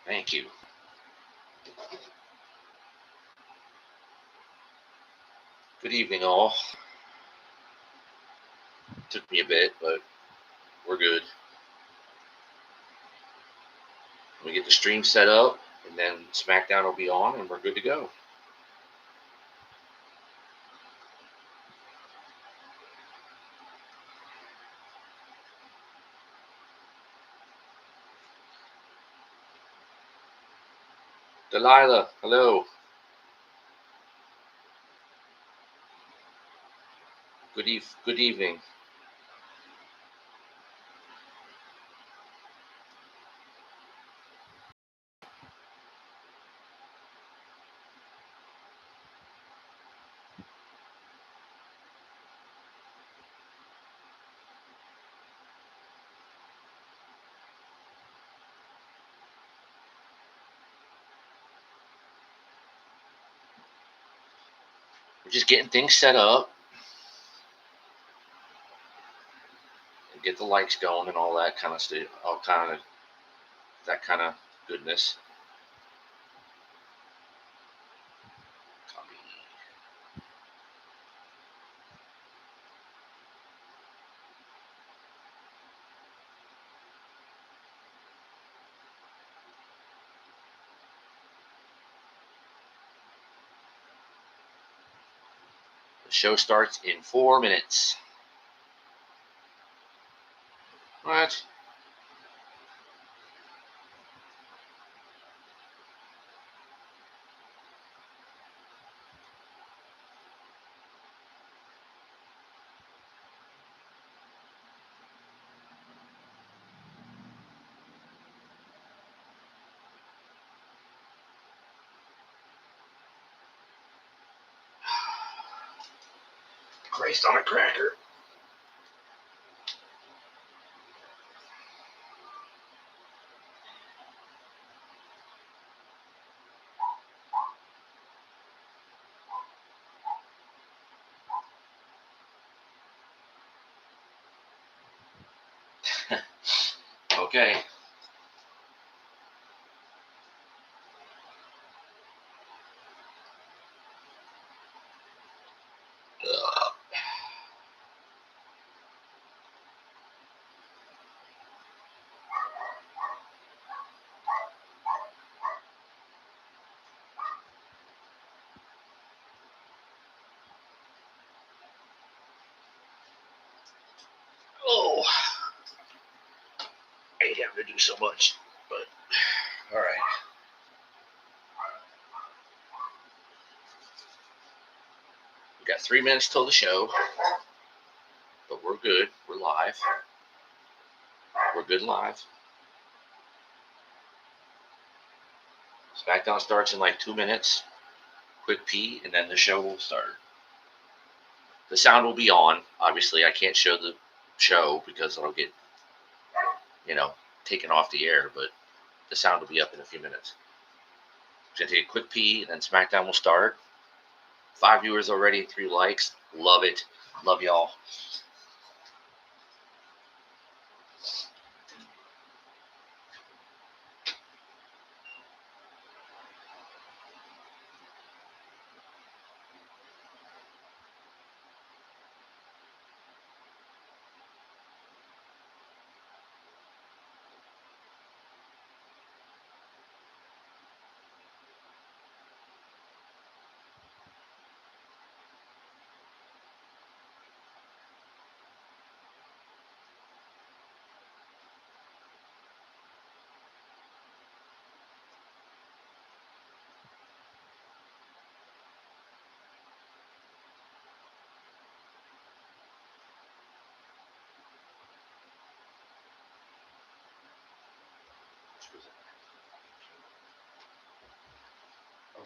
Thank you. Good evening, all. Took me a bit, but we're good. We get the stream set up, and then Smackdown will be on, and we're good to go. Delilah, hello. Good evening. We're just getting things set up and get the likes going and all that kind of stuff, that kind of goodness. Copy. The show starts in 4 minutes. What? Christ on a cracker. Okay. Oh, I hate having to do so much, but all right. We got 3 minutes till the show, but we're good. We're live. We're good live. Smackdown starts in like 2 minutes. Quick pee, and then the show will start. The sound will be on. Obviously, I can't show the show because it'll get, taken off the air, but the sound will be up in a few minutes. Gonna take a quick pee, and then Smackdown will start. 5 viewers already, 3 likes. Love it. Love y'all.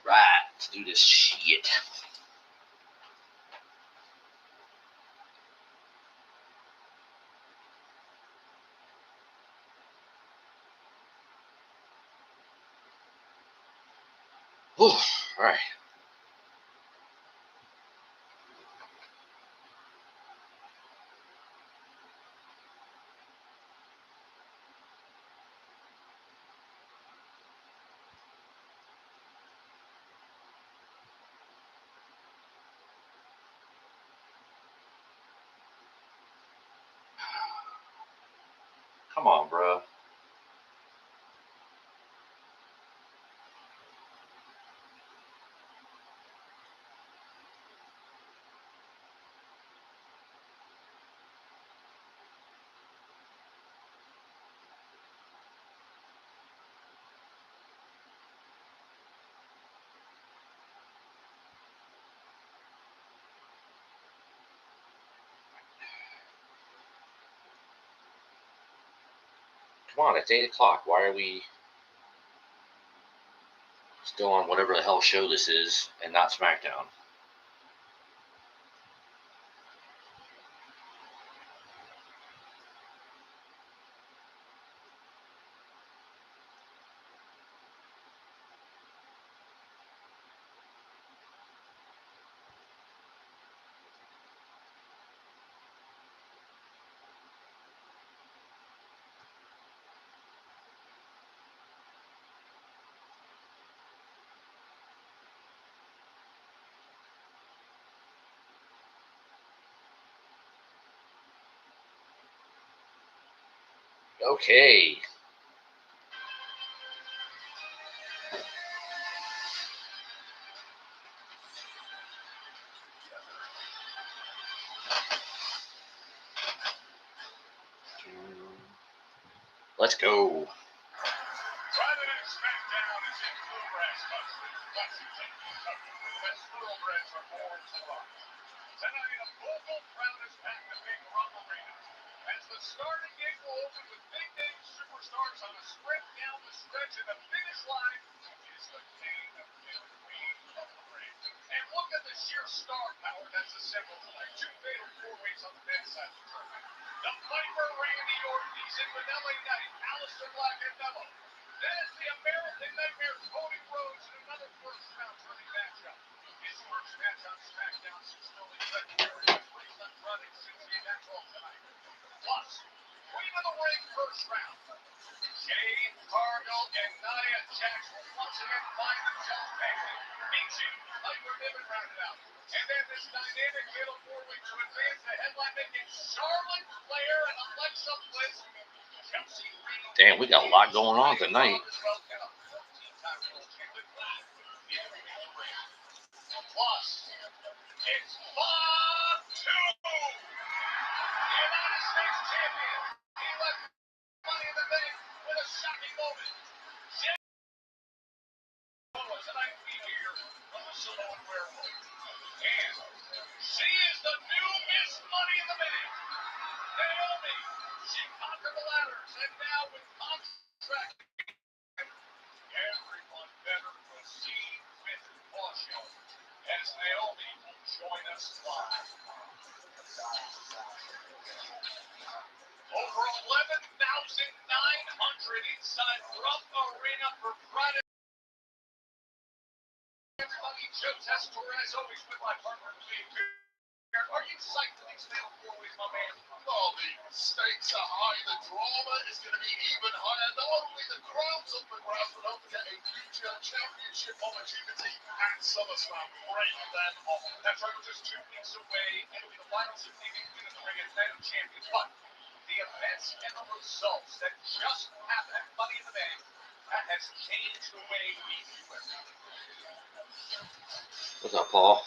Alright, let's do this shit. Alright. Come on, bro. Come on, it's 8 o'clock. Why are we still on whatever the hell show this is and not Smackdown? Okay. Let's go. Friday Night Smackdown is in bluegrass country, Lexington, Kentucky, where the best thoroughbreds are born to run. Tonight, a local crowd is packed the big Rump Arena, as the starting gate will open with big-name superstars on a sprint down the stretch, and the finish line is the king and queen of the ring. And look at the sheer star power that's assembled tonight. Two fatal four-ways on the men's side of the tournament. The Piper, Randy Orton, he's in Manila Knight, Aleister Black, and Melo. Then it's the American Nightmare, Cody Rhodes, in another first-round tourney matchup. His first match on Smackdown since early February, but he's left running since the eventual tonight. Plus, Queen of the Ring first round. Jade, Cargill, and Nia Jax will once again find themselves facing Michin, Piper Niven rounded out. And then this dynamic fatal four-way to advance the headline, making Charlotte Flair and Alexa Bliss. Damn, we got a lot going on tonight. Plus, it's Fatu, the United States champion. He left Money in the Bank with a shocking moment. Tonight we hear from the Samoan werewolf. And she is the new Miss Money in the Bank. Naomi, she conquered the ladders, and now with contract, everyone better proceed with caution, as Naomi will join us live. Over 11,900 inside Rump Arena for Friday. Everybody, Joe Tessitore, always with my partner, Cleve. Are you psyched for these fatal four-ways, my man? Oh, the stakes are high, the drama is going to be even higher. Not only the crowd's up for grabs, but don't forget a future championship opportunity at SummerSlam. Break that off. That's right, we're just 2 weeks away, and it'll be the finals of the Queen of the Ring and Night of Champions. But the events and the results that just happened at Money in the Bank, that has changed the way we view it. What's up, Paul?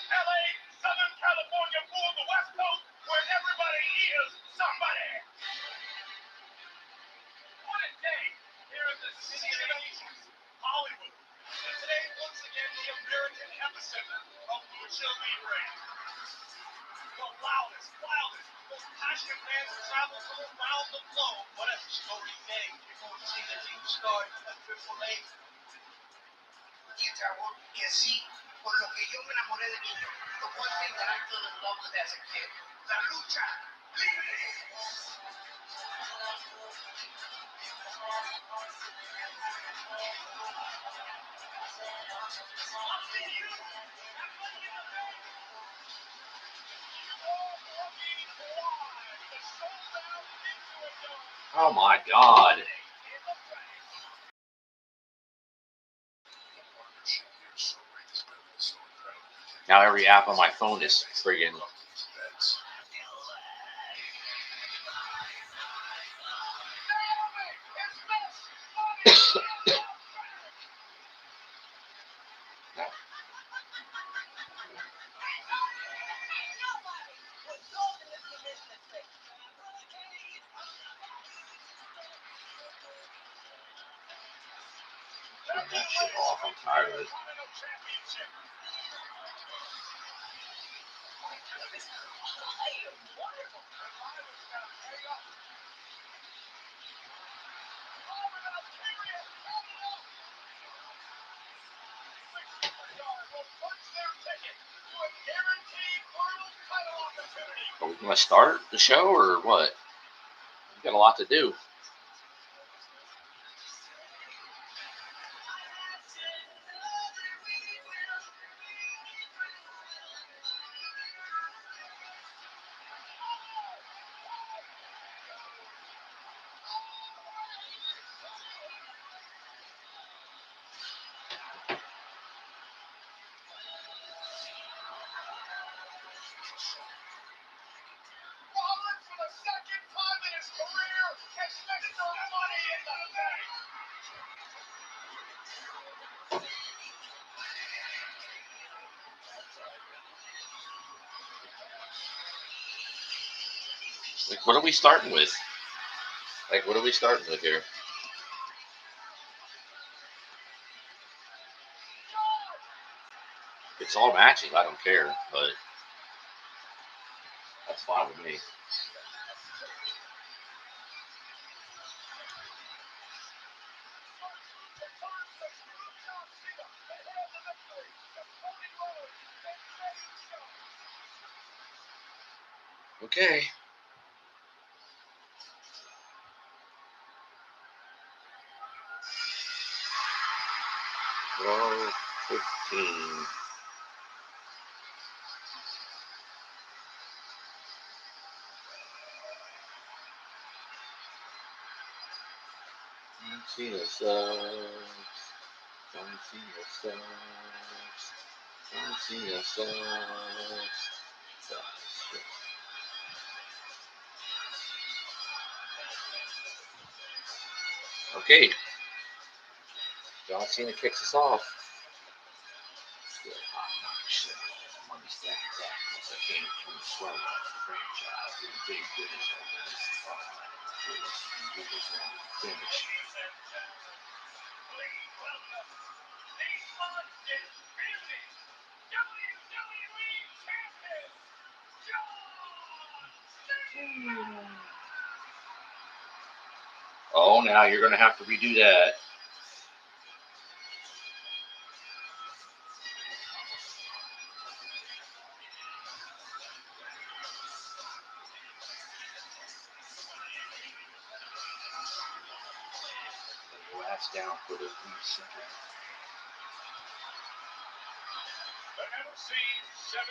LA, Southern California, for the West Coast, where everybody is somebody. What a day here in the city of nations, Hollywood. And today, once again, the American epicenter of Lucha Libre. The loudest, wildest, most passionate fans travel from around the globe. What a historic day. You're going to see the team start at AAA. Y Dragon, que sí, por lo que yo me enamoré de niño. The one thing that I fell in love with as a kid. La lucha libre. Oh my God. Now every app on my phone is friggin' Turn that shit off. I'm tired of it. Are we going to start the show or what? We got a lot to do. Like, what are we starting with? Like, what are we starting with here? It's all matching. I don't care, but that's fine with me. Okay. Row 15. Cena sucks. Cena sucks. Cena sucks. Okay. John Cena kicks us off. Money stack tackles that came from the swell of the franchise in big British finish. Oh, now you're going to have to redo that. Last down for the 3 seconds. The MC-17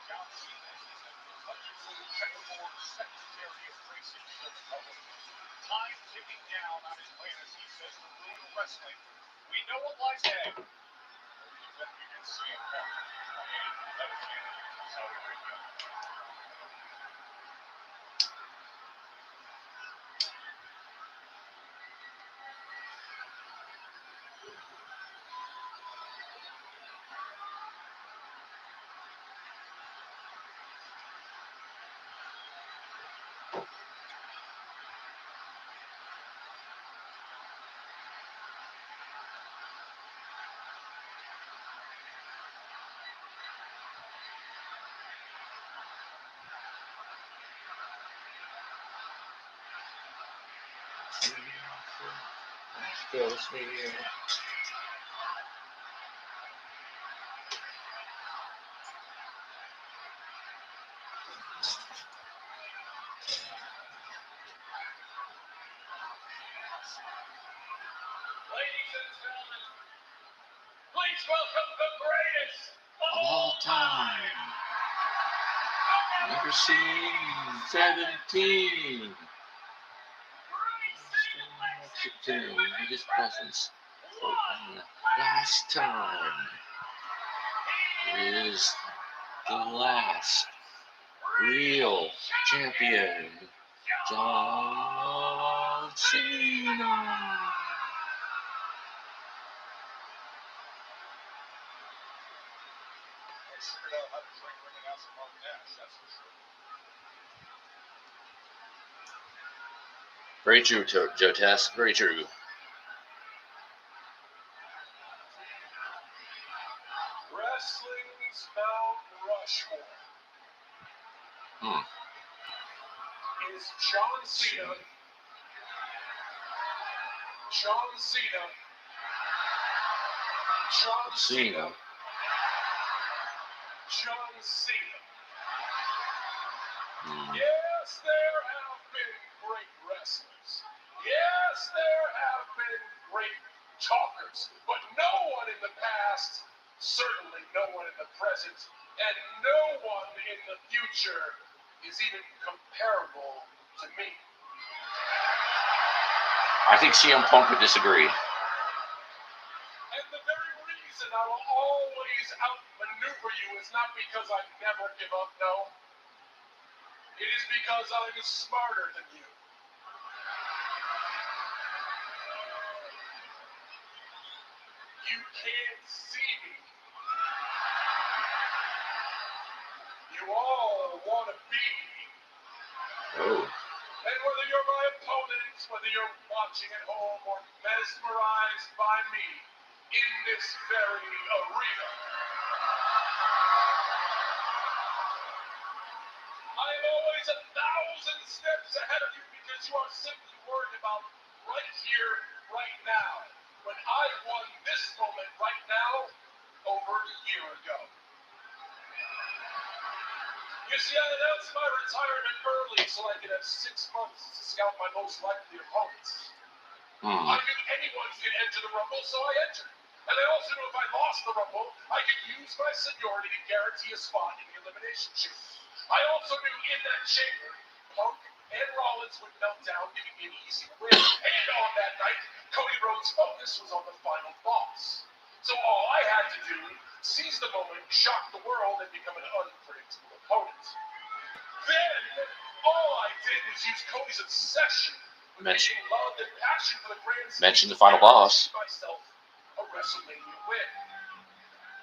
John Cena is a wonderful checkerboard secretary of racing to the public. Time ticking down on his fantasy says the road of wrestling. We know what lies ahead. You bet we can see it coming. Saudi Arabia. Kills me. Ladies and gentlemen, please welcome the greatest of All time. Never seen 17. Lexington, his presence. Last time is the last real champion, John Cena. figured out how to train ring announcer Mark Nash, that's for sure. Very true, Joe Tess. Very true. much more. Hmm. Is John Cena. John Cena. John Cena. Cena. John Cena. Hmm. Yes, there have been great wrestlers. Yes, there have been great talkers. But no one in the past, certainly no one in the present, and no one in the future is even comparable to me. I think CM Punk would disagree. And the very reason I will always outmaneuver you is not because I never give up, no. It is because I'm smarter than you. You can't see me. You all want to be me. Oh. And whether you're my opponent, whether you're watching at home or mesmerized by me in this very arena, I'm always 1,000 steps ahead of you because you are simply worried about right here, right now. When I won this moment right now over a year ago. You see, I announced my retirement early so I could have 6 months to scout my most likely opponents. I knew anyone could enter the Rumble, so I entered. And I also knew if I lost the Rumble, I could use my seniority to guarantee a spot in the Elimination Chamber. I also knew in that chamber, Punk and Rollins would melt down, giving me an easy win. And on that night, Cody Rhodes' focus was on the final boss. So all I had to do, seize the moment, shock the world, and become an unpredictable opponent. Then, all I did was use Cody's obsession with making love and passion for the grand Mention the final boss. myself a WrestleMania win.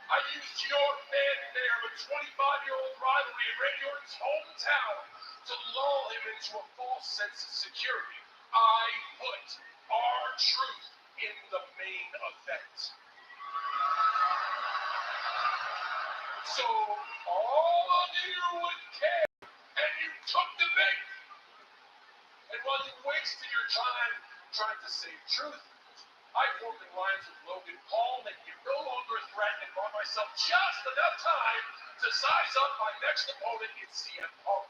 I used your fanfare of a 25-year-old rivalry in Randy Orton's hometown to lull him into a false sense of security. I put our truth in the main event. So all of you would care, and you took the bait. And while you wasted your time trying to save truth, I formed an alliance with Logan Paul, making him no longer a threat, and bought myself just enough time to size up my next opponent in CM Punk.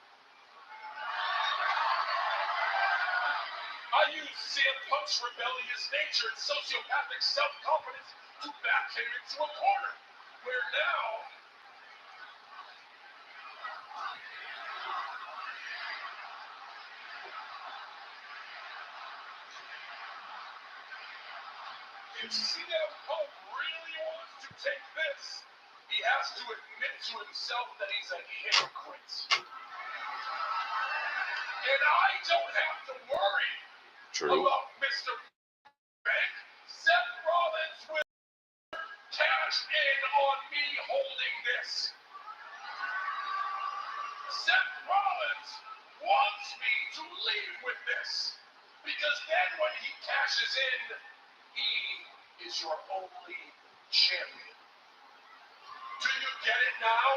I used CM Punk's rebellious nature and sociopathic self-confidence to back him into a corner, where now if CM Punk really wants to take this, he has to admit to himself that he's a hypocrite. And I don't have to worry about Mr. Bank. Seth Rollins will cash in on me holding this. Seth Rollins wants me to leave with this. Because then when he cashes in, he is your only champion. Do you get it now?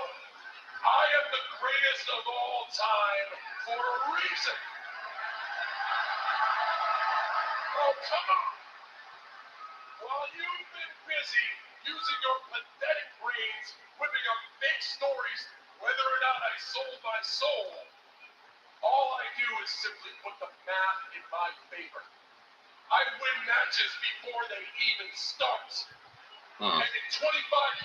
I am the greatest of all time for a reason. Oh, come on. While you've been busy using your pathetic brains, whipping up fake stories, whether or not I sold my soul, all I do is simply put the math in my favor. I win matches before they even start. And in 25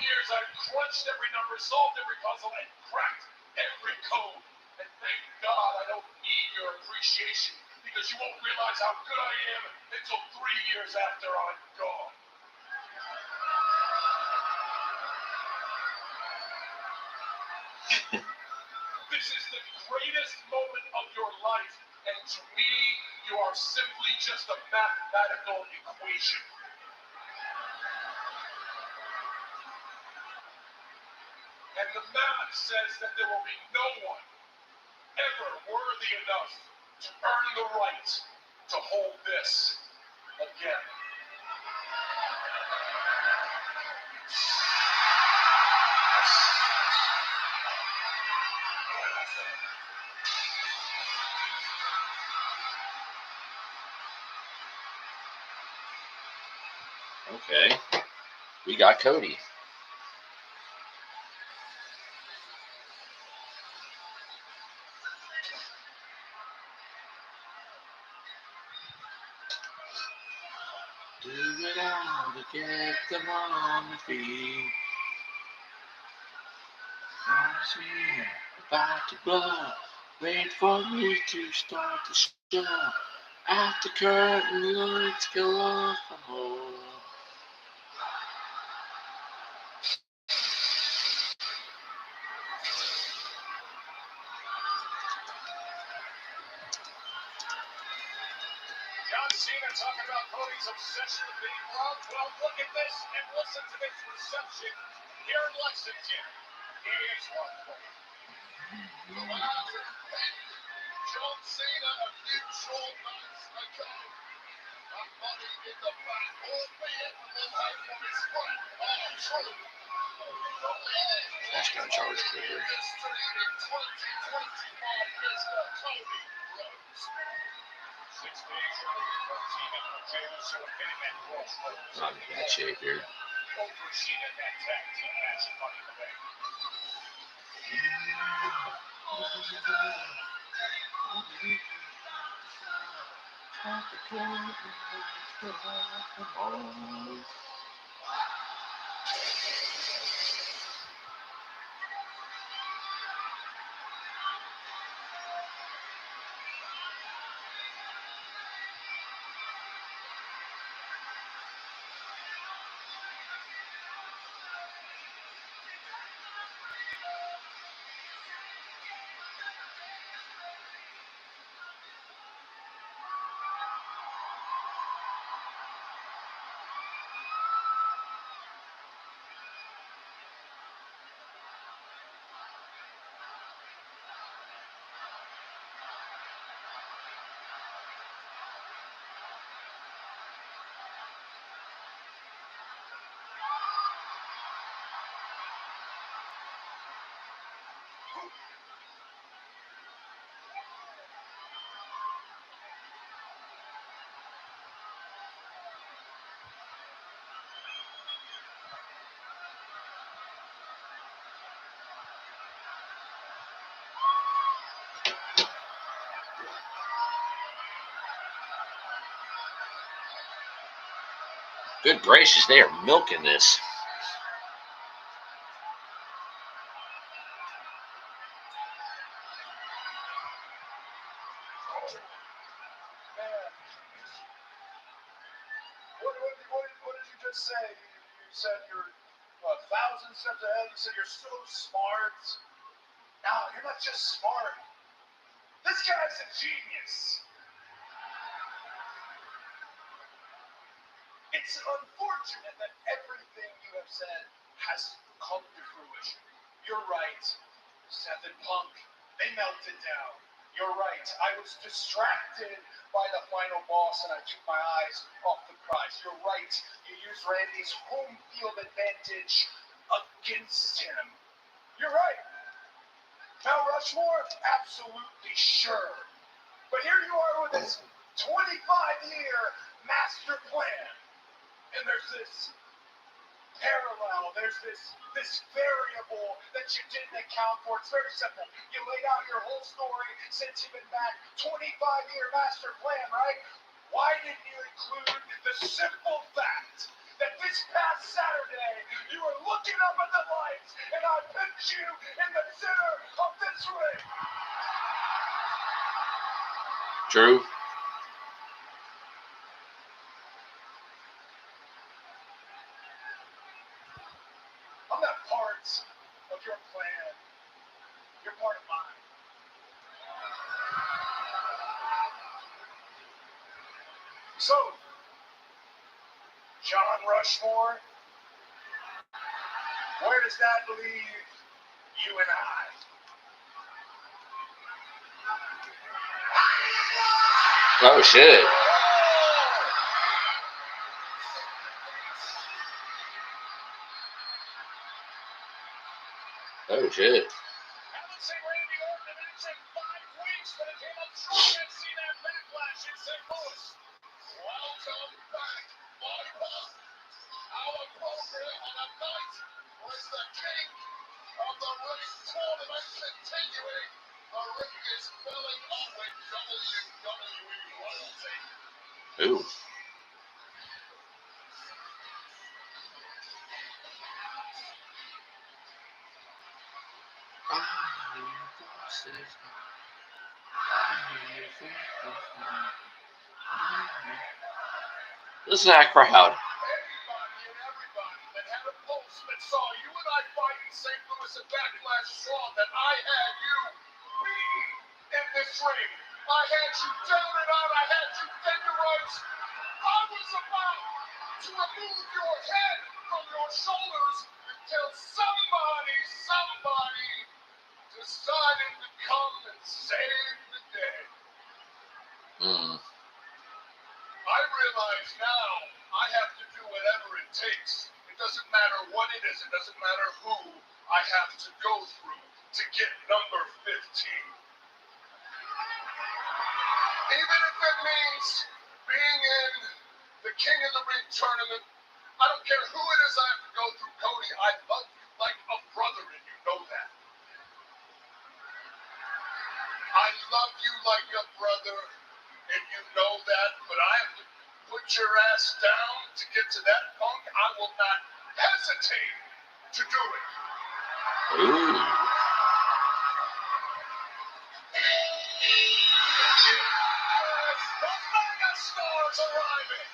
years, I've crunched every number, solved every puzzle, and cracked every code. And thank God I don't need your appreciation, because you won't realize how good I am until 3 years after I'm gone. This is the greatest moment of your life, and to me, you are simply just a mathematical equation. And the math says that there will be no one ever worthy enough to earn the right to hold this again. Okay. We got Cody. Do it all to get them on the feet. I'm here, about to blow. Wait for me to start the show. At the curtain lights go off the hole. John Cena talking about Cody's obsession with being loved. Well, look at this and listen to this reception here in Lexington. Here's one for you. John Cena a few short months ago. That money in the bank, albeit the life of his friend, true. That's gonna charge quicker. History in 2025, Mr. Cody Rhodes. 6 days earlier from Cena and Jade, so hitting that crossroads. Not in bad shape here. Over Cena that tag team match at Money in the Bank. Good gracious, they are milking this. What did you just say? You said you're 1,000 steps ahead. You said you're so smart. No, you're not just smart. This guy's a genius. It's unfortunate that everything you have said has come to fruition. You're right. Seth and Punk, they melted down. You're right. I was distracted by the final boss and I took my eyes off the prize. You're right. You used Randy's home field advantage against him. You're right. Mount Rushmore? Absolutely sure. But here you are with this 25-year master plan. And there's this parallel, there's this variable that you didn't account for. It's very simple. You laid out your whole story since you've been back. 25-year master plan, right? Why didn't you include the simple fact that this past Saturday you were looking up at the lights and I picked you in the center of this ring? True. I'm not part of your plan. You're part of mine. So, John Rushmore, where does that leave you and I? Oh shit. Oh shit. Haven't seen Randy Orton in action 5 weeks, but it came up strong at Cena at Backlash in St. Louis. Welcome back, my boy. program on a night was the king of the ring tournament continuing. The ring is filling up with WWE royalty. Ooh. Listen to that crowd. Anybody and everybody that had a pulse that saw you and I fight in St. Louis at Backlash saw that I had you beaten in this ring. I had you down and out. I had you tenderized. I was about to remove your head from your shoulders until somebody decided to come and save the day. I realize now I have to do whatever it takes. It doesn't matter what it is. It doesn't matter who I have to go through to get number 15. Even if it means being in the King of the Ring tournament, I don't care who it is I have to go through. Cody, I love you like a brother, and you know that. I love you like a brother, and you know that, but I have to put your ass down to get to that punk. I will not hesitate to do it. Ooh. The mega stars arriving.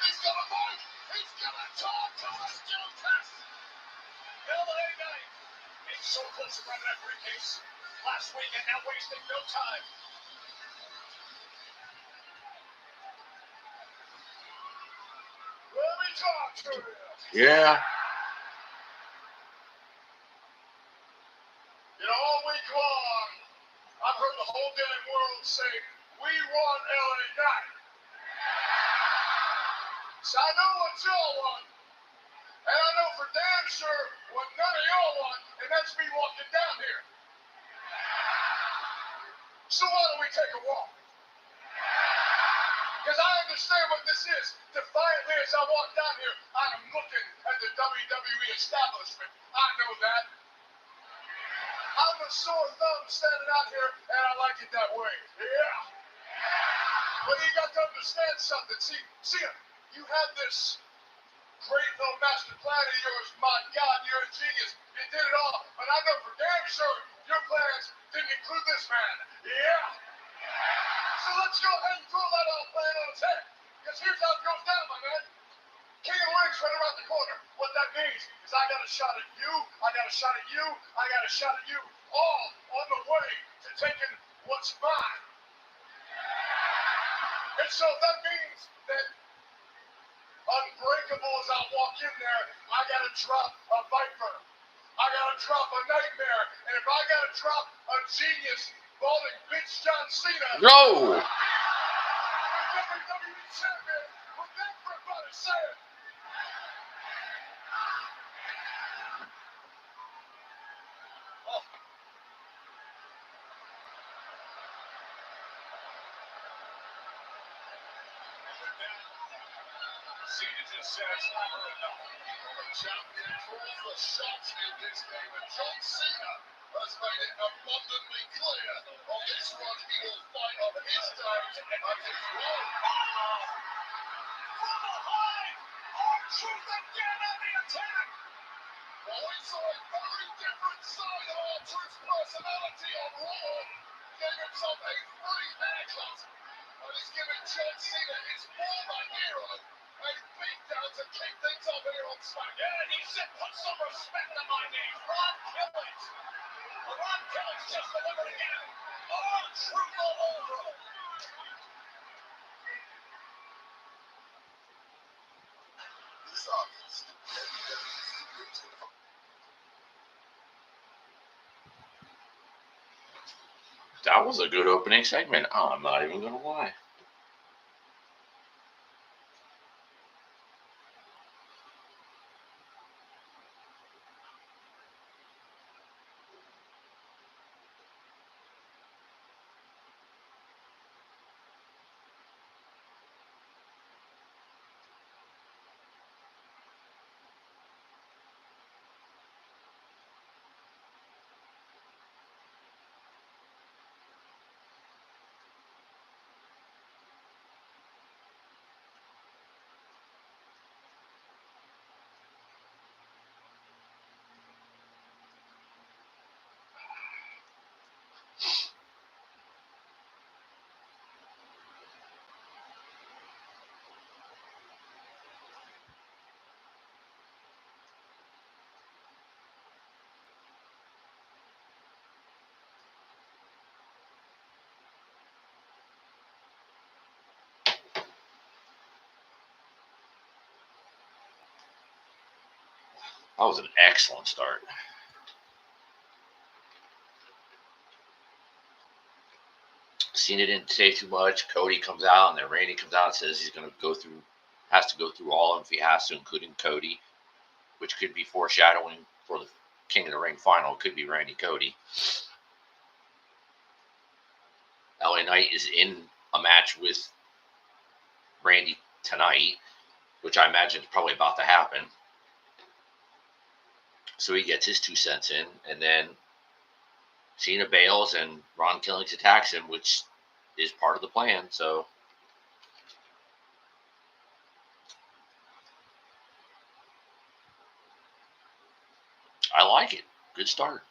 He's gonna fight. He's gonna talk to us, Joe. LA Knight. It's so close to grabbing that briefcase last week and now wasting no time. Let me talk to you. Yeah. You know, all week long, I've heard the whole damn world say, we want LA Knight. So I know what y'all want. And I know for damn sure what none of y'all want, and that's me walking down here. So why don't we take a walk? Because I understand what this is. Defiantly as I walk down here, I am looking at the WWE establishment. I know that. I'm a sore thumb standing out here, and I like it that way. Yeah. But you got to understand something. See, you have this great little master plan of yours. My God, you're a genius. You did it all. But I know for damn sure your plans didn't include this man. Yeah. So let's go ahead and throw that old plan on his head. Because here's how it goes down, my man. King of the Ring's right around the corner. What that means is I got a shot at you, I got a shot at you, I got a shot at you, all on the way to taking what's mine. And so that means that unbreakable as I walk in there, I gotta drop a Viper. I gotta drop a Nightmare. And if I gotta drop a genius, balding bitch John Cena, No. the WWE champion, with everybody saying, Cena just says never enough. The champion calls the shots in this game, and John Cena has made it abundantly clear on this one he will fight on his terms and his own. From behind, R-Truth again on the attack. Well, we saw a very different side of R-Truth's personality on Raw. Gave himself a free haircut, and he's giving John Cena his former hero a beatdown to kick things off here on Smackdown. Yeah, he said, put some respect on my name. Ron Killings. Ron Killings just delivered again. R-Truth all over him. This August, That was a good opening segment. I'm not even going to lie. That was an excellent start. Cena didn't say too much. Cody comes out, and then Randy comes out and says he's going to has to go through all of them if he has to, including Cody, which could be foreshadowing for the King of the Ring final. It could be Randy Cody. LA Knight is in a match with Randy tonight, which I imagine is probably about to happen. So he gets his 2 cents in, and then Cena bails, and Ron Killings attacks him, which is part of the plan. So I like it. Good start.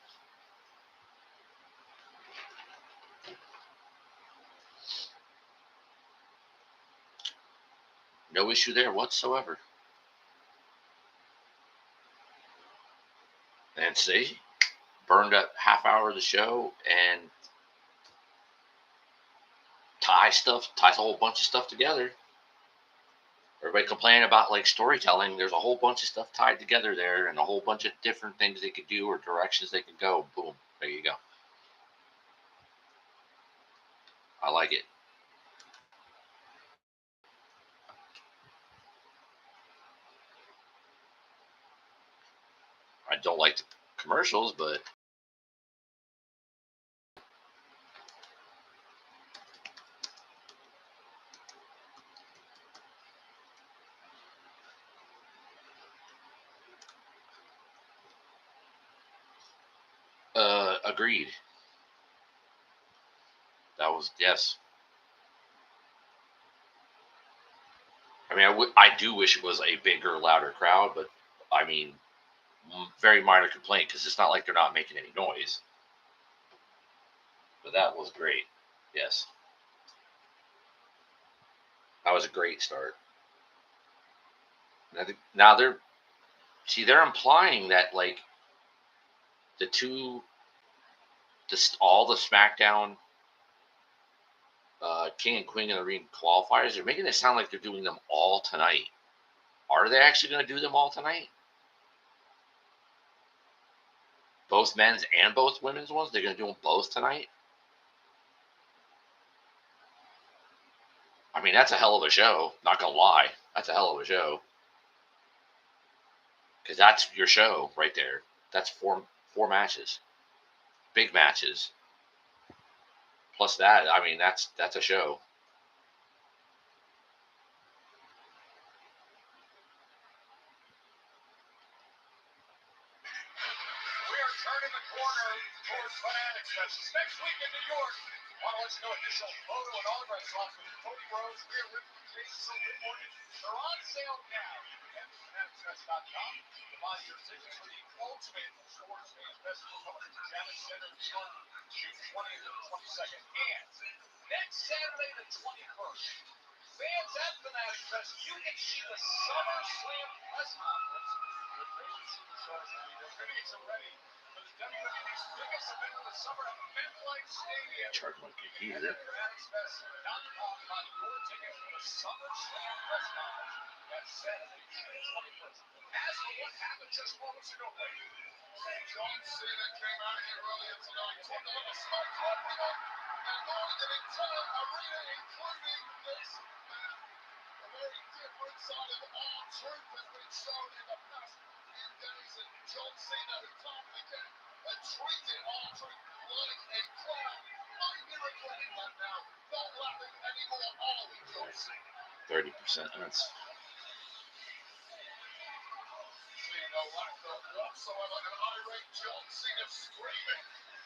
No issue there whatsoever. And see, burned up half hour of the show and ties a whole bunch of stuff together. Everybody complaining about like storytelling. There's a whole bunch of stuff tied together there, and a whole bunch of different things they could do or directions they could go. Boom, there you go. I like it. I don't like the commercials, but agreed. That was yes. I mean, I do wish it was a bigger, louder crowd, but I mean, very minor complaint because it's not like they're not making any noise. But that was great. Yes. That was a great start. Now they're implying that like all the SmackDown King and Queen of the Ring qualifiers, they're making it sound like they're doing them all tonight. Are they actually going to do them all tonight? Both men's and both women's ones? They're going to do them both tonight? I mean, that's a hell of a show. Not going to lie. That's a hell of a show. Because that's your show right there. That's four matches. Big matches. Plus that, I mean, that's a show. Turning the corner towards Fanatics Fest next week in New York. Want to let you know additional photo and autograph slots with Cody Rhodes, Rhea Ripley, Jason Whitmore. They're on sale now at FanaticsFest.com. To buy your tickets for the ultimate sports fan festival coming to Javits Center in New York, June 20th and 22nd. And next Saturday the 21st, fans at Fanatics Fest, you can see the SummerSlam press conference. Your favorite superstars will be there. Critics are ready. WWE's biggest event of the summer at MetLife Stadium. Charge my computer. FanaticsFest.com to buy your tickets for the SummerSlam press conference. That's Saturday, June 21st. As for what happened just moments ago, John Cena came out here earlier tonight talking about the Smackdown winner and knowing an entire arena, including this man. A very different side of R-Truth has been shown in the past few days, and John Cena, who time and again had treated R-Truth like a clown, might be regretting that now. Not laughing anymore, are we, John Cena? 30%. That's No laughter whatsoever, and irate John Cena screaming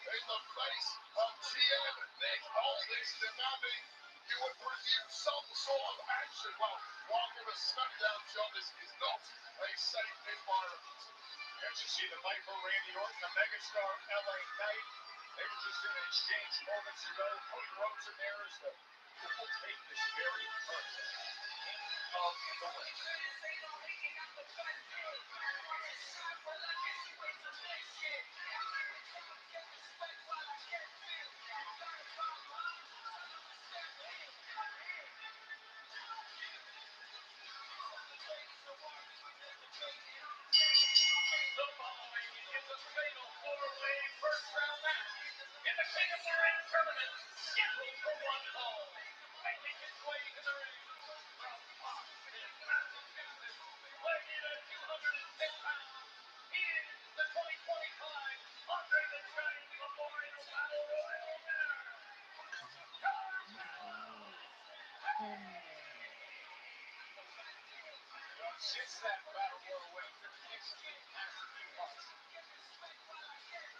in the face of GM Nick Aldis, demanding you would produce some sort of action. Well, welcome to Smackdown, John. This is not a safe environment. As you see the Viper, Randy Orton, the megastar LA Knight. They were just going to exchange moments ago. Cody Rhodes in there as who will take this very person of the West. a first round match in the King of the Ring tournament, scheduled for one fall. Making his way to the ring from Boston, Massachusetts, weighing in at 210 pounds. He is the 2025 Andrade the Giant Memorial Battle Royal winner. Since that Battle Royal win, 16 past 2 months.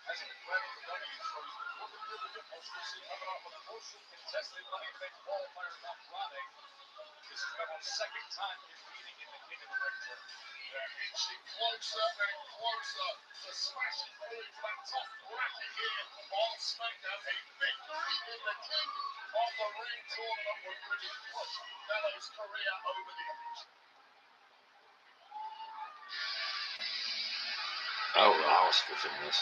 As an incredible W shows, looking really good. Most recently coming off with a mostly contested Money in the Bank qualifier in Andrade. This is Melo's second time competing in the King of the Ring tournament. They're inching closer and closer to smashing through into that top bracket here on Smackdown. A victory in the King of the Ring tournament would really push Melo's career over the edge. Oh, Rouse was in this.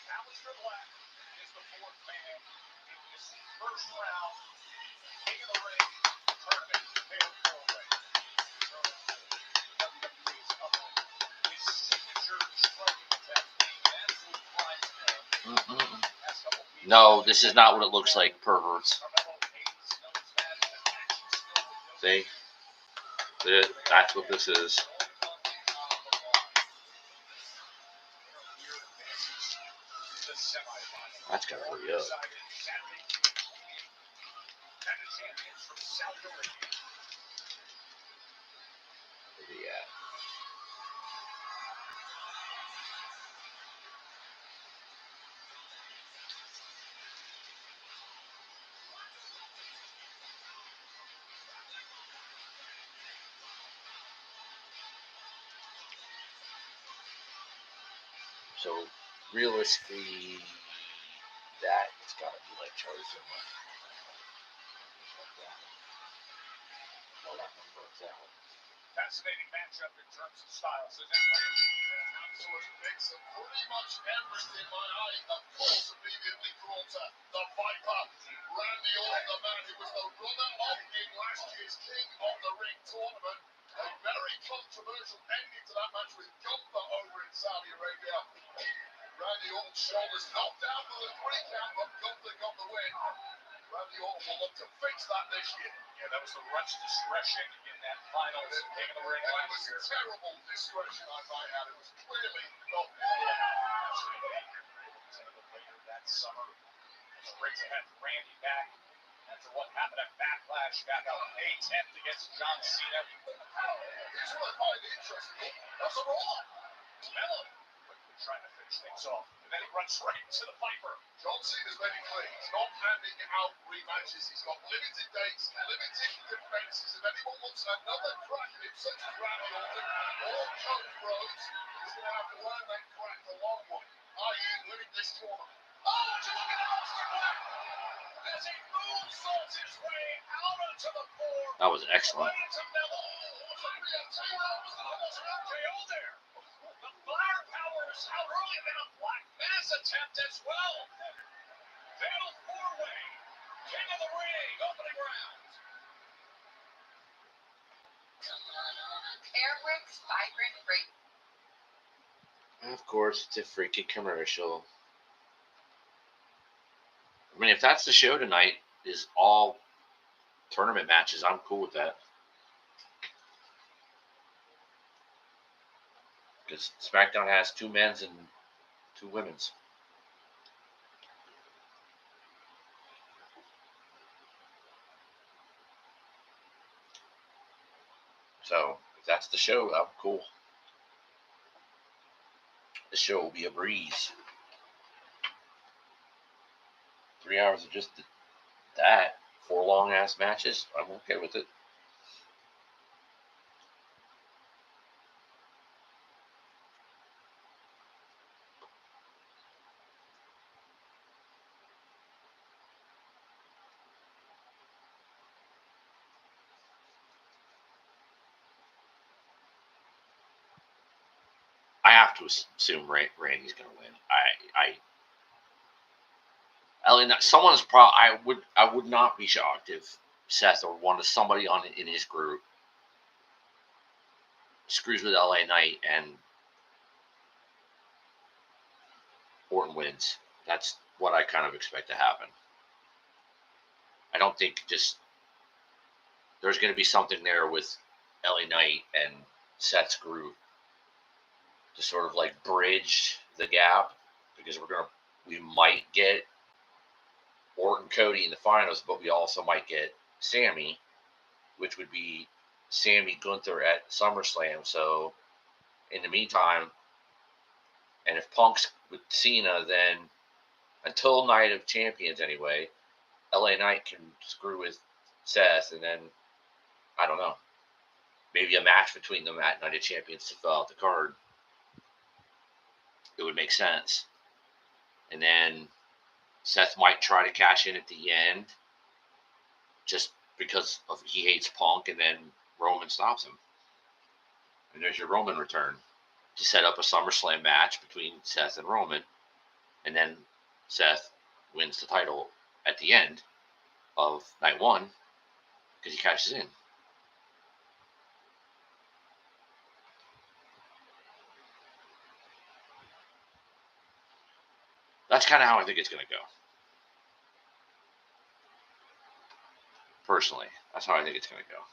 Alistair Black is the fourth man in this first round King of the Ring tournament fatal four-way. WWE's up on his signature striking attack, being an absolute prime man. No, this is not what it looks like, perverts. See? That's what this is. That's gotta hurry up. Where you at? So, realistically, that's gotta be like Charlie Zimmer. Well, that one works out. Fascinating matchup in terms of style. So that absolute mix of pretty much everything. My eye, of course, immediately drawn to the Viper, Randy Orton, the man who was the runner-up in last year's King of the Ring tournament. A very controversial ending to that match with Gunther over in Saudi Arabia. Randy Orton's shoulders knocked down for the 3 count, but Gunther got the win. Randy Orton will look to fix that this year. Yeah, that was the ref's discretion in that final King of the Ring last year. Terrible discretion, I might add. It was clearly not later that summer. It's great to have Randy back after what happened at Backlash back on May 10th against John Cena. Here's what I find interesting. That's a roll. Melo quickly trying to finish things off. And then he runs right into the Viper. John Cena's made it clear he's not handing out rematches. He's got limited dates, limited defenses. If anyone wants another crack at him, such as Randy Orton or Cody Rhodes, he's going to have to learn that crack the long one, i.e. winning this tournament. Oh, would you look at Alistair Black as he moonsaults his way out onto the floor. That was excellent. Right into Melo. Was a real takedown. Was almost an RKO there. The firepower is out early now. Black mass attempt as well. Fatal four-way. King of the Ring, opening round. Airwick's vibrant rate. Of course, it's a freaking commercial. I mean, if that's the show tonight, is all tournament matches, I'm cool with that. Because SmackDown has 2 men's and 2 women's. So, if that's the show, I'm cool. the show will be a breeze. 3 hours of just that. 4 long-ass matches. I'm okay with it. I have to assume Randy's going to win. Someone's probably. I would not be shocked if Seth or somebody in his group screws with LA Knight and Orton wins. That's what I kind of expect to happen. I don't think there's going to be something there with LA Knight and Seth's group to sort of like bridge the gap, because we might get Orton Cody in the finals, but we also might get Sammy, which would be Sammy Gunther at SummerSlam. So in the meantime, and if Punk's with Cena, then until Night of Champions anyway, LA Knight can screw with Seth, and then I don't know, maybe a match between them at Night of Champions to fill out the card. It would make sense. And then Seth might try to cash in at the end just because he hates Punk, and then Roman stops him. And there's your Roman return to set up a SummerSlam match between Seth and Roman. And then Seth wins the title at the end of night 1 because he cashes in. That's kind of how I think it's going to go. Personally, that's how I think it's going to go.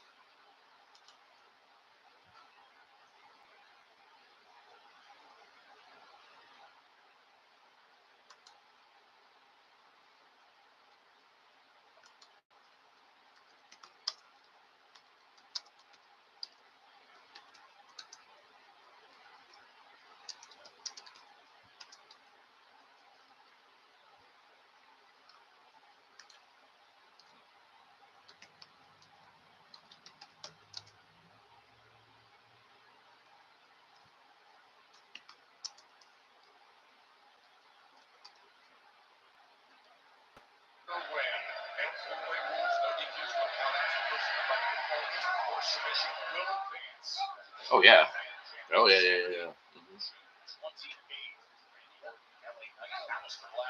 Oh, yeah. Oh, yeah. Mm-hmm.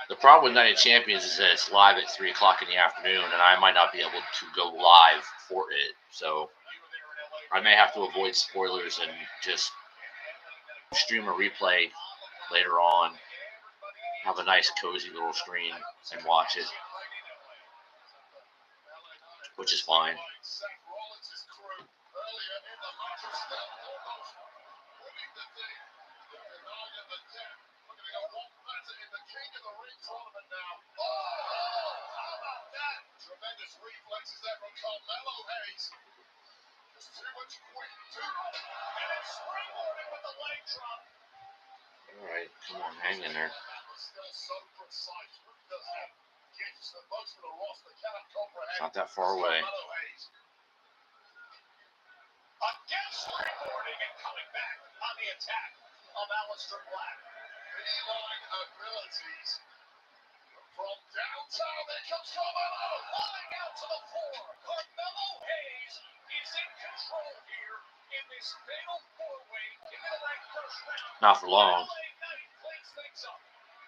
The problem with Night of Champions is that it's live at 3 o'clock in the afternoon, and I might not be able to go live for it. So I may have to avoid spoilers and just stream a replay later on, have a nice, cozy little screen, and watch it, which is fine. Tremendous reflexes there from Melo Hayes. Just too much quick, and it's springboarding with the leg drop. All right, come on, hang in there. That was still so precise. Really does have kicks that most of the roster cannot comprehend. It's not that far away. Again, springboarding and coming back on the attack of Aleister Black. Beeline abilities. From downtown, there comes Carmelo, flying out to the floor. Carmelo Hayes is in control here in this fatal four-way into the ranked first round. Not for long. LA Knight cleans things up. Aside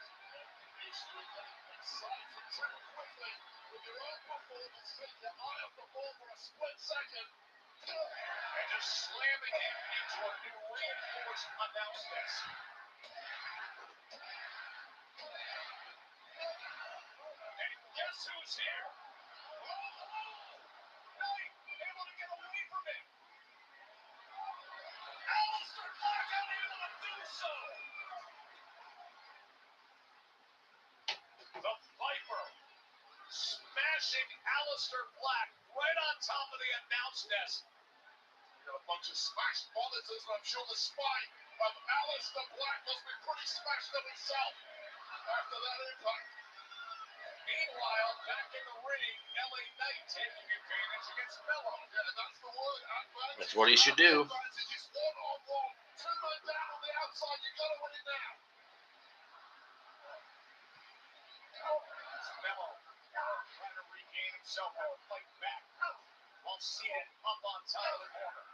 from too quickly, with your own performance, take your eye off the ball for a split second, and just slamming him into a new reinforced announce desk. Guess who's here? Knight able to get away from him. Aleister Black unable to do so. The Viper smashing Aleister Black right on top of the announce desk. Got a bunch of smashed monitors, and I'm sure the spine Aleister Black must be pretty smashed up himself after that impact. Meanwhile, back in the ring, LA Knight taking advantage against Melo. Yeah, that's the word. Advantage. That's what he should do. Advantage is one on one. Two men down on the outside. You got to win it now. Melo trying to regain himself and fight back. While Cena up on top of the corner.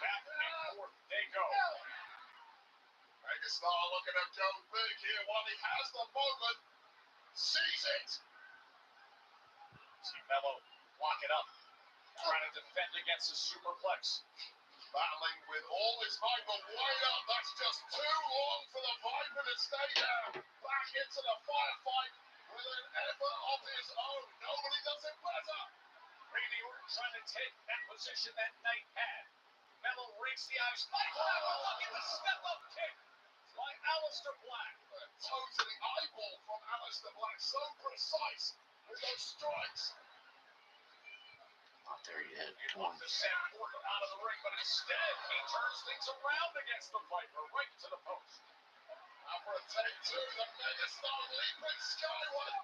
Back and forth they go. Megastar looking to go big here while he has the moment. Sees it. See Melo lock it up. Trying to defend against his superplex. Battling with all his might, but Wyatt, that's just too long for the Viper to stay down. Back into the firefight with an effort of his own. Nobody does it better. Randy Orton trying to take that position that Knight had. Melo rakes the ice. Look at the step-up kick by Aleister Black. Totally eyeball from Aleister Black. So precise with those strikes. Not there yet. Come on. To send Orton out of the ring, but instead he turns things around against the Viper, right to the post. Now for a take two, the Megastar leaping skyward.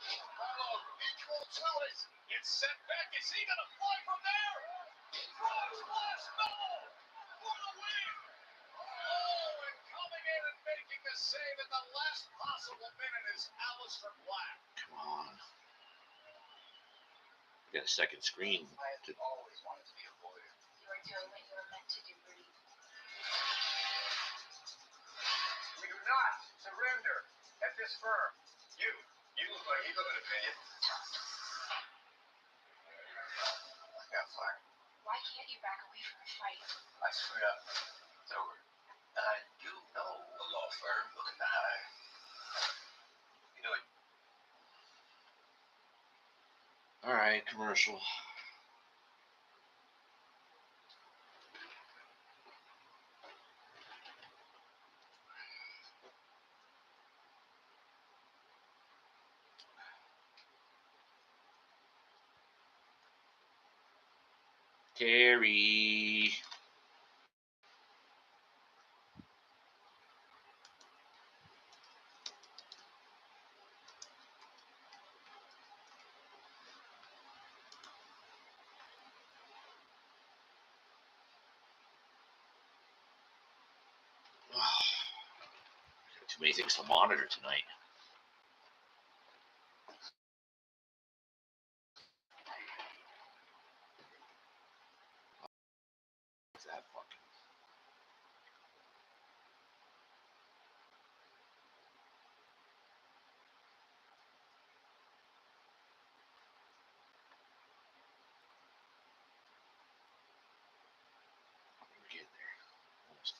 Melo equal to it. It's sent back. Is he going to fly from there? Frog splash, Melo for the win. Oh, and coming in and making the save at the last possible minute is Aleister Black. Come on. We got a second screen. I've always wanted to be a lawyer. You are doing what you were meant to do, Rudy. We do not surrender at this firm. You look like you have an opinion. I got fired. Why can't you back away from the fight? I screwed up. It's over. And I do know a law firm looking to hire. You know it. All right, commercial. Terry. Too many things to monitor tonight. What's that fucking? We're getting there. Almost.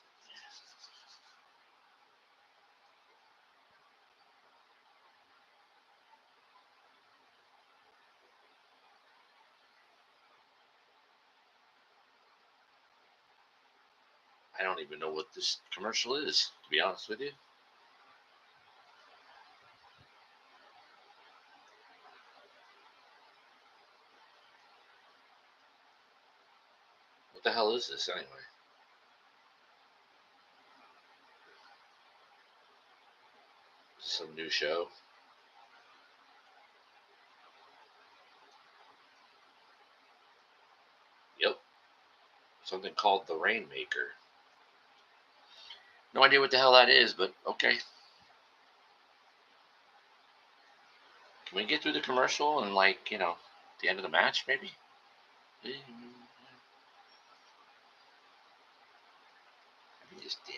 I don't even know what this commercial is, to be honest with you. What the hell is this anyway? Some new show. Yep. Something called The Rainmaker. No idea what the hell that is, but okay. Can we get through the commercial and, like, you know, the end of the match, maybe? I mean, just damn.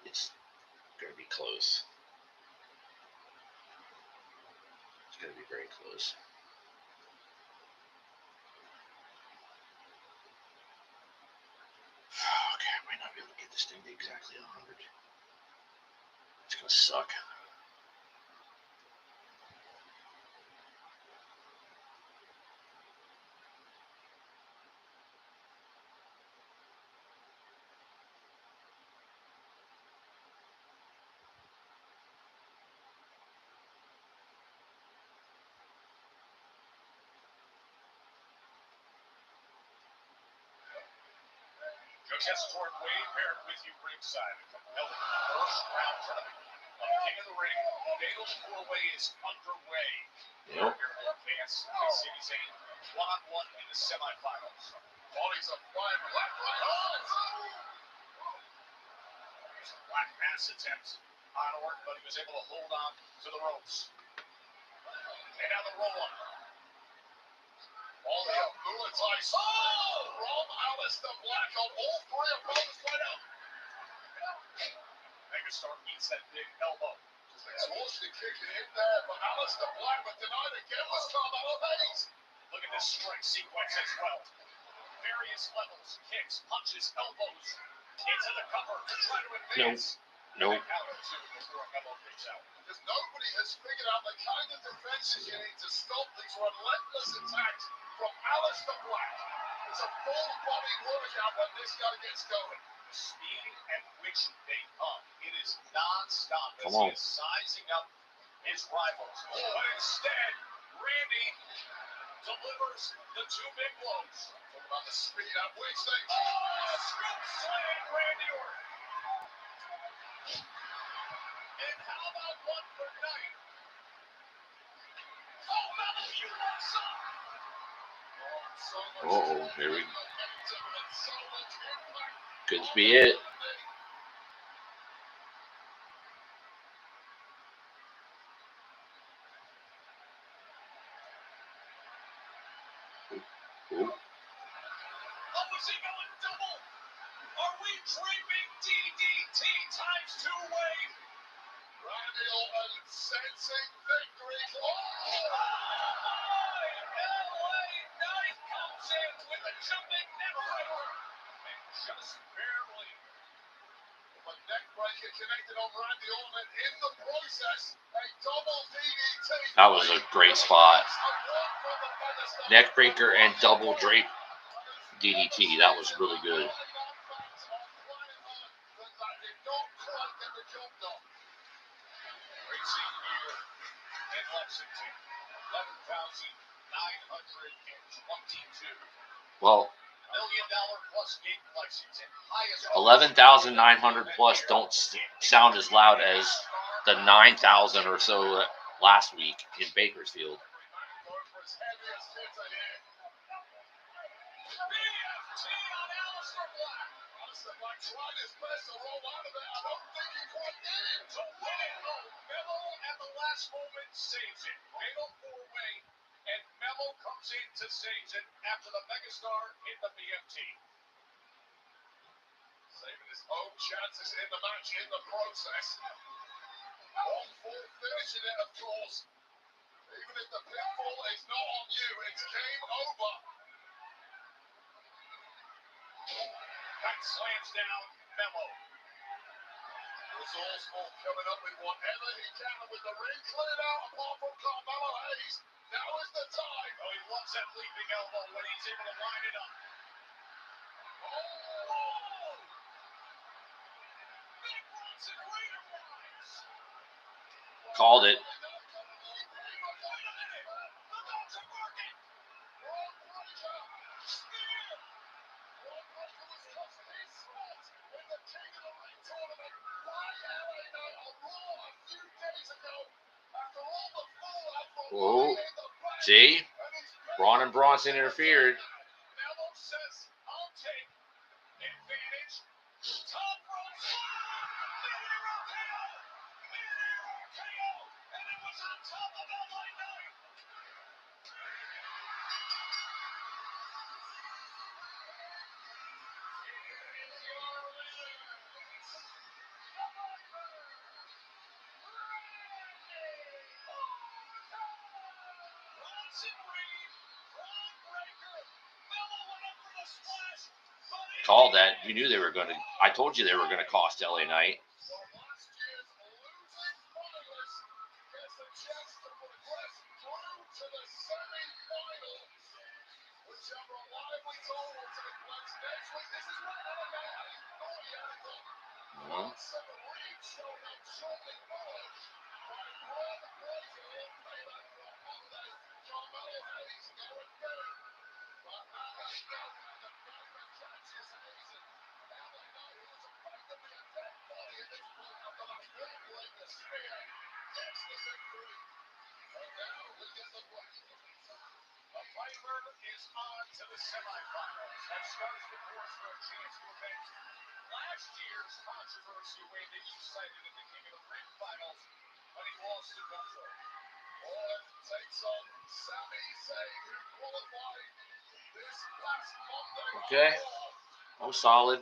It's gonna be close. It's gonna be very close. Okay, I might not be able to get this thing to exactly 100. It's gonna suck. Tessitore Wade paired with you ringside. A compelling first round tournament of King of the Ring. Fatal 4-way is underway. Yep. Here will advance to City Zane 1-on-1 in the semifinals. Bodies of flying left, right, Black pass attempt on Orton, but he was able to hold on to the ropes. And now the roll-up. All the Muay Thai from Aleister Black on all three opponents right out. Megastar meets that big elbow. Exhaustion kicking in there, but Aleister Black, but denied again was Carmelo Hayes. Look at this strike sequence as well. Various levels, kicks, punches, elbows, into the cover to try to advance. Nope. Because nobody has figured out the kind of defenses you need to stop these relentless attacks from Aleister Black. It's a full-body workout when this guy gets going. The speed at which they come, it is non-stop as he is sizing up his rivals. But instead, Randy delivers the two big blows. Talk about the speed at which they scoop slam Randy Orton. And how about one for night? Oh, Melo, you want some? Uh-oh, here we go. Could be it. Ooh. Oh, is he going double? Are we dreaming DDT times 2 wave? Randy Orton sensing victory. Oh, LA Knight comes in with a jumping neckbreaker. And just barely. A neckbreaker connected on Randy Orton in the process. A double DDT. That was a great spot. Neckbreaker and double drape DDT. That was really good. Racing here in Lexington, 11,922. Well, $1 million plus gate in Lexington. Highest 11,900 plus don't sound as loud as the 9,000 or so last week in Bakersfield. BFT on Aleister Black. Aleister Black tried his best to roll out of it. I don't think he quite did. To win it home, Melo at the last moment saves it. Fatal 4-way, and Melo comes in to save it after the megastar hit the BFT. Saving his own chances in the match in the process. On full finishing it, of course. Even if the pinfall is not on you, it's game over. That slams down Melo. Resourceful coming up with whatever he can with the ring cleared out apart from Carmelo Hayes. Now is the time. Oh, he wants that leaping elbow when he's able to line it up. Oh! Big Bronson Raider wise. Called it. Whoa. See? Bron and Bronson interfered. Melo says, I'll take advantage. Top rope KO, and it was on top of LA Knight. Called that. You knew they were going to. I told you they were going to cost LA Knight. avenge last year's controversy win that you cited in the King of the Ring finals when he lost to Bronson. Orton takes on Sami Zayn, who qualified this last Monday. Okay. Oh, solid.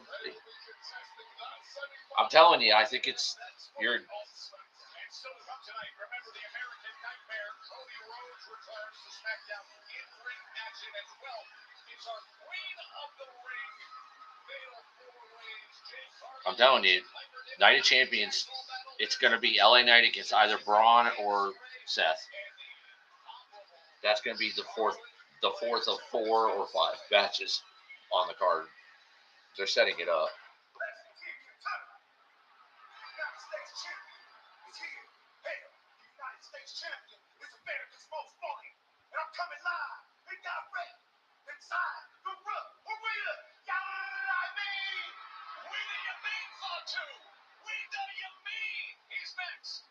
I'm telling you, I think it's your. And still to come tonight, remember the American Nightmare, Cody Rhodes returns to Smackdown in-ring action as well. It's our Queen of the Ring, Fatal 4-Ways, Jade Cargill. I'm telling you, Night of Champions. It's going to be LA Knight against either Bron or Seth. That's going to be the fourth of 4 or 5 matches on the card. They're setting it up. United States champion is here. Hell, the United States champion is America's most wanted. And I'm coming live and direct inside the rough arena. I mean, we do you mean, Fatu? We do you mean? He's next.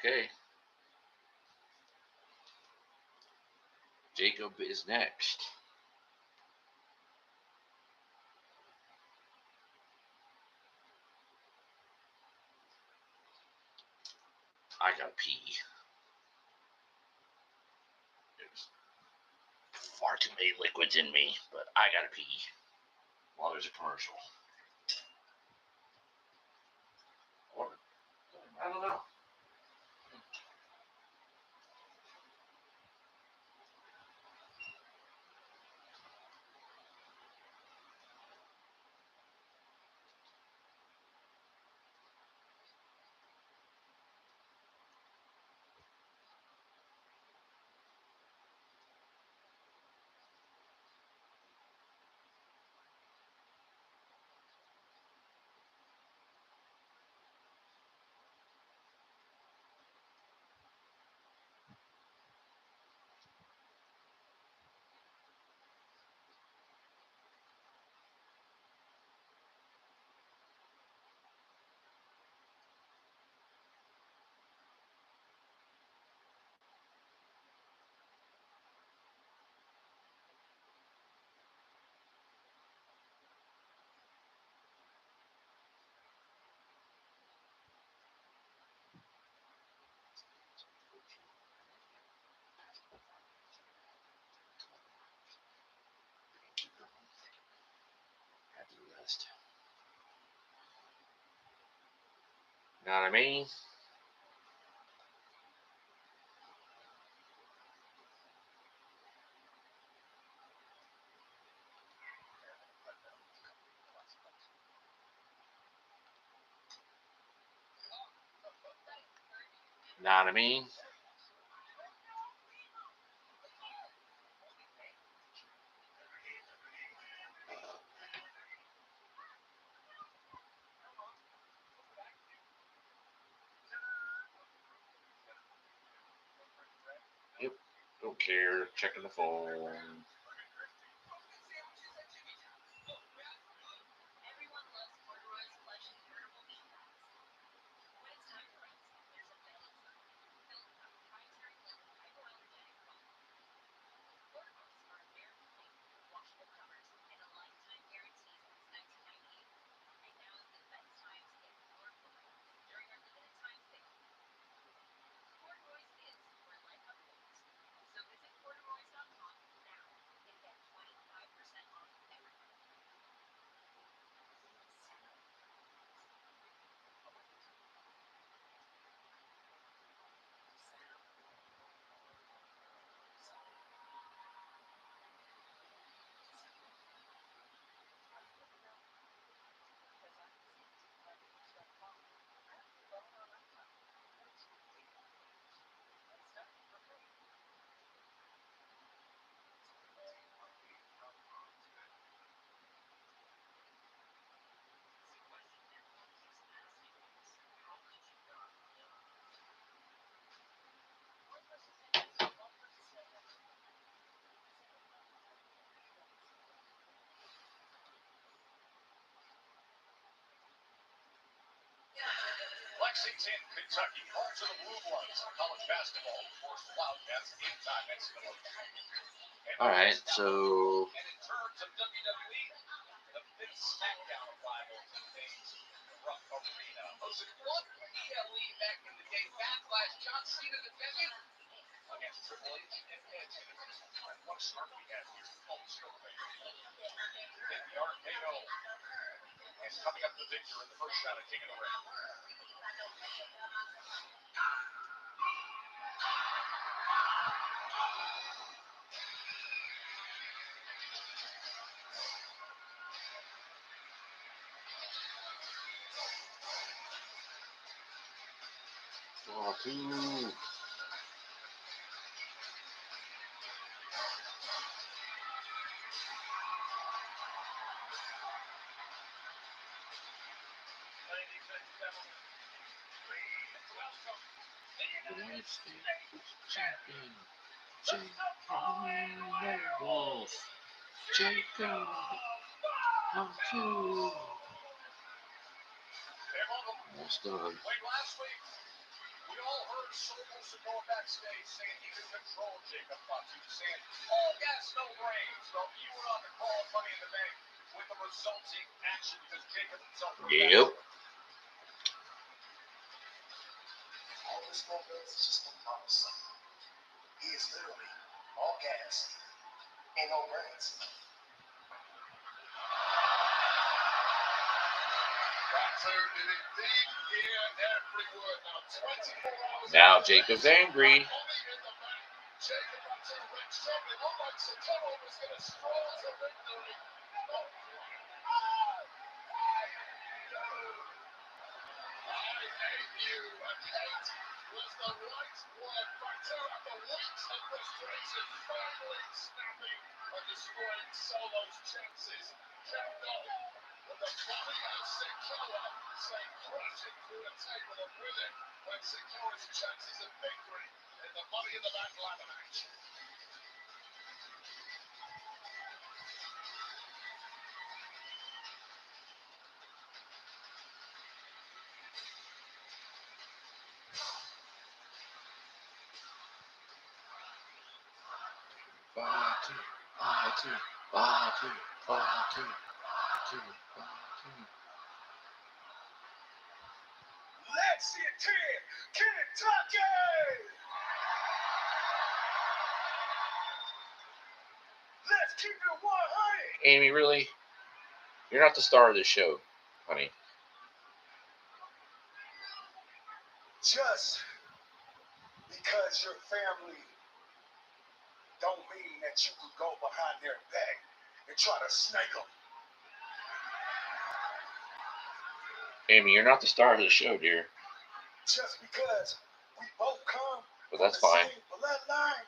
Okay. Jacob is next. I gotta pee. There's far too many liquids in me, but I gotta pee while there's a commercial. Or, I don't know. Have to rest. You know what I mean? Know what I mean? Yep. Don't care. Checking the phone. Lexington, Kentucky, home to the Blue Bloods. College basketball, of course, Wildcats in time NCAA. All right, so And in terms of WWE, the fifth Smackdown arrival to today's Rupp Arena. Listen, what ELE back in the day, Backlash, John Cena defended against Triple H and Edge. What a start we had here. Oh, still there. In the RKO. And coming up the victor in the first round of King of the Ring. Fatu. Ladies and gentlemen, please welcome the United States Champion, Wolf, Jacob, Fatu. Almost done. Like last week, we all heard Solo's going backstage saying he could control Jacob Fatu, saying all gas, no brains. Well, you were on the call of Money in the Bank with the resulting action because Jacob himself was Yep. All this man does is just a promise. He is literally all gas and no brains. Fatu did indeed get everywhere. Now 24 hours. Now Jacob's angry. Jacob Fatu went jumping. Looked like Cena was going to stroll to victory. I hate you, and hate was the right word. Fatu, after weeks of frustration, finally snapping and destroying Solo's chances. Kept on with the body of Sikoa, saying crashing through the table and with it went Sikoa's chances of victory in the Money in the Bank ladder match. Fatu, Fatu, Fatu, Fatu, Fatu, Fatu. Lexington, Kentucky! Let's keep it 100! Amy, really? You're not the star of this show, honey. Just because your family don't mean that you could go behind their back and try to snake them. Amy, you're not the star of the show, dear. Just because we both come But from that's the fine. same bloodline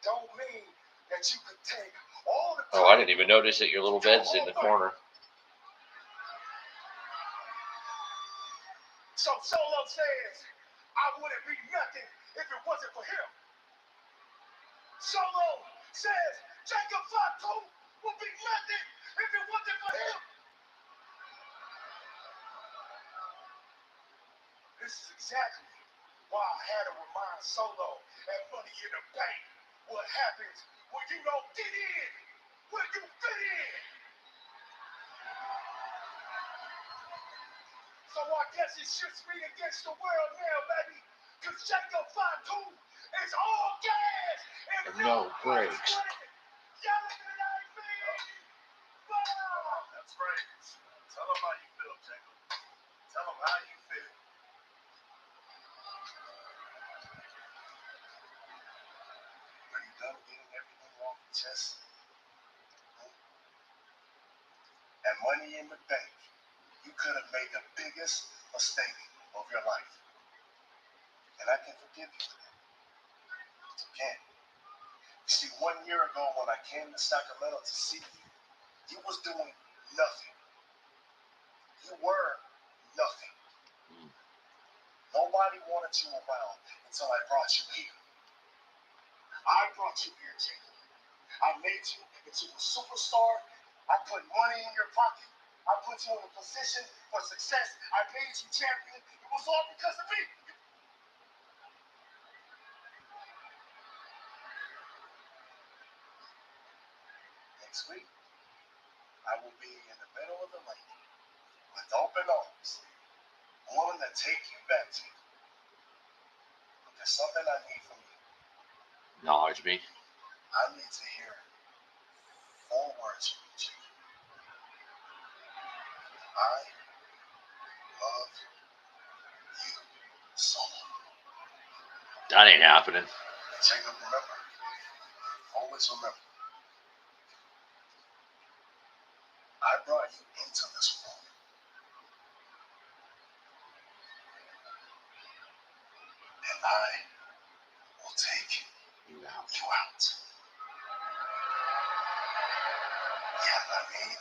don't mean that you could take all the Oh, I didn't even notice that your little bed's in the corner. So Solo says, I wouldn't be nothing if it wasn't for him. Solo says, Jacob Fatu would be nothing if it wasn't for him. This is exactly why I had to remind Solo at Money in the Bank what happens when you don't get in, when you fit in. So I guess it's just me against the world now, baby. Because Jacob Fatu is all gas and No brakes. Y'all look at that, man. Wow. That's right. Tell him how you feel, Jacob. Tell him how you feel. Are you done getting everything off your chest? And Money in the Bank, you could have made the biggest mistake of your life. And I can forgive you for that. You can. You see, 1 year ago when I came to Sacramento to see you, you was doing nothing. You were nothing. Nobody wanted you around until I brought you here. I brought you here, Jacob. I made you into a superstar. I put money in your pocket. I put you in a position for success. I made you champion. You It was all because of me. Next week, I will be in the middle of the lake with open arms, willing to take you back to you. But there's something I need from you. Acknowledge me. I need to hear 4 words from you. I love you so much. That ain't happening. Jacob, remember. Always remember. I brought you into this world. And I will take You out. you out. Yeah, I mean.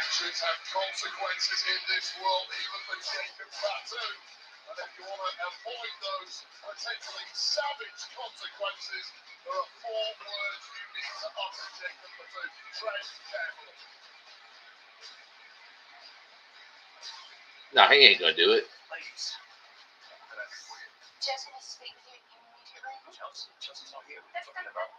Actions have consequences in this world, even for Jacob Fatu. And if you want to avoid those potentially savage consequences, there are 4 words you need to utter, Jacob Fatu. Tread carefully. No, he ain't gonna do it. Ladies, what can I do for you? Just want to speak with you immediately. Chelsea's not here. What are you talking about?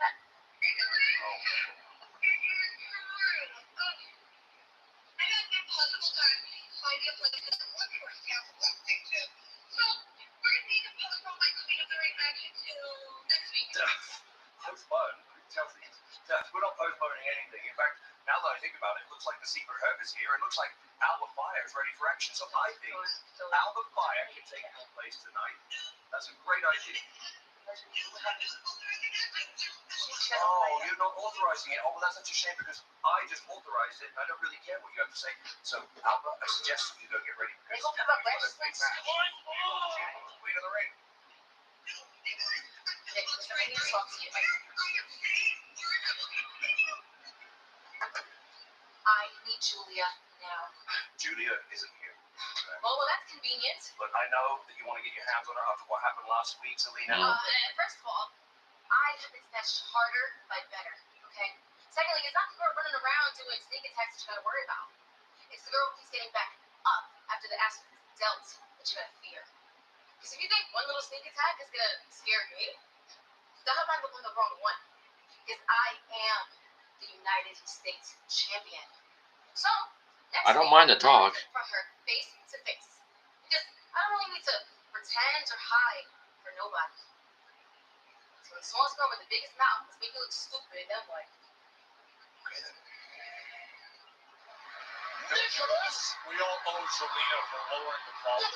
Postpone? Chelsea, we're not postponing anything. In fact, now that I think about it, it looks like the secret herb is here. It looks like Alba Fire is ready for action. So I think Alba Fire can take your place tonight. That's a great idea. Oh, you're not authorizing it. Oh, well, that's such a shame because I just authorized it. I don't really care what you have to say. So, Alba, I suggest you go get ready. They gonna come up wrestling. Queen of the ring. I need to talk to you. I need Julia now. Julia isn't here. Well, that's convenient. Look, I know that you want to get your hands on her after what happened last week, Selena. First of all, I have been snatched harder by better, okay? Secondly, it's not the girl running around doing sneak attacks that you gotta worry about. It's the girl who's getting back up after the ass was dealt that you gotta fear. Because if you think one little sneak attack is gonna scare me, the hell am I looking the wrong one? Because I am the United States champion. So, next I don't week, mind the talk. from her face to face. Because I don't really need to pretend or hide for nobody. So the smallest girl with the biggest mouth is making you look stupid, then what? Okay, then. Nicholas! We all owe Selena for lowering the ball. No.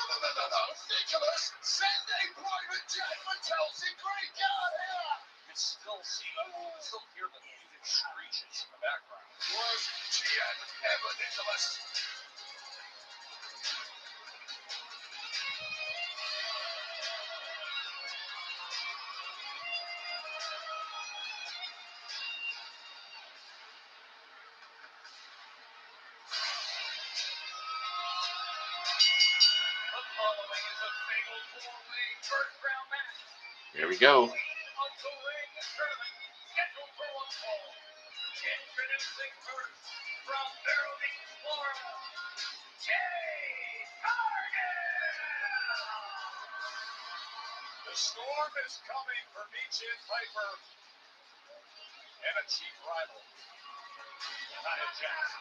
Nicholas, send a private jet for Chelsea Creek. Get out of here! You can still see, you can still hear the muted screeches in the background. Worst GM ever, Nicholas. The following is a fatal 4-way first-round match. Here we go. Until ring tournament scheduled for one fall. Introducing first from Vero Beach, Florida, Jade. The storm is coming for Michin, Piper, and a chief rival, Nia Jax.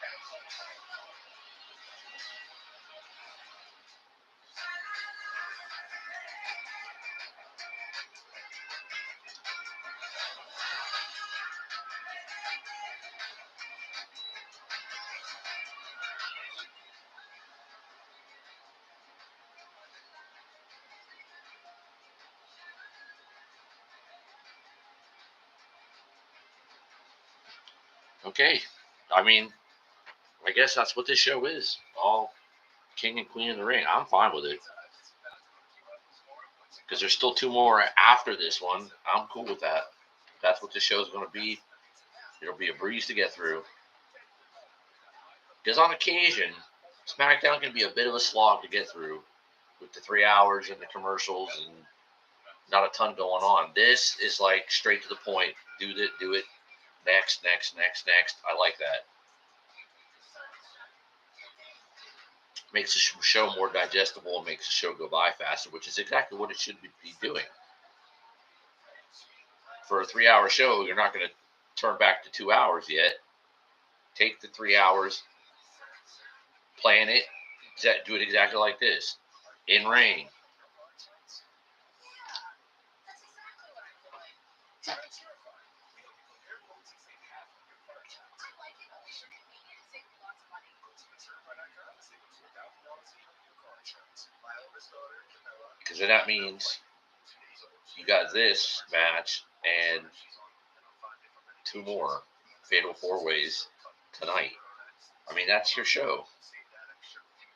Okay. I mean, I guess that's what this show is. All king and queen of the ring. I'm fine with it. Because there's still 2 more after this one. I'm cool with that. If that's what this show is going to be. It'll be a breeze to get through. Because on occasion, SmackDown can be a bit of a slog to get through. with the 3 hours and the commercials and not a ton going on. This is like straight to the point. Do it. Next. I like that. Makes the show more digestible and makes the show go by faster, which is exactly what it should be doing. For a 3-hour show, you're not going to turn back to 2 hours yet. Take the 3 hours, plan it, do it exactly like this. In rain. Because that means you got this match and 2 more Fatal 4-Ways tonight. I mean, that's your show.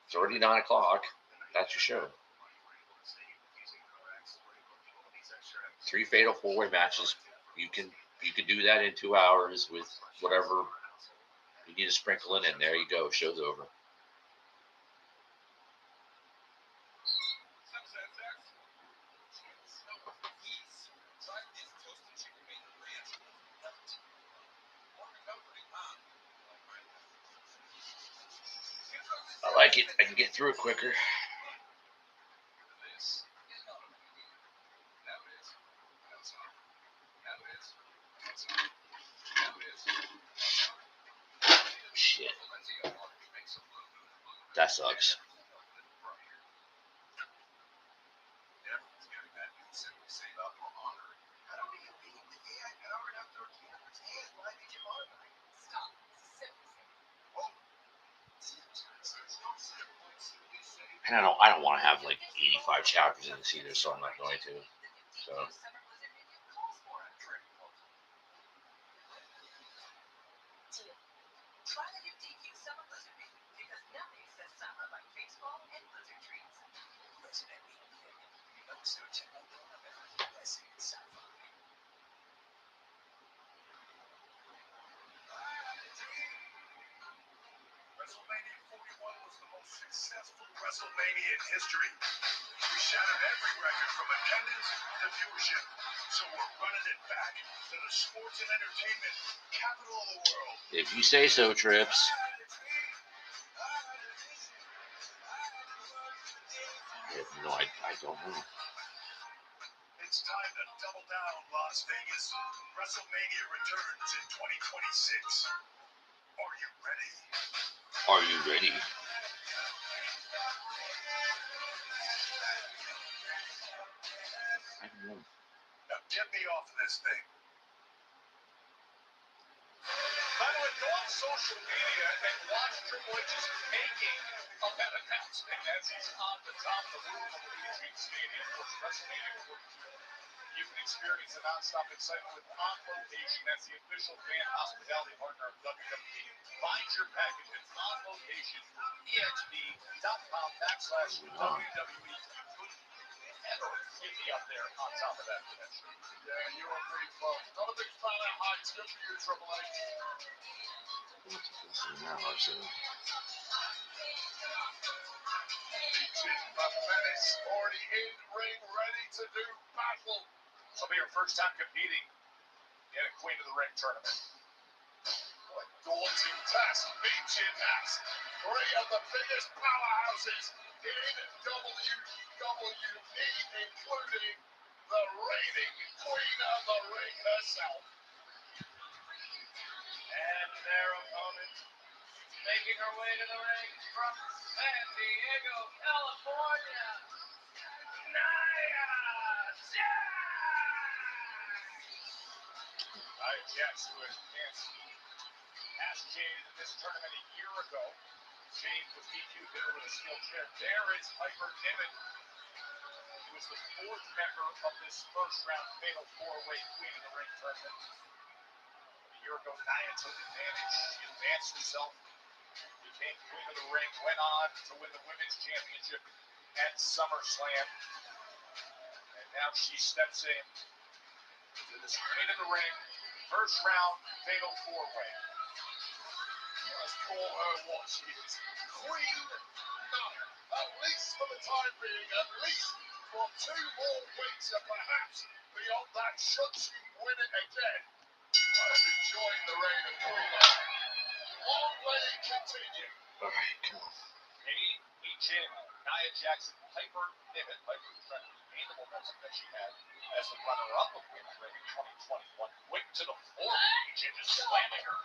It's already 9 o'clock. That's your show. 3 Fatal 4-Way matches. You can do that in 2 hours with whatever you need to sprinkle in. There you go. Show's over. I like it. I can get through it quicker. Shit. That sucks. And I don't want to have like 85 chapters in this either, so I'm not going to. So. WrestleMania 41 was the most successful WrestleMania in history. We shattered every record from attendance to viewership. So we're running it back to the sports and entertainment capital of the world. If you say so, Trips. No, I don't know. It's time to double down, Las Vegas. WrestleMania returns in 2026. Are you ready? Are you ready? I don't know. Now get me off of this thing. By the way, go on social media and watch Triple H's taking of that announcement as he's on the top of the roof of the Michin Stadium for WrestleMania 42. You can experience the non-stop excitement with On Location as the official fan hospitality partner of WWE. Find your package at onlocation.exp.com/WWE. Ever get me up there on top of that convention. Yeah, you are pretty close. Not a big fan of heights. Good for you, Triple H. Michin, the menace, already in ring, ready to do battle. This will be your first time competing in a Queen of the Ring tournament. What a daunting task. Michin has 3 of the biggest powerhouses in WWE, including the reigning Queen of the Ring herself. And their opponent, making her way to the ring from San Diego, California, Nia Jax, who has asked Jade in this tournament a year ago. Jade was DQ'd there with a steel chair. There is Piper Niven, who was the 4th member of this first-round Fatal 4-Way Queen of the Ring tournament. A year ago, Nia took advantage. She advanced herself, became Queen of the Ring, went on to win the Women's Championship at SummerSlam. And now she steps in to this Queen of the Ring first-round Fatal 4-Way. Let's call her what she is. Queen Nia, at least for the time time being, at least for 2 more weeks, and perhaps beyond that, should she win it again. I'm enjoying the reign of Queen. Long may it continue. All right, come on. Jade, Michin, Nia Jackson, Piper Niven. Piper trying to regain the momentum that she had as the runner-up of Women's Ring in 2021. Quick to the floor, Michin just slamming her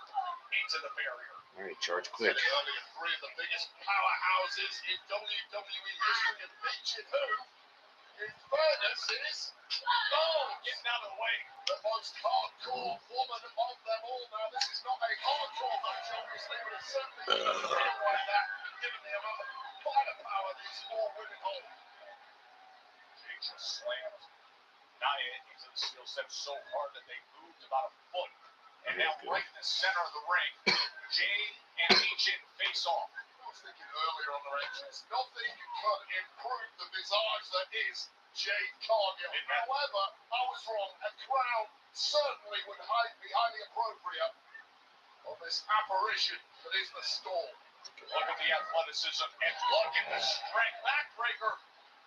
into the barrier. All right, charge quick. Earlier, 3 of the biggest powerhouses in WWE history, and Michin, who, in fairness, is Getting out of the way. the most hardcore woman of them all. Now, this is not a hardcore match, obviously, but it certainly doesn't feel like that, given the amount of firepower these 4 women hold. Jade just slammed Nia into the steel steps so hard that they moved about a foot. And now right in the center of the ring, Jade and Michin face off. I was thinking earlier on the rankings, nothing could improve the visage that is Jade Cargill. However, I was wrong. A crown certainly would be highly appropriate on this apparition that is the Storm. Look at the athleticism and look at the strength. Backbreaker.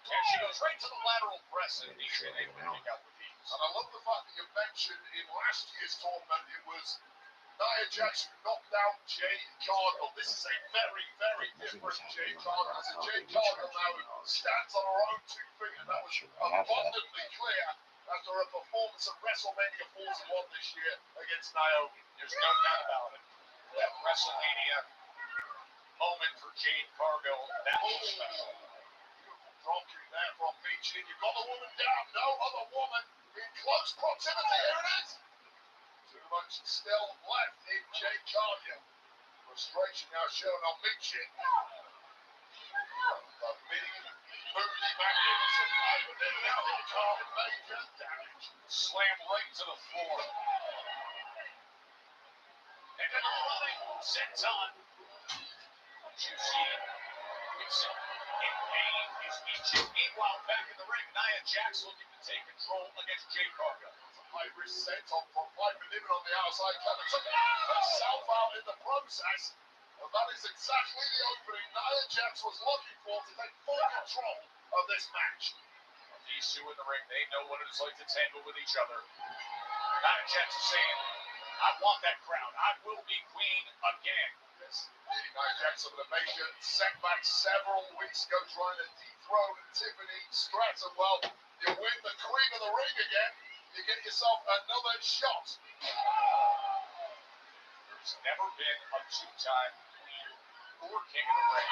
And she goes right to the lateral press and Michin able to kick out with ease. And I love the fact that you mentioned in last year's tournament it was Nia Jackson knocked out Jade Cargill. This is a very, very different Jade Cargill. It's a Jade Cargill now who stands on her own 2 feet, and that was abundantly clear after her performance at WrestleMania 41 this year against Naomi. There's no doubt about it. That WrestleMania moment for Jade Cargill, that was special. Drop kick there from Michin. You've got the woman down. No other woman in close proximity. Here it is. Too much still left in Jade Cargill. Frustration now shown on Michin. The big, moody, magnificent Piper Niven out in Cargill. Major damage. Slam right to the floor. And then rolling senton. You see it. It's in pain is Michin. Meanwhile, back in the ring, Nia Jax looking to take control against Jade Cargill. High-risk senton from Piper Niven on the outside. Candace took herself out in the process. And that is exactly the opening Nia Jax was looking for to take full control of this match. These 2 in the ring, they know what it is like to tangle with each other. Nia Jax is saying, I want that crown. I will be queen again. Yes, Nia Jax with a major setback several weeks ago trying to dethrone Tiffany Stratton. Well, you win the queen of the ring again, you get yourself another shot. There's never been a 2-time queen or king of the ring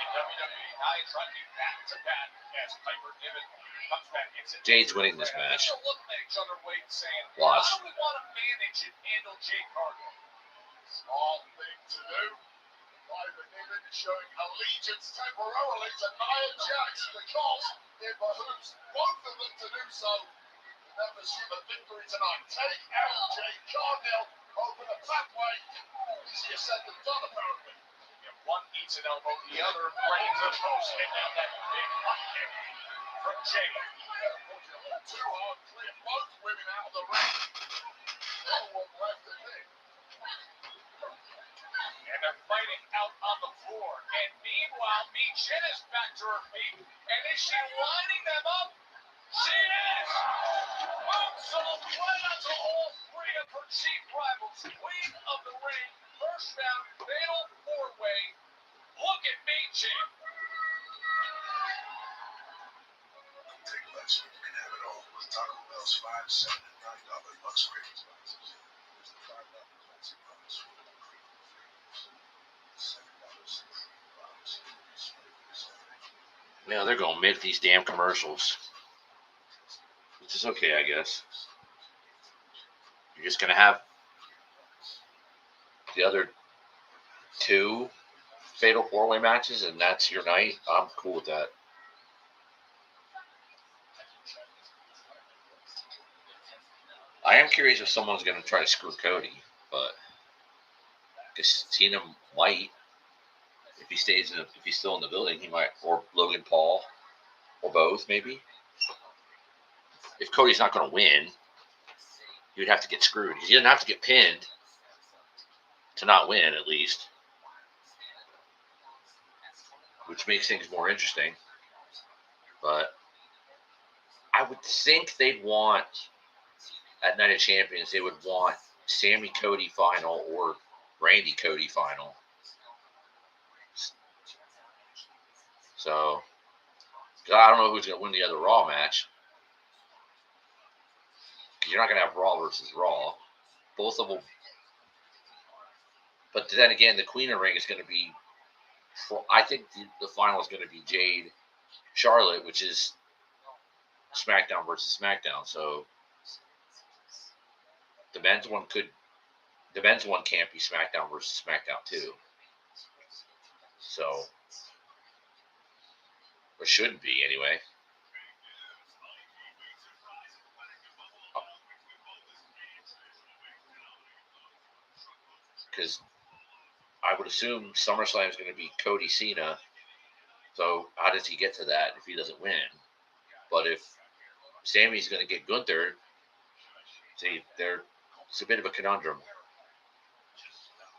in WWE. Nia trying to be back-to-back as Piper Niven comes back. Jade's winning this match. They're looking at each other, Wade, saying, Watch. how do we want to manage and handle Jade Cargill? Small thing to do. Piper Niven showing allegiance temporarily to Nia Jax because it behooves both of them to do so. Never assume a victory tonight. Take out Jade Cargill. Open a pathway. Easier said than done, apparently. One eats an elbow, the other right into the post, and now that big hot kick from Jade. Too hard, clear both women out of the ring. No one left in it. And they're fighting out on the floor. And meanwhile, Michin is back to her feet. And is she lining them up? She is! Moonsault right onto all 3 of her chief rivals. Queen of the ring, first round, fatal 4-way. Look at Michin. Take less, you can have it all. With Taco Bell's $5, $7, and $9 bucks cravings boxes. There's the $5 classic box with the cream flavors. $7 cream box. Now they're going to milk these damn commercials. Which is okay, I guess. You're just going to have the other 2 fatal 4-way matches, and that's your night. I'm cool with that. I am curious if someone's going to try to screw Cody, but because Cena might, if he stays in, if he's still in the building, he might, or Logan Paul, or both, maybe. If Cody's not going to win, he would have to get screwed. He doesn't have to get pinned to not win, at least, which makes things more interesting. But I would think they'd want, at Night of Champions, they would want Sammy Cody final or Randy Cody final. So, because I don't know who's going to win the other Raw match. Because you're not going to have Raw versus Raw. Both of them. But then again, the Queen of the Ring is going to be, I think the final is going to be Jade Charlotte, which is SmackDown versus SmackDown. So the men's one can't be SmackDown versus SmackDown too. So, or shouldn't be anyway. Because I would assume SummerSlam is going to be Cody Cena. So how does he get to that if he doesn't win? But if Sammy's going to get Gunther, see, it's a bit of a conundrum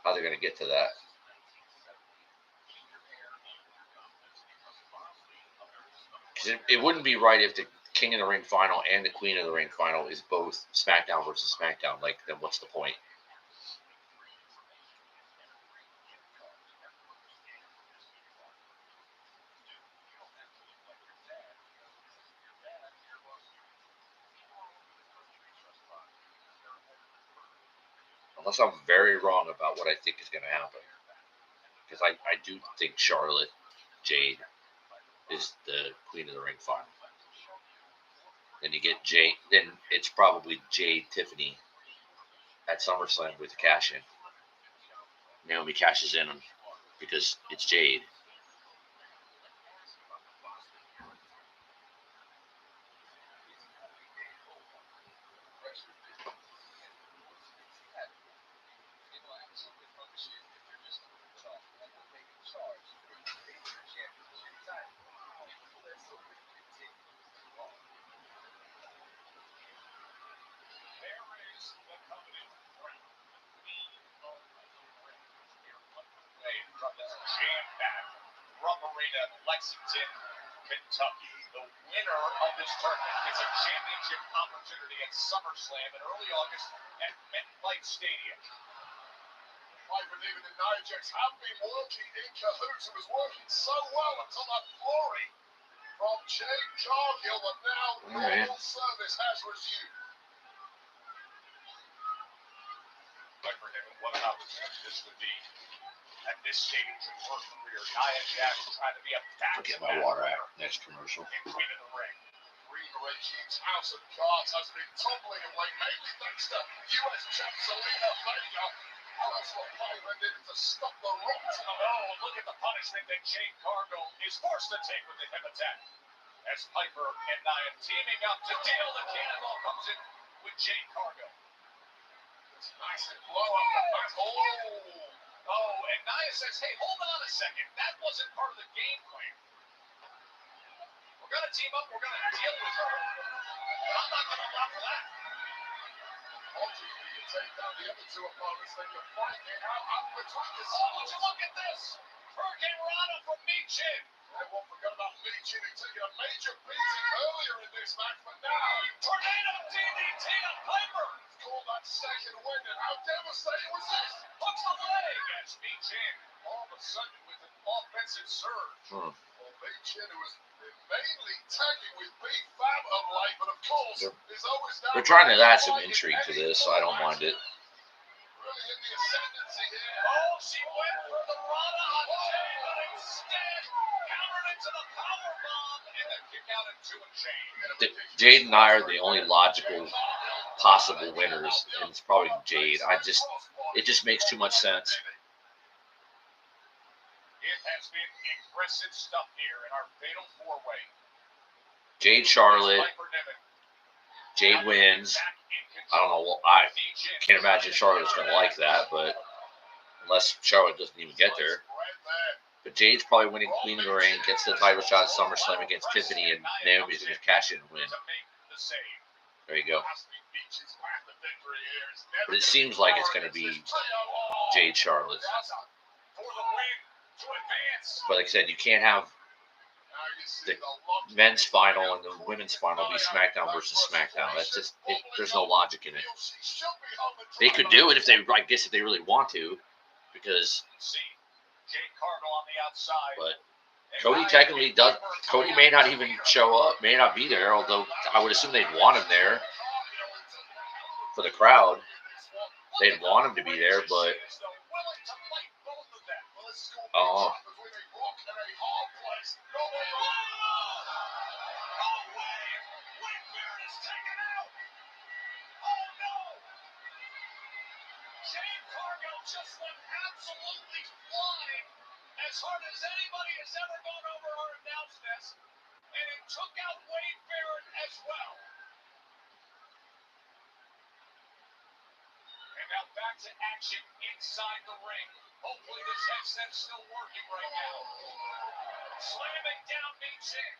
how they're going to get to that. Because it wouldn't be right if the King of the Ring final and the Queen of the Ring final is both SmackDown versus SmackDown. Like, then what's the point? Unless I'm very wrong about what I think is going to happen. Because I do think Charlotte Jade is the Queen of the Ring final. Then you get Jade, then it's probably Jade Tiffany at SummerSlam with the cash in. Naomi cashes in because it's Jade. Jam-packed Rum Arena, Lexington, Kentucky. The winner of this tournament gets a championship opportunity at SummerSlam in early August at MetLife Stadium. Piper, David, and Nia Jax have been working in cahoots. It was working so well until that glory from Jade Cargill, but now normal service has resumed. Piper, David, what an opportunity this would be at this stage of her career. Nia Jax trying to be a I'll get my water out next commercial. And Queen of the Ring. Green Regime's house of cards has been tumbling away, mainly thanks to U.S. champ Zelina Vega. That's what Piper did to stop the rot. Oh, look at the punishment that Jade Cargill is forced to take with the hip attack. As Piper and Nia teaming up to deal, the cannonball comes in with Jade Cargill. It's nice and blow up the back. Oh, and Nia says, hey, hold on a second. That wasn't part of the game plan. We're going to team up. We're going to deal with her. I'm not going to allow for that. Ultimately, you take down the other two opponents, then you fight it out between the Oh, would you look at this? Hurricane Rana from Michin. I won't forget about Michin, who taken a major beating earlier in this match, but now Tornado DDT on Piper. called that second win, and how devastating was this? Hooks the leg as Michin all of a sudden with an offensive surge. Well, Michin, who has been mainly tagging with Big Fab of late, but of course is always down. They're trying to add some intrigue to this, so I don't mind it. Really in the ascendancy here. Oh, she went for the Rana on Jade, but instead countered into the powerbomb and then kick out at 2 and change. Jade and I are the only logical possible winners, and it's probably Jade. It just makes too much sense. It has been impressive stuff here in our fatal 4-way. Jade Charlotte. Jade wins. I don't know. Well, I can't imagine Charlotte's going to like that, but unless Charlotte doesn't even get there. But Jade's probably winning Queen of the Ring, gets the title shot at SummerSlam against Tiffany, and Naomi's going to cash in and win. There you go. But it seems like it's going to be Jade Charlotte. But like I said, you can't have the men's final and the women's final will be SmackDown versus SmackDown. That's just there's no logic in it. They could do it if they, I guess, if they really want to, because. But Cody technically does. Cody may not even show up, may not be there. Although I would assume they'd want him there for the crowd. They'd want him to be there, but. Oh. Just went absolutely flying as hard as anybody has ever gone over our announce desk, and it took out Wade Barrett as well. And now back to action inside the ring. Hopefully this headset's still working right now. Slamming down Michin.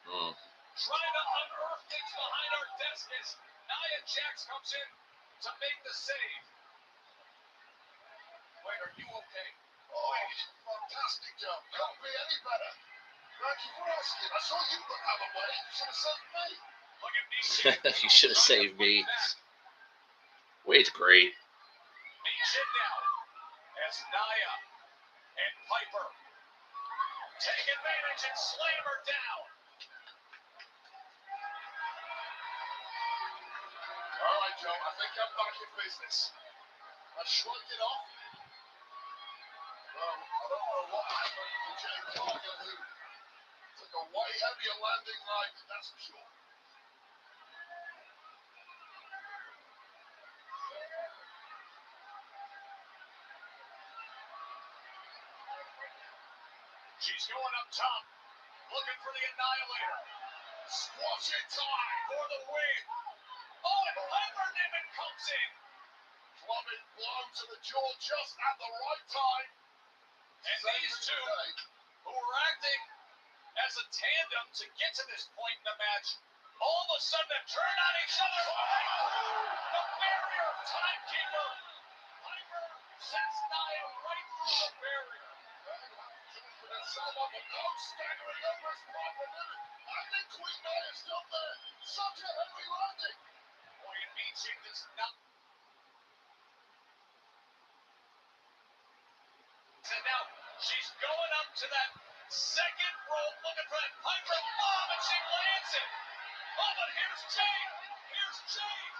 Trying to unearth things behind our desk as Nia Jax comes in to make the save. Wait, are you okay? Wait, fantastic job. Can't be any better. Thank you for asking. I saw you look out of the way. You should have saved me. Look at me. You should have saved me. Wade's great. Michin now as Nia and Piper take advantage and slam her down. All right, Joe. I think I'm back in business. I shrugged it off. Well, I don't know what happened to Jade Cargill, who took a way heavier landing right, that's for sure. She's going up top, looking for the Annihilator. Squash it time For the win. Oh, and Piper Niven comes in. Clubbing blow to the jaw just at the right time. And these two, who were acting as a tandem to get to this point in the match, all of a sudden have turned on each other. The barrier timekeeper. Piper sets Nia right through the barrier. Someone with no staggering over his Piper Niven. I think Queen Nia's still there. Such a heavy landing. Boy, and Michin does not. And now she's going up to that second rope, looking for that Piper bomb, and she lands it. Oh, but here's Jade. Here's Jade.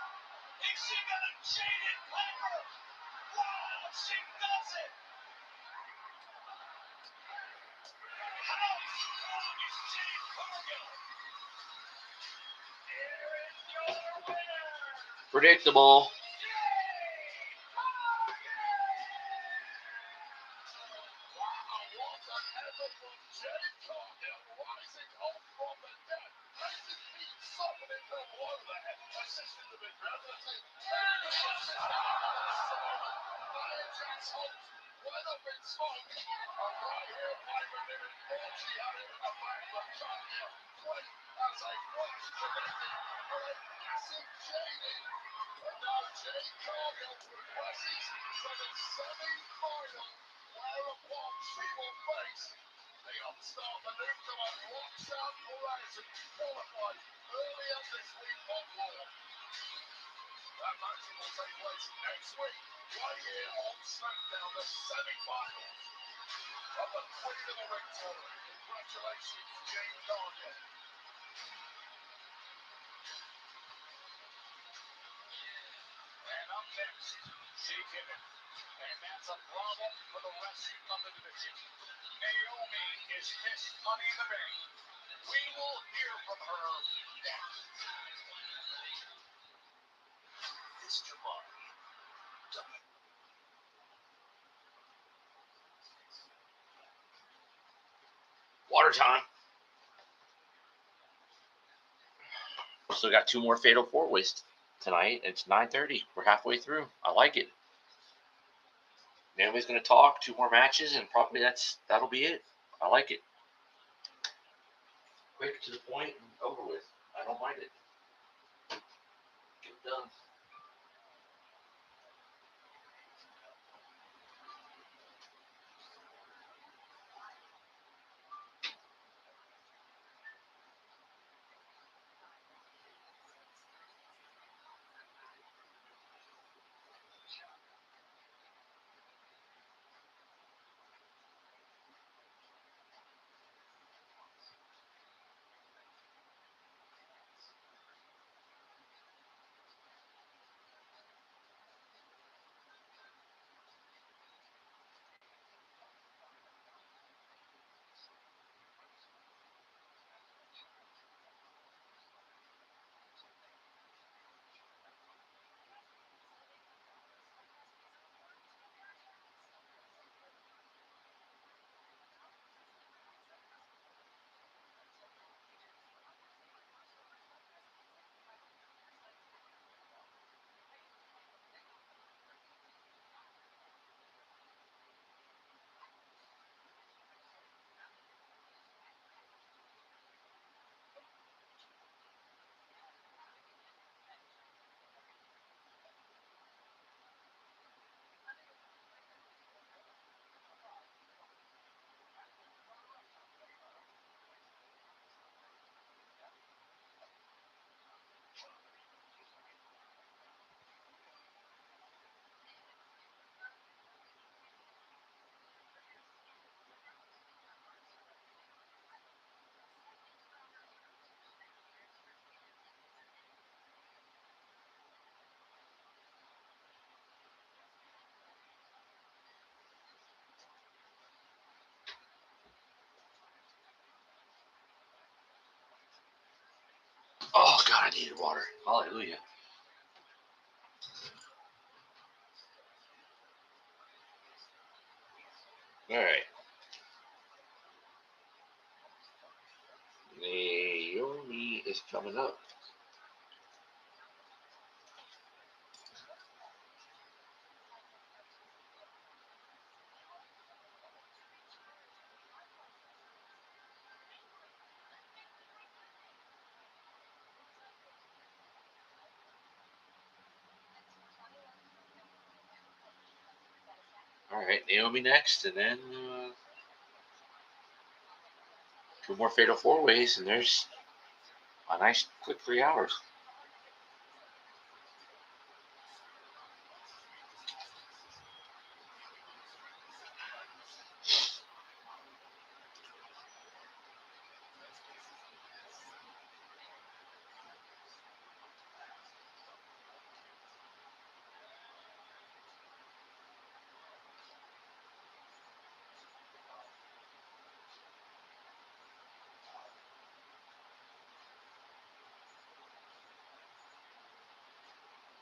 Is she gonna jaded Piper? Wow, she does it. How strong is Jade Cargill? Here is your winner. Predictable. Jade Cargill rising up from the dead. Has his feet softening from below the head. Assisting the big man. Nia Jax hopes went up in smoke. And right here, Piper Niven thought she had it in the back, but Cargill, quick as a flash, connected for a massive jading. And now Jade Cargill progresses to the semi-final, whereupon she will face the upstart Nakamura rocks out Horizon, qualified earlier this week on Raw. That match will take place next week, right here on Smackdown, the semi-finals of the Queen of the Ring tournament. Congratulations, Jade Cargill. And up next, Shaking it. And that's a problem for the rest of the division. Naomi is Miss Money in the Bank. We will hear from her next. Mr. Money. Water time. Still got 2 more Fatal 4-Ways tonight. It's 9:30. We're halfway through. I like it. Naomi's going to talk. 2 more matches, and probably that'll be it. I like it. Quick, to the point, and over with. I don't mind it. Get it done. I needed water. Hallelujah. All right. Naomi is coming up. All right, Naomi next, and then 2 more fatal 4-ways, and there's a nice quick 3 hours.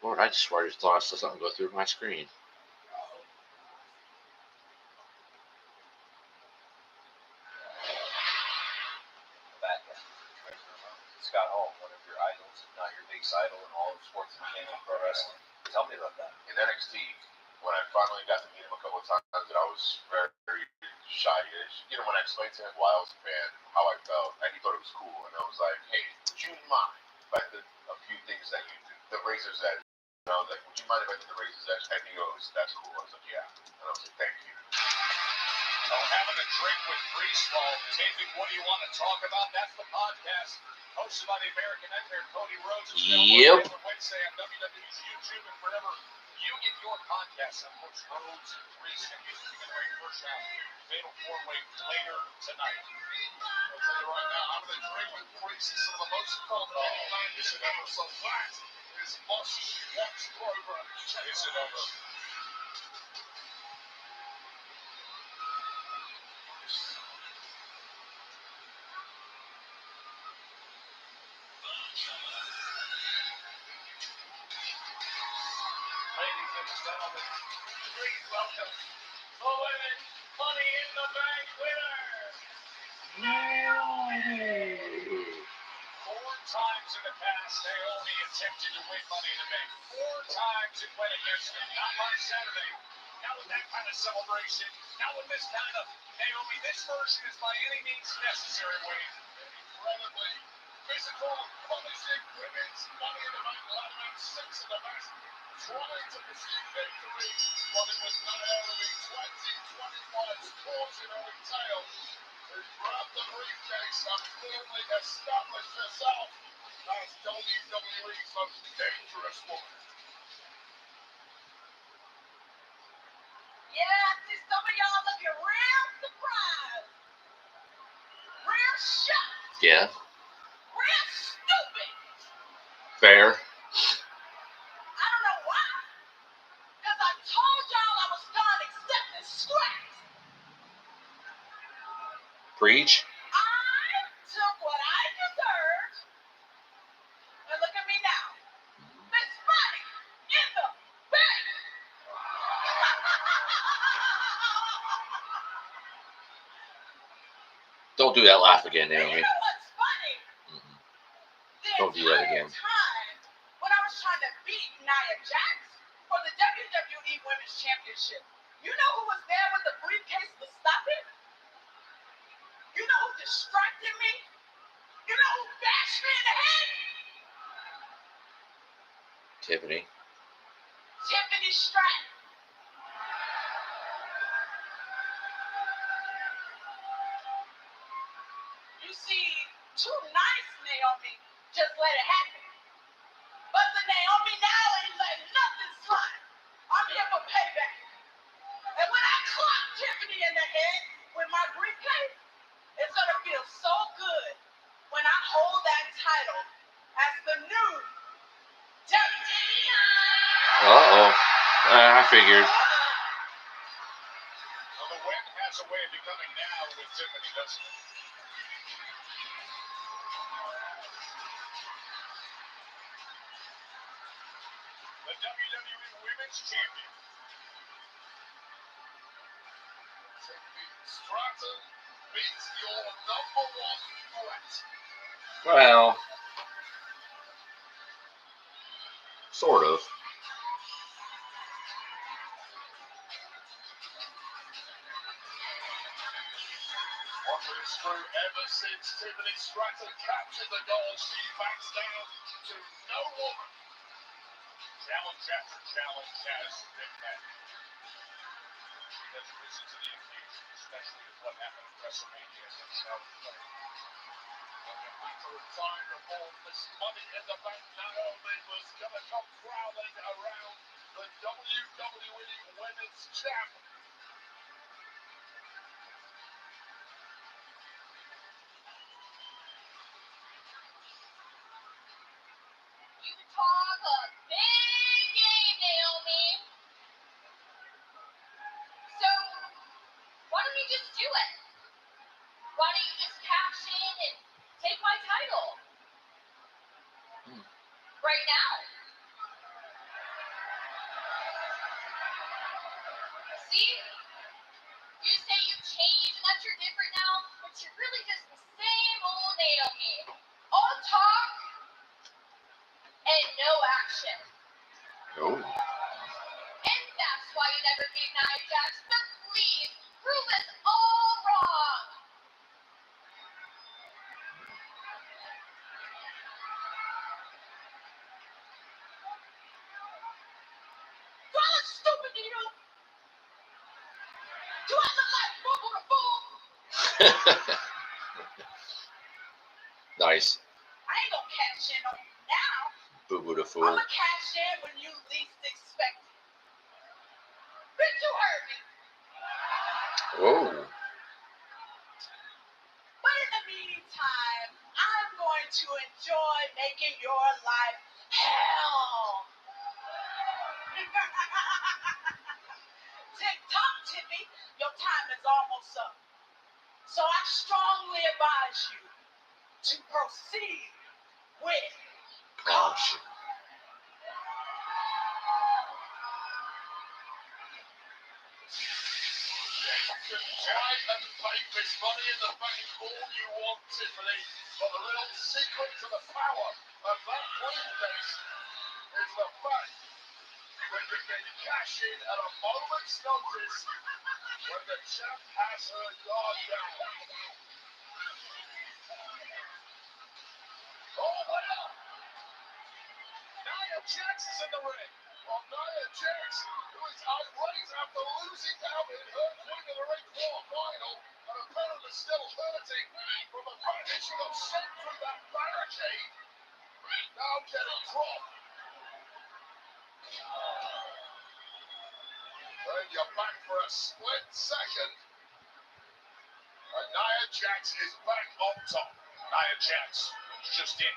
Lord, I just swear I thought I saw something go through my screen. Scott Hall, one of your idols, if not your biggest idol in all of sports entertainment and pro wrestling. Tell me about that. In NXT, when I finally got to meet him a couple of times, that I was very, very shy-ish. You know, when I explained to him why I was a fan, how I felt, and he thought it was cool, and I was like, hey, would you mind if I did a few things that you do? The Razor's Edge. And I was like, would you mind if I did the Razor's Edge? And he goes, that's cool. I was like, yeah. And I was like, thank you. Oh, having a drink with Greaseball. Taping What Do You Want to Talk About? That's the podcast. Hosted by the American Nightmare, Cody Rhodes. Yep. Wednesday on WWE's YouTube and wherever you get your podcasts. Of course, Rhodes and Reese and Houston get away first round. Fatal 4-way later tonight. I'll tell you right now, I'm going to drink with Reese. Some of the most fun this is ever. So that is must-watch program. Is it ever? Ladies and gentlemen, please welcome the Women's Money in the Bank winner. Naomi. 4 times in the past, Naomi attempted to win Money in the Bank. 4 times it went against her. Not last Saturday. Not with that kind of celebration. Not with this kind of Naomi. This version is by any means necessary way. Incredibly physical, punishing women's Money in the Bank. Allowing 6 of the best. Trying to pursue victory, but it was Naomi 2021's cautionary tale. Who grabbed the briefcase and firmly established herself as WWE's most dangerous woman. Yeah, I see some of y'all looking real surprised. Real shocked. Yeah, Real stupid. fair. I don't know why. Because I told y'all I was done accepting scraps. Preach. I took what I deserved. And look at me now. Miss Money in the bank. Don't do that laugh again, And you Naomi. know what's funny? The Don't do that again. time when I was trying to beat Nia Jax for the WWE Women's Championship, you know who was there with the briefcase to stop it? You know who distracted me? You know who bashed me in the head? Tiffany. Tiffany Stratton. You see, too nice Naomi just let it happen. But the Naomi now ain't letting nothing slide. I'm here for payback. And when I clock Tiffany in the head with my briefcase, it's gonna feel so good when I hold that title as the new WWE. Uh-oh. I figured. Well, the win has a way of becoming now with Tiffany, doesn't it? WWE Women's Champion. Tiffany Stratton beats your number one threat. Well, sort of. Wondering through ever since Tiffany Stratton captured the goal, she backs down to no woman. Challenge after challenge has been met. She has risen to the occasion, especially with what happened at WrestleMania and Charlotte Flair. But a matter of time before this Money in the Bank Naomi was going to come prowling around the WWE Women's Champ. You talk a big game, Naomi. So, why don't you just do it? Why don't you just cash in and take my title? Right now. See? You say you've changed and that you're different now, but you're really just the same old Naomi. All talk and no action. Oh. And that's why you never beat Nia Jax. But please, prove us all wrong. Do I look stupid to you? Do I look like Bubble the Fool? Nice. I ain't gonna cash in on you now. Boo Boo the I'm Fool. gonna cash in when you least expect it. Bitch, you heard me. Whoa. But in the meantime, I'm going to enjoy making your life hell. Tick-tock, Tiffy, your time is almost up. So I strongly advise you to proceed with Caution. Try and make this Money in the Bank all you want, Tiffany, but the real secret to the power of that briefcase is the fact that you can cash in at a moment's notice when the champ has her guard down. Oh, well! Nia Jax is in the ring. Well, Nia Jax, who is outraged after losing out in her Queen of the Ring quarterfinal and apparently still hurting from the fact that she got sent through that barricade, now getting dropped. And you're back for a split second. And Nia Jax is back on top. Nia Jax just in.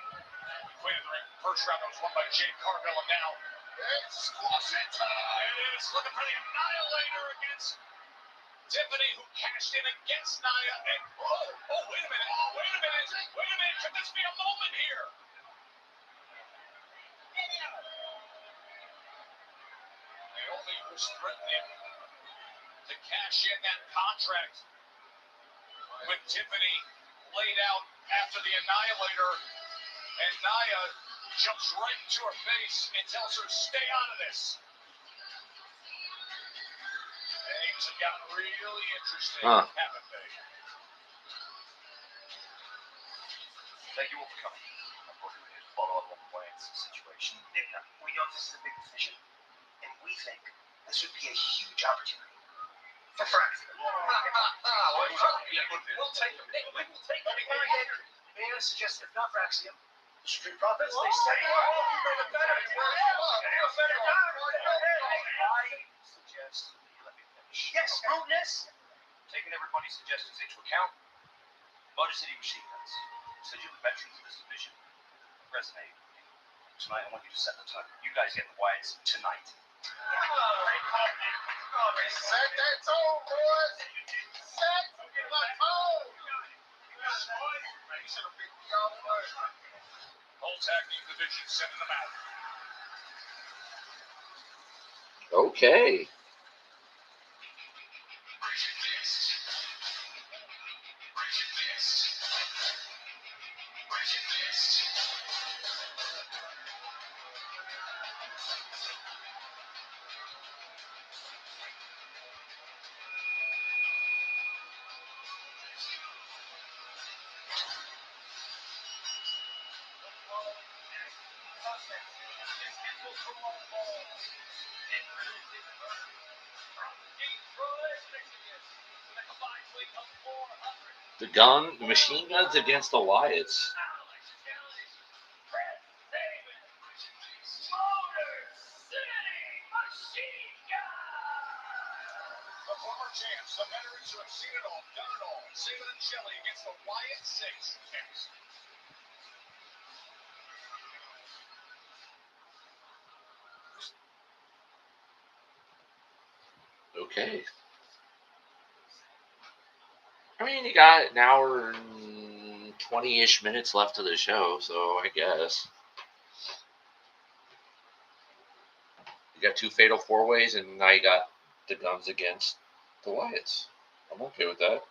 Queen of the Ring first round that was won by Jade Cargill, and now it's squashing time. It is looking for the Annihilator against Tiffany, who cashed in against Nia. And wait a minute. Could this be a moment here? Naomi was threatening to cash in that contract when Tiffany laid out after the Annihilator, and Nia jumps right into her face and tells her, stay out of this. Things have gotten really interesting, haven't they? Thank you all for coming. I'm going to follow up on Wyatt's situation. We know this is a big decision, and we think this would be a huge opportunity for Fraxia. We'll take him. We will take him. May I suggest if not Fraxia, the Street Profits, they say. I suggest you let me finish. Yes, rudeness. Taking everybody's suggestions into account, Motor City Machine Guns, said you're the veterans of this division, resonate with me. Tonight, I want you to set the time. You guys get the Wyatts tonight. Set that tone, boys. Set the tone. Whole tag team division sending them out. Okay. The machine guns against the Wyatts. The former champs, the veterans who have seen it all, done it all. Cena and Shelly against the Wyatt 6 next. Okay. I mean, you got an hour and 20-ish minutes left of the show, so I guess. You got 2 fatal 4-ways, and now you got the guns against the Wyatts. I'm okay with that.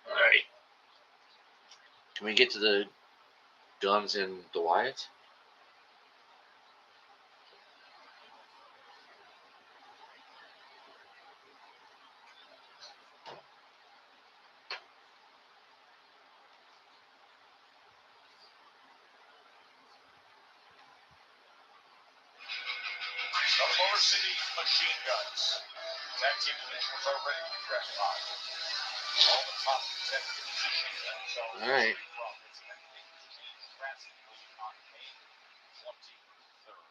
Alright. Can we get to the guns and the Wyatts? Motor City Machine Guns. Tag team division was already addressed high. All the top contenders positioning themselves. Alright. Profits and things change drastically on May 23rd.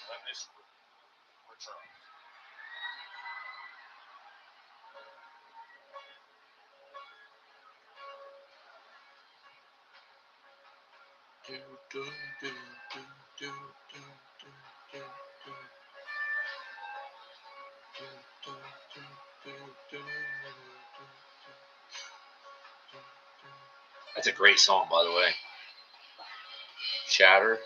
When this group returns. That's a great song, by the way. Shatter.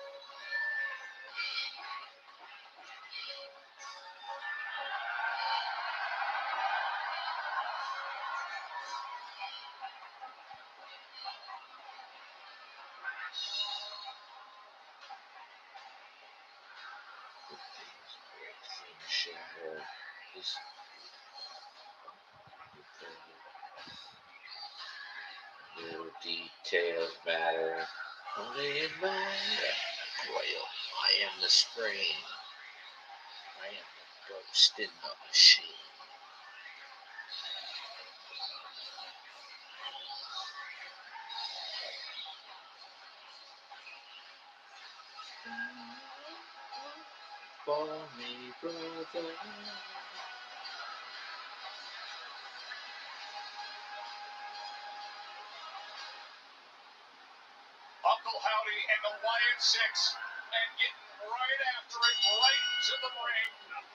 Shadow. This little details matter. Only in my coil. I am the spring. I am the ghost in the machine. For me, brother. Uncle Howdy and the Wyatt Six, and getting right after it, right into the ring.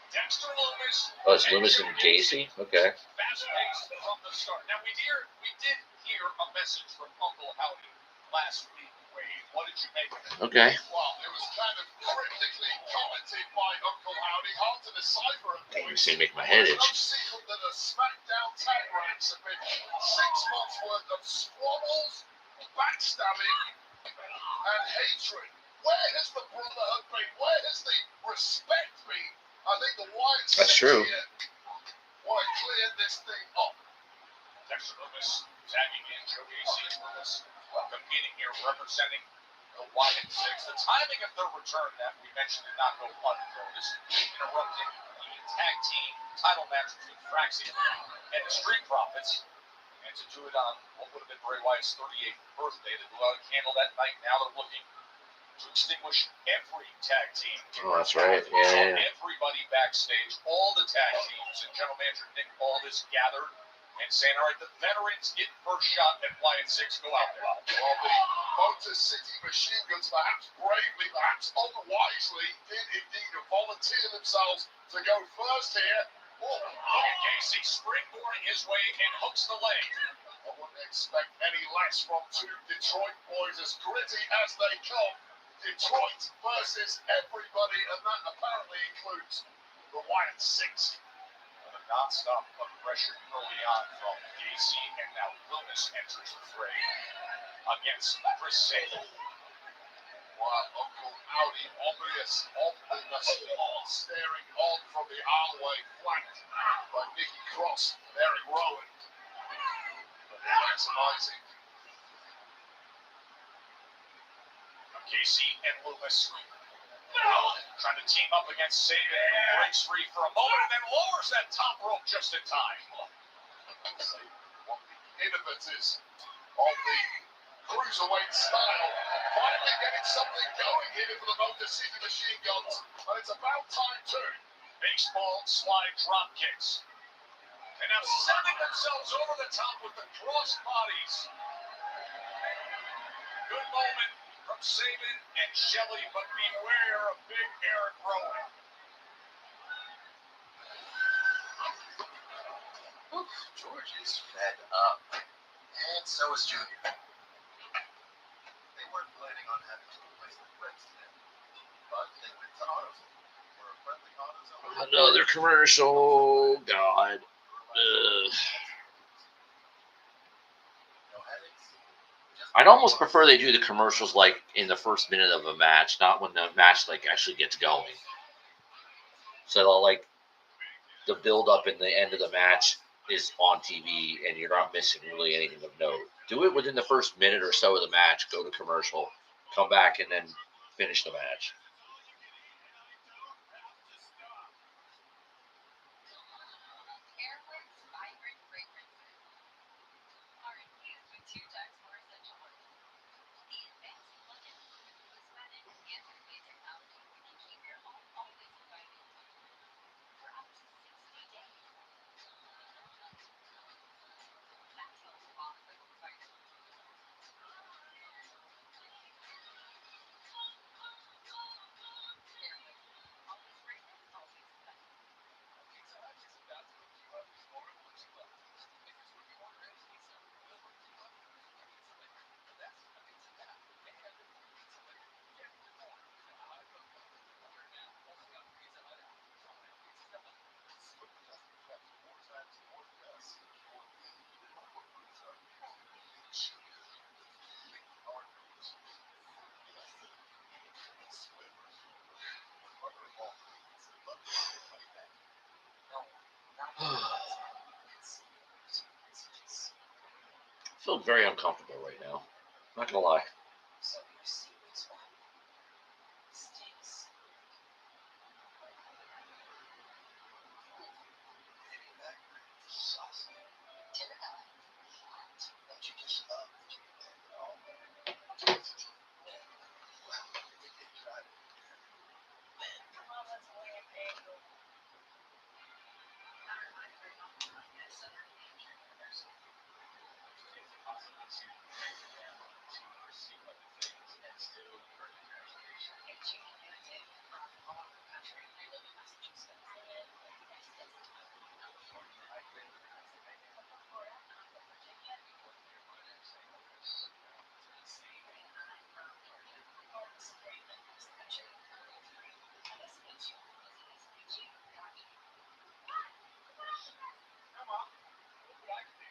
Dexter Loomis. Oh, it's Loomis and Gacy? Okay. Fast paced from the start. Now we did hear a message from Uncle Howdy last week, Wade. What did you make of it? Okay. Well, it was kind of cryptically commented by Uncle Howdy, hard to decipher at I points. say make my head It's no itch. secret that the Smackdown tag ranks have been 6 months worth of squabbles, backstabbing, and hatred. Where has the brotherhood been? Where has the respect been? I think the Wyatt That's Six true. here want to clear this thing up. Dexter Loomis tagging in Joe Gacy and Loomis competing here, representing the Wyatt Six. The timing of their return that we mentioned did not go unnoticed, interrupting the tag team title match between Fraxia and the Street Profits. And to do it on what would have been Bray Wyatt's 38th birthday, they blew out a candle that night. Now they're looking to extinguish every tag team. Oh, that's right. Yeah. Everybody backstage, all the tag teams, and General Manager Nick Aldis gathered and saying, all right, the veterans get first shot at Wyatt Six, go out there. Well, the Motor City Machine Guns, perhaps bravely, perhaps unwisely, did indeed volunteer themselves to go first here. And Gacy springboarding his way and hooks the leg. I wouldn't expect any less from two Detroit boys, as gritty as they come. Detroit versus everybody, and that apparently includes the Wyatt Six. And a non-stop aggression early on from Gacy, and now Loomis enters the fray against Chris Cena. While Uncle Howdy, ominously staring on from the alleyway, flanked by Nikki Cross and Eric Rowan. But maximizing. Gacy and Loomis trying to team up against Saban, who breaks free for a moment and then lowers that top rope just in time. One of the innovators of the cruiserweight style, finally getting something going here for the Motor City Machine Guns, and it's about time too. Baseball slide drop kicks. And now sending themselves over the top with the cross bodies. Good moment from Saban and Shelley, but beware of big Eric Rowan. George is fed up, and so is Junior. They weren't planning on having to replace the Reds today, but they went to AutoZone for a friendly AutoZone. Another commercial. God. Ugh. No headaches. I'd almost prefer they do the commercials like in the first minute of a match, not when the match like actually gets going. So like the build up in the end of the match is on TV and you're not missing really anything of note. Do it within the first minute or so of the match, go to commercial, come back and then finish the match. Airwick's vibrant fragrances are infused with 2 times more essential oils. The advanced plug-in cosmetic anti-fade technology can keep your home always inviting for up to 60 days. Maximum spa fragrance vitamins. feel very uncomfortable right now. Not gonna lie. So your secret spot stinks. Tinderella. Don't you just love what you do? Come on, let's win, baby. Not reminded very often like this. Southern New Hampshire University. It's you can do it too. All over the country. I live in Massachusetts. I live in Texas. California. I live in Pennsylvania. I'm from Florida. I'm from Virginia. North Carolina. St. Louis. Tennessee. And I'm from Georgia. Part of the state of this country. Country. Nice to meet you. Nice to meet you. Got you. Come on. What would I do?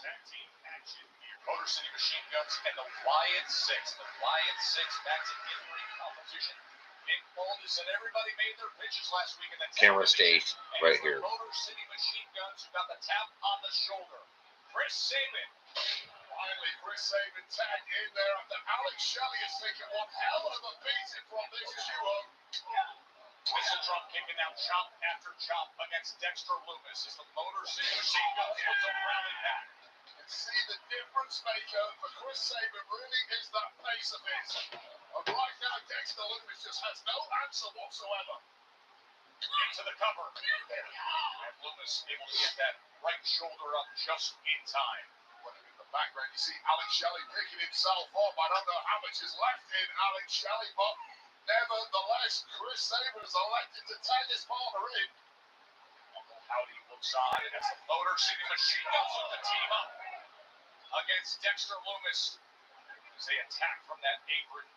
Tag team action here. Motor City Machine Guns and the Wyatt 6. The Wyatt 6 back to in-ring competition. Nick Aldis and everybody made their pitches last week in the Camera stays right the here. Motor City Machine Guns who got the tap on the shoulder. Chris Sabin. Finally, Chris Sabin tagged in there after Alex Shelley has taken one hell of a beating from this duo. Whistle drum kicking out chop after chop against Dexter Loomis as the Motor City Machine Guns look to rally back. You can see the difference maker for Chris Sabin really is that pace of his. And right now, Dexter Loomis just has no answer whatsoever. Into the cover. And Loomis able to get that right shoulder up just in time. In the background, you see Alex Shelley picking himself up. I don't know how much is left in Alex Shelley, but nevertheless, Chris Sabin has elected to tag his partner in. Uncle Howdy looks on as the Motor City Machine Guns look to team up against Dexter Loomis as they attack from that apron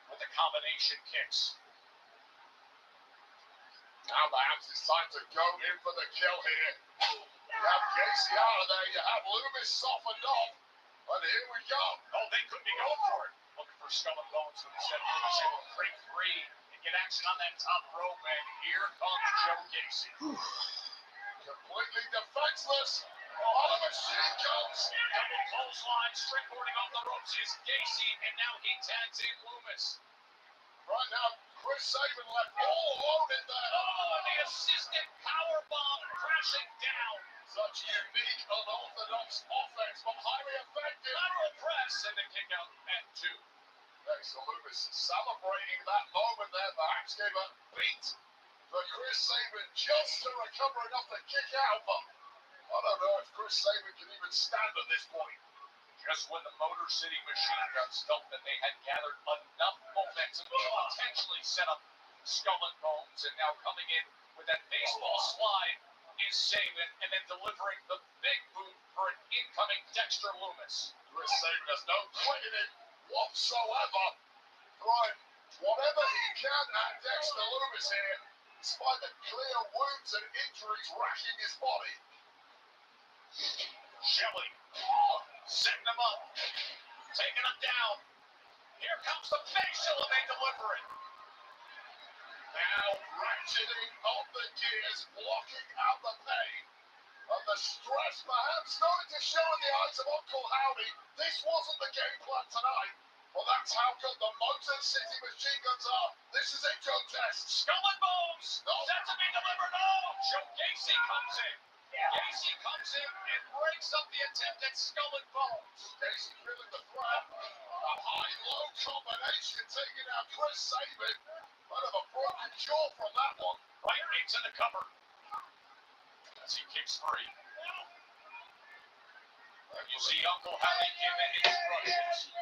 with the combination kicks. Now perhaps it's time to go in for the kill here. You have Casey out of there, you have Loomis softened up, and here we go. Oh, they could be going for it. Looking for Skull and Bones, but instead Loomis able to break free and get action on that top rope, and here comes Joe Gacy. Completely defenseless. Oh, the machine comes. Double clothesline, springboarding off the ropes is Gacy, and now he tags in Loomis. Right now, Chris Sabin left all alone in there. Oh, and the assistant powerbomb crashing down. Such unique, unorthodox offense, but highly effective. Lateral press and the kick out at 2. Dexter Loomis celebrating that moment there. Perhaps gave a beat for Chris Sabin just to recover enough to kick out, but I don't know if Chris Sabin can even stand at this point. Just when the Motor City Machine Guns felt that they had gathered enough momentum to potentially set up Skull and Bones, and now coming in with that baseball slide is Sabin, and then delivering the big boot for an incoming Dexter Loomis. Chris Sabin has no quit in it whatsoever. Throwing whatever he can at Dexter Loomis here, despite the clear wounds and injuries racking his body. Shelley setting him up, taking him down. Here comes the facial, and they deliver it. Now ratcheting up the gears, blocking out the pain. And the stress perhaps starting to show in the eyes of Uncle Howdy. This wasn't the game plan tonight. Well, that's how good the Motor City Machine Guns are. This is it, Joe Test. Skull and Bones. No. Set to be delivered. Oh, Joe Gacy comes in. Gacy comes in and breaks up the attempt at Skull and Bones. Gacy feeling the threat. A high-low combination taking out Chris Sabin. Kind of a broken jaw from that one. Right into the cover. As he kicks free. And you see Uncle Howdy giving instructions.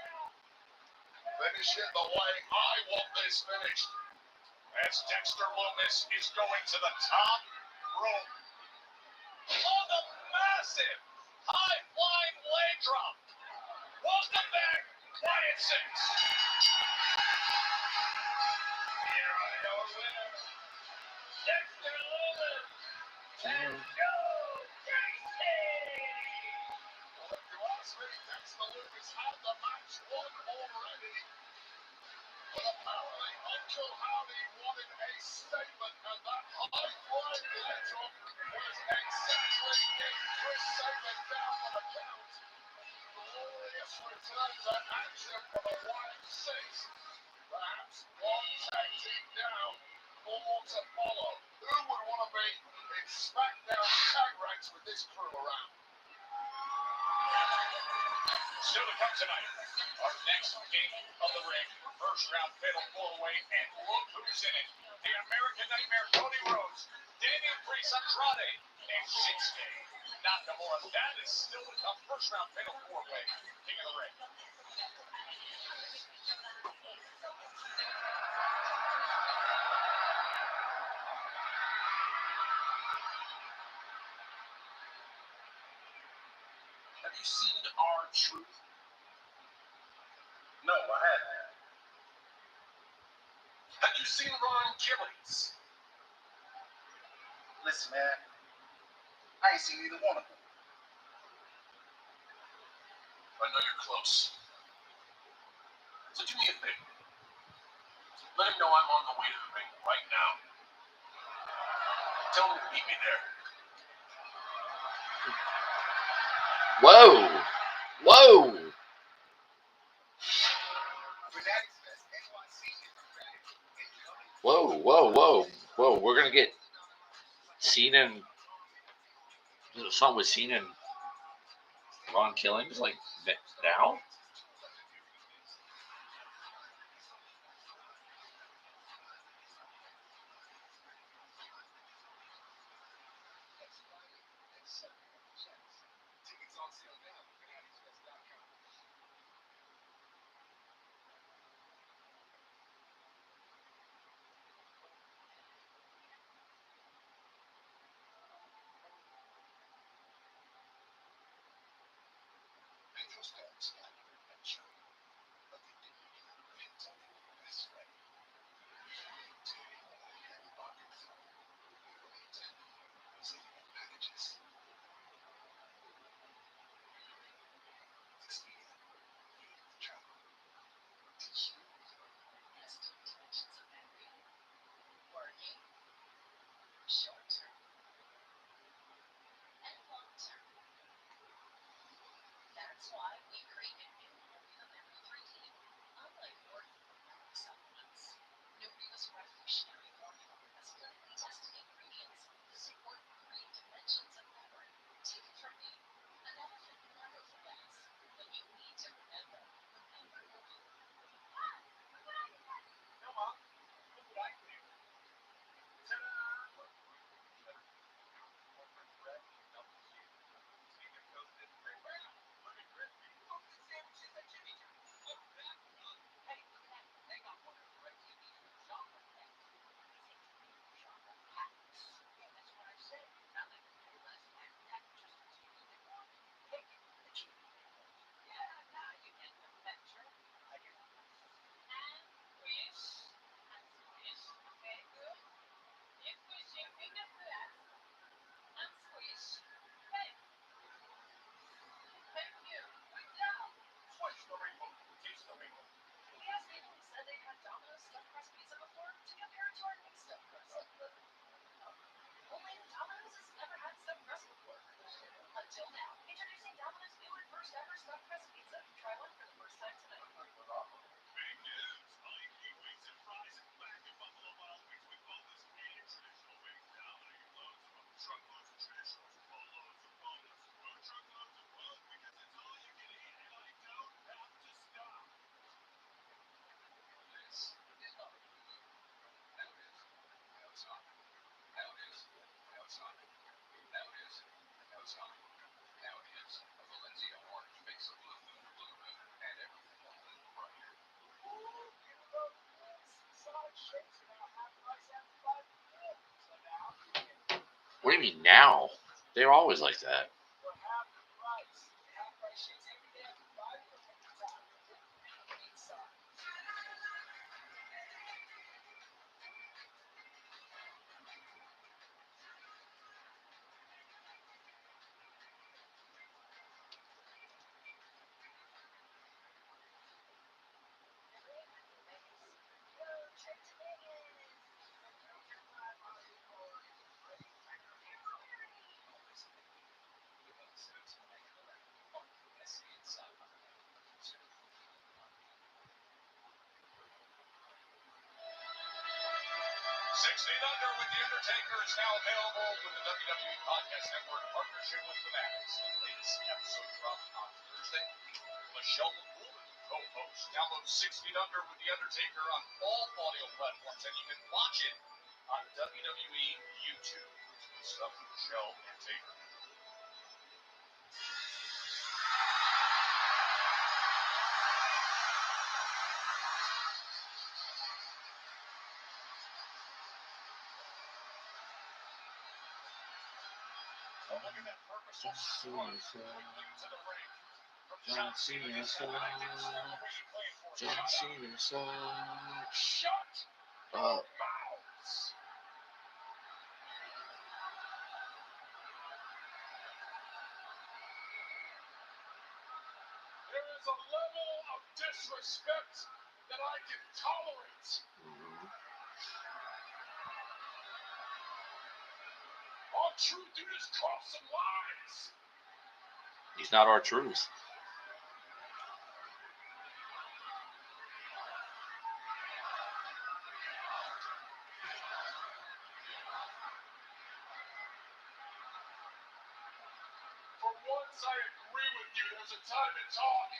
Finish it the way I want this finished. As Dexter Loomis is going to the top rope. On the massive high-flying leg drop. Welcome back, Wyatt 6. Here are your winners, Dexter Lewis and Joe Gracie. Well, if you ask me, Dexter Lewis had the match won already. But apparently, Uncle Howdy wanted a statement, and that high-flying let-up was exactly it. Chris Sabin down for the count. Glorious return to action for the Wyatt 6. Perhaps one tag team down, more to follow. Who would want to be in Smackdown tag ranks with this crew around? Still to come tonight, our next game of the ring, first round fatal 4-way, and look who's in it. The American Nightmare, Cody Rhodes, Damian Priest, Andrade, and Shinsuke Nakamura. That is still to come. First round fatal 4-way, King of the Ring. Have you seen R-Truth? No, I haven't. Have you seen Ron Killings? Listen, man, I ain't seen either one of them. I know you're close. So do me a favor. Let him know I'm on the way to the ring right now. Tell him to meet me there. Whoa. Whoa. Whoa, whoa, whoa. Whoa, we're going to get Cena and something with Cena and Ron Killings like now? That's why we created new Omega-3 team. Unlike Orton supplements, Nutriva's revolutionary formula has clinically tested ingredients to support 3 dimensions of memory. Take it from me, an elephant never forgets, but you need to remember your home. No, Mom. Look what I can do. Ta-da! Until now, introducing Domino's new and first ever stuffed crust pizza. Try one for the first time tonight. Big news. All you can eat wings and fries and back at Buffalo Wild Wings. We call this any traditional wing. Dominating loads of them. Truckloads of traditionals, full-loads of boneless. Or truckloads of both because it's all you can eat and I don't have to stop. This is not a good move. Now it is. Now it's not. Now it is. Now it's not. Now it is. Now it's not. Now it is. A Valencia orange makes a blue moon, and everything will look brighter. What do you mean now? They were always like that. 16 Under with The Undertaker is now available with the WWE Podcast Network in partnership with Fanatics. The latest episode dropped on Thursday. Michelle McCool, co-host. Download 16 Under with The Undertaker on all audio platforms, and you can watch it on WWE YouTube. Good stuff with Michelle and Taker. Oh, look at that purposeful strut quickly to the ring. From John Cena, this is what I did. John Cena, shut your mouths. There is a level of disrespect that I can tolerate. Our truth, dude, is cross some lines. He's not our truth. For once, I agree with you. There's a time to talk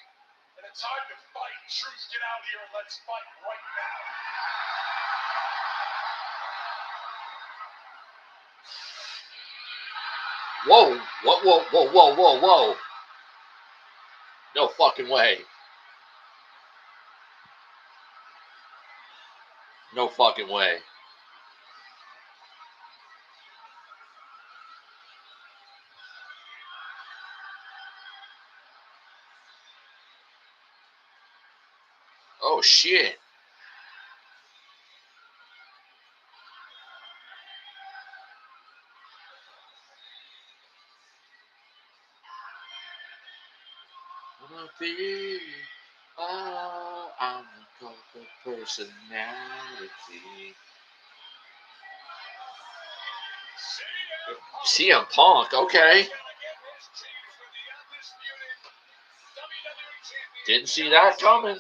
and a time to fight. Truth, get out here and let's fight right now. Whoa, whoa. No fucking way. No fucking way. Oh shit. I'm a corporate personality. CM Punk, okay. Didn't see that coming.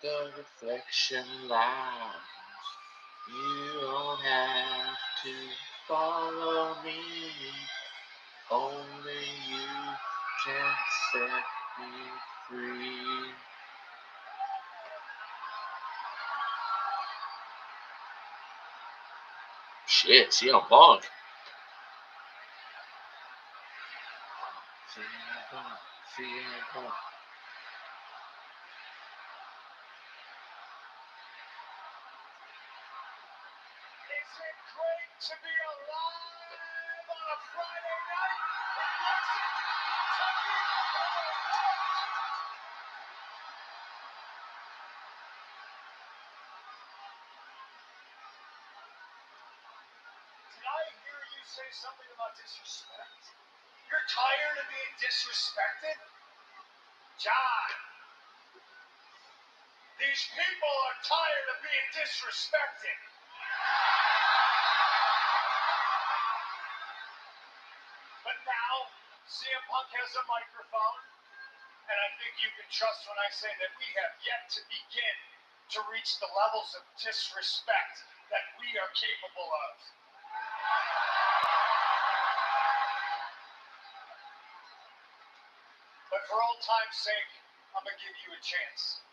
The reflection lies. You don't have to follow me. Only you can set me free. Shit, CM Punk. CM Punk. Is it great to be alive on a Friday night in Lexington, Kentucky? Did I hear you say something about disrespect? You're tired of being disrespected? John, these people are tired of being disrespected. But now, CM Punk has a microphone, and I think you can trust when I say that we have yet to begin to reach the levels of disrespect that we are capable of. But for old time's sake, I'm going to give you a chance.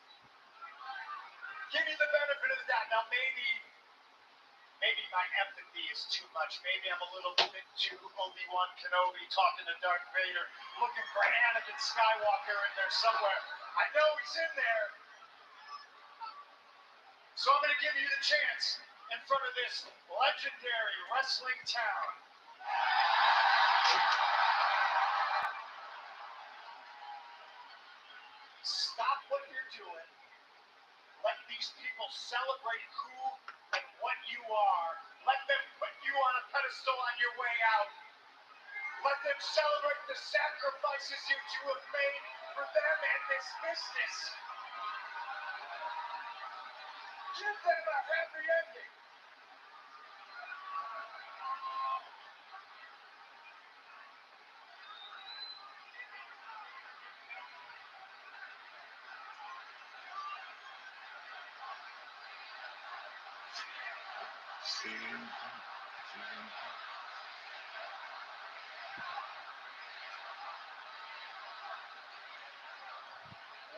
Give you the benefit of the doubt. Now, maybe my empathy is too much. Maybe I'm a little bit too Obi-Wan Kenobi talking to Darth Vader, looking for Anakin Skywalker in there somewhere. I know he's in there. So I'm going to give you the chance in front of this legendary wrestling town. Stop what you're doing. Let these people celebrate who and what you are. Let them put you on a pedestal on your way out. Let them celebrate the sacrifices you two have made for them and this business. give them a happy ending.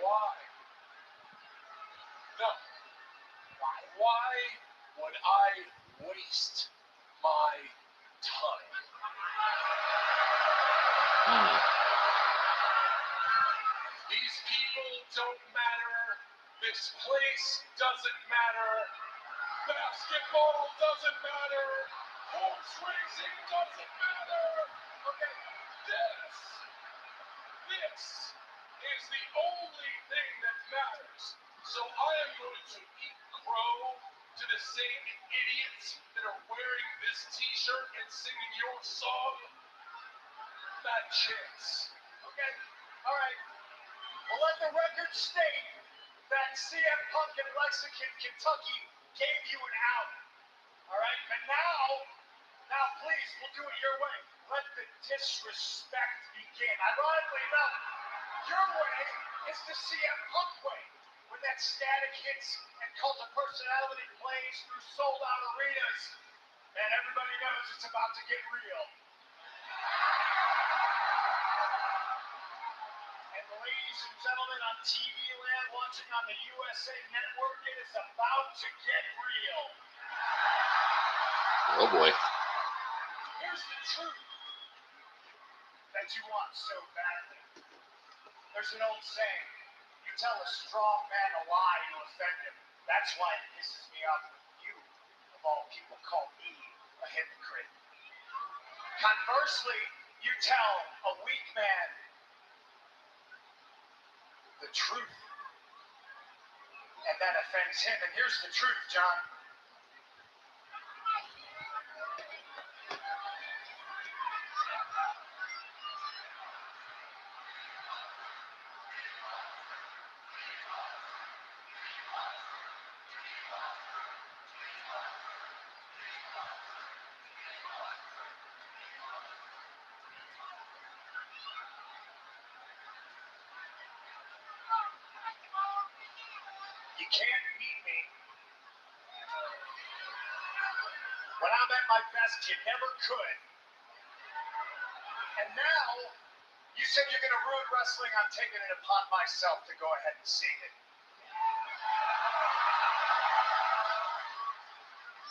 Why? No. Why would I waste my time? These people don't matter. This place doesn't matter. Basketball doesn't matter. Horse racing doesn't matter. Okay, this is the only thing that matters. So I am going to eat crow to the same idiots that are wearing this t-shirt and singing your song. Bad chance. Okay? All right. Well, let the record state that CM Punk in Lexington, Kentucky gave you an out. All right? And now please, we'll do it your way. Let the disrespect begin. Ironically enough, your way is the CM Punk way. When that static hits and cult of personality plays through sold-out arenas, and everybody knows it's about to get real. And ladies and gentlemen on TV land watching on the USA Network, it is about to get real. Oh boy. Here's the truth that you want so badly. There's an old saying, you tell a strong man a lie to offend him. That's why it pisses me off when you, of all people, call me a hypocrite. Conversely, you tell a weak man the truth, and that offends him. And here's the truth, John. You can't beat me. When I'm at my best, you never could. And now, you said you're going to ruin wrestling. I'm taking it upon myself to go ahead and see it.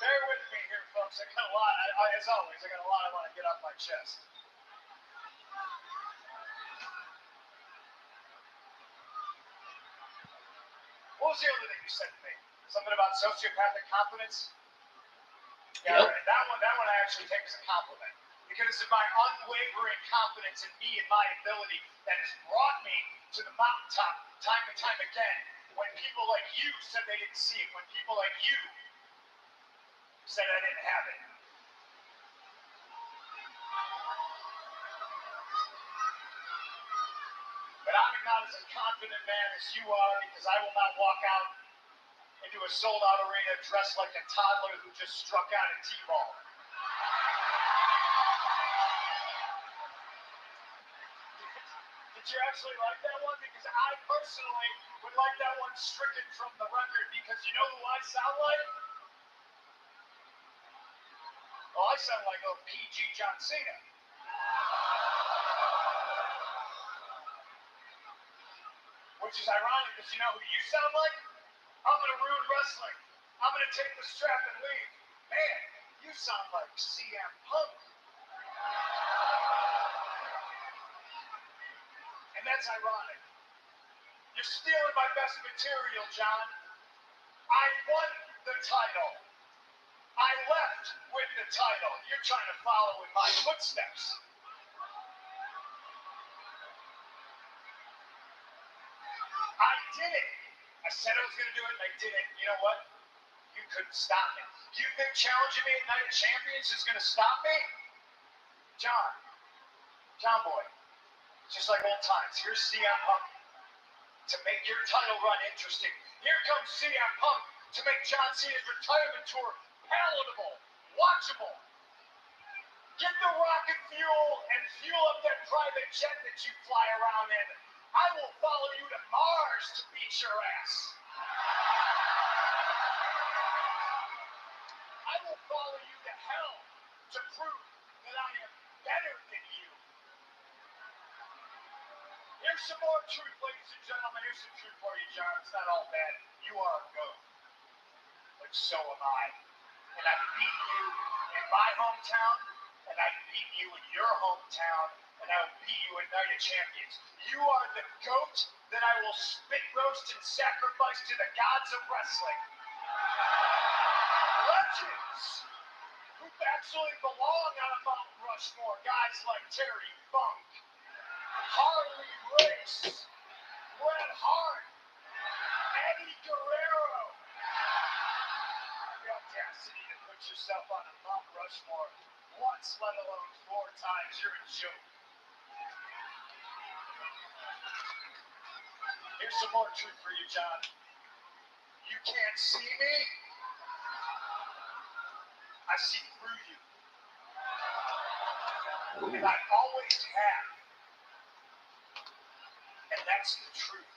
Bear with me here, folks. I got a lot, as always, I got a lot I want to get off my chest. What was the other thing you said to me? Something about sociopathic confidence? Yeah, Yep. right. That one I actually take as a compliment. Because it's my unwavering confidence in me and my ability that has brought me to the mountaintop time and time again. When people like you said they didn't see it. When people like you said I didn't have it. But I'm not as a confident man as you are, because I will not walk out into a sold-out arena dressed like a toddler who just struck out a T-ball. Did you actually like that one? Because I personally would like that one stricken from the record, because you know who I sound like? Oh, I sound like a PG John Cena. Which is ironic, because you know who you sound like? I'm going to ruin wrestling. I'm going to take the strap and leave. Man, you sound like CM Punk. And that's ironic. You're stealing my best material, John. I won the title. I left with the title. You're trying to follow in my footsteps. I did it. I said I was going to do it, and I did it. You know what? You couldn't stop me. You think challenging me at Night of Champions is going to stop me? John boy, just like old times. Here's CM Punk to make your title run interesting. Here comes CM Punk to make John Cena's retirement tour palatable, watchable. Get the rocket fuel and fuel up that private jet that you fly around in. I will follow you to Mars to beat your ass. I will follow you to hell to prove that I am better than you. Here's some more truth, ladies and gentlemen. Here's some truth for you, John. It's not all bad. You are a goat. But so am I. And I've beaten you in my hometown, and I've beaten you in your hometown, and I will beat you in Night of Champions. You are the GOAT that I will spit roast and sacrifice to the gods of wrestling. Legends who actually belong on a Mount Rushmore. Guys like Terry Funk, Harley Race, Bret Hart, Eddie Guerrero. The audacity to put yourself on a Mount Rushmore once, let alone 4 times. You're a joke. Here's some more truth for you, John. You can't see me. I see through you. And I always have. And that's the truth.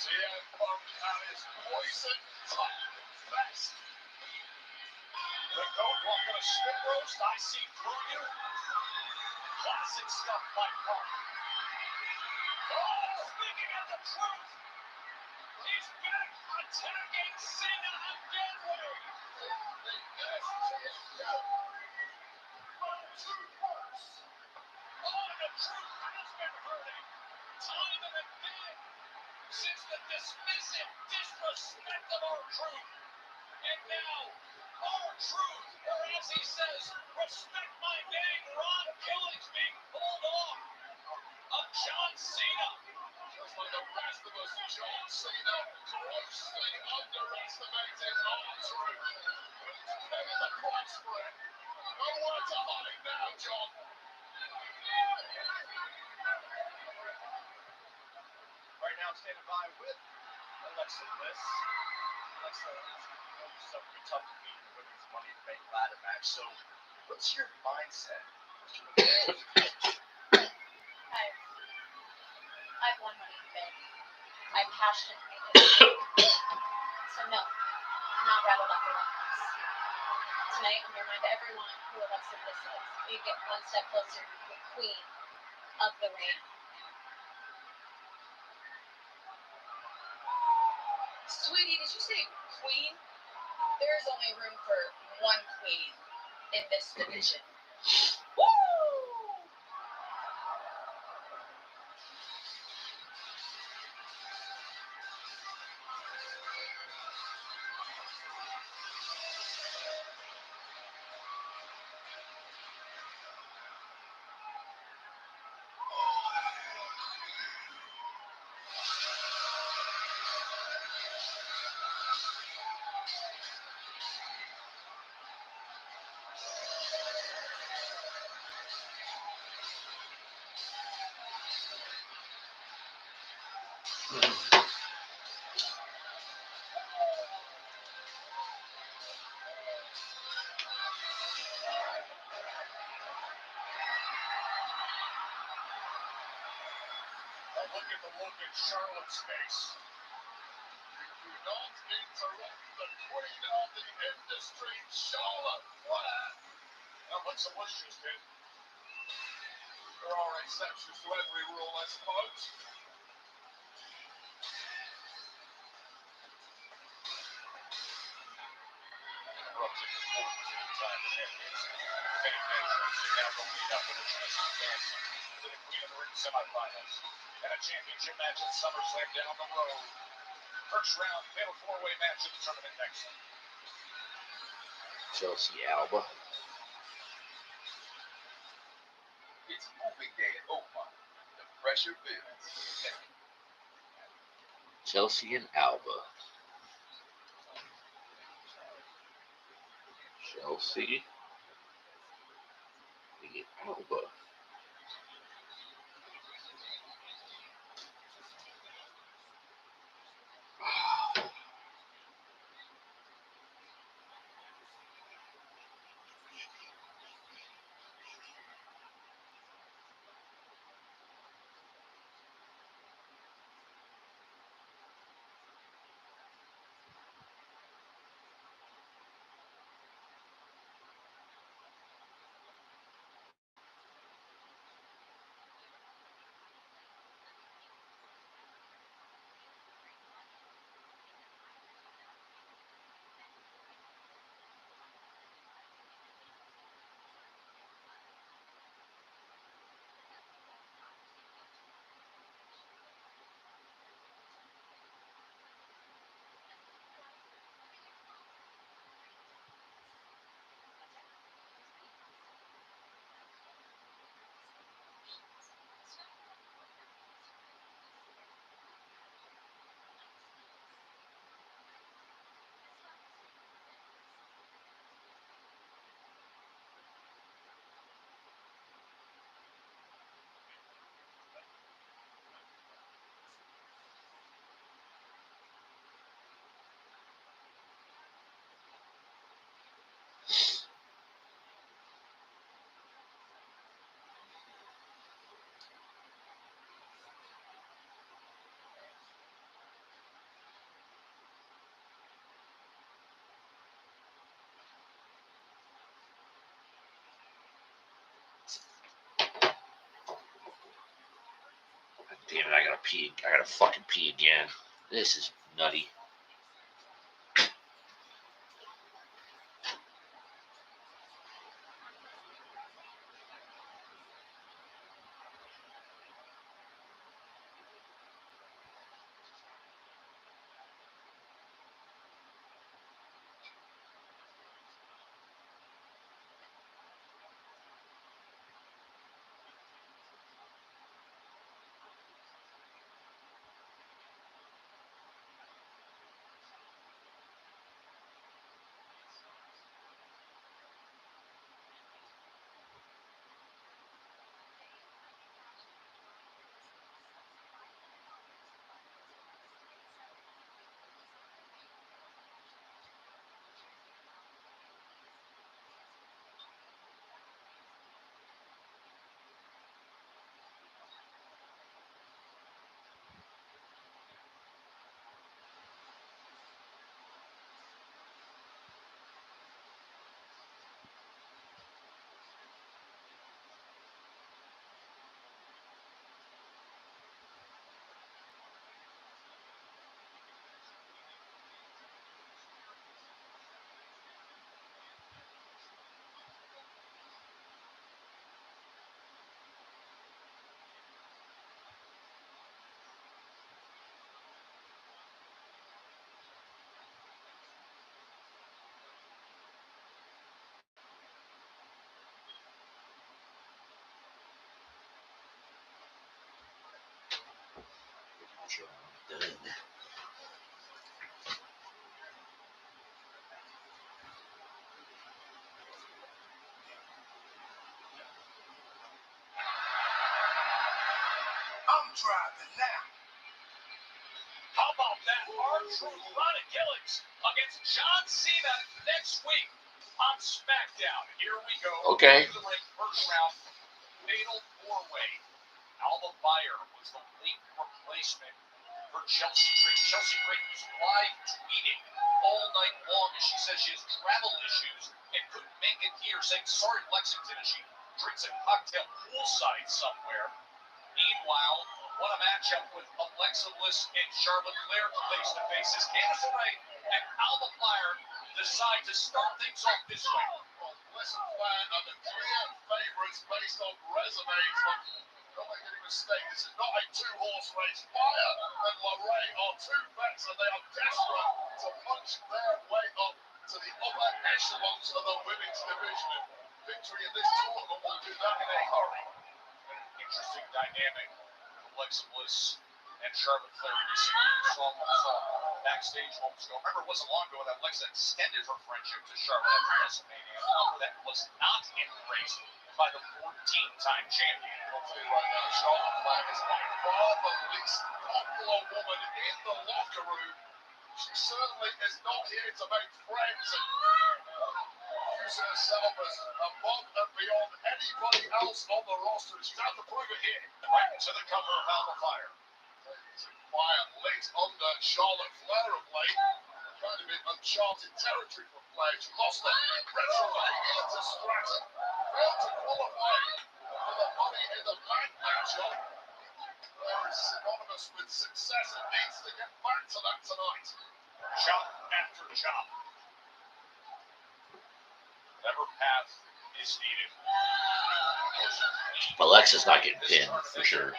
CM Punk at his poison type best. The GOAT walking a spit roast. I see through you. Classic stuff by Punk. Oh, speaking of the truth, he's back attacking Cena again, Wade. But the truth hurts. Oh, the truth has been hurting time and again since the dismissive disrespect of our truth. And now, our truth, or as he says, respect my name, Ron Killings being pulled off of John Cena. Just like the rest of us, John Cena grossly underestimated our truth. Getting the cross spread. Nowhere to hide now, John. Right now, standing by with Alexa Bliss. Alexa, yourself be tough to beat in the women's Money in the Bank ladder match. So, what's your mindset? I've won Money in the Bank. I passionately do. So no, I'm not rattled off the lines. Tonight, I'm going to remind everyone who Alexa Bliss is. You get one step closer to the queen of the ring. Sweetie, did you say queen? There is only room for one queen in this division. Woo! Look at the look in Charlotte's face. You do not interrupt the queen of the industry, Charlotte Flair. Now, what's the wish just did? There are exceptions to every rule, I suppose. Interrupting the 14-time champions. Main entrance, and now go meet up with a chance to advance to the Queen of the Ring semifinals. And a championship match at SummerSlam down the road. First round, fatal 4-way match of the tournament next. Chelsea Alba. It's moving day at Oakmont. The pressure builds. Chelsea and Alba. Chelsea. Alba. Damn it, I gotta pee. I gotta fucking pee again. This is nutty. Sure, I'm done. I'm driving now. How about that? R-Truth Ronnie Gillings against John Cena next week on Smackdown. Here we go. Okay. To the ring, first round, fatal four-way. Alba was the late replacement for Chelsea Gray. Chelsea Gray was live tweeting all night long as she says she has travel issues and couldn't make it here, saying sorry Lexington as she drinks a cocktail poolside somewhere. Meanwhile, what a matchup with Alexa Bliss and Charlotte Flair face to face as Candace and Alba decide to start things off this way. Well, Bliss and Flair are the clear favourites based on resumes, but don't make any mistake, this is not a two-horse race. Fire and Lorraine are two vets, and they are desperate to punch their way up to the upper echelons of the women's division. Victory in this tournament will do that in a hurry. Interesting dynamic. Alexa Bliss and Charlotte Flair recently saw backstage moments ago. Remember, it wasn't long ago that Alexa extended her friendship to Charlotte after WrestleMania. That was not embraced by the 14-time champion. I'll tell you right now, Charlotte Flair is by far the least popular woman in the locker room. She certainly is not here to make friends and use herself as above and beyond anybody else on the roster. She's out to prove it here. Right to the cover of Alba Fire. It's a quiet lit under Charlotte Flair of late. Kind of in uncharted territory for Flair. She lost the retrograde into Stratton. Failed to qualify for the Money in the Bank matchup. Flair is synonymous with success and needs to get back to that tonight. Chop after chop. Whatever path is needed. Alexa's not getting pinned for sure.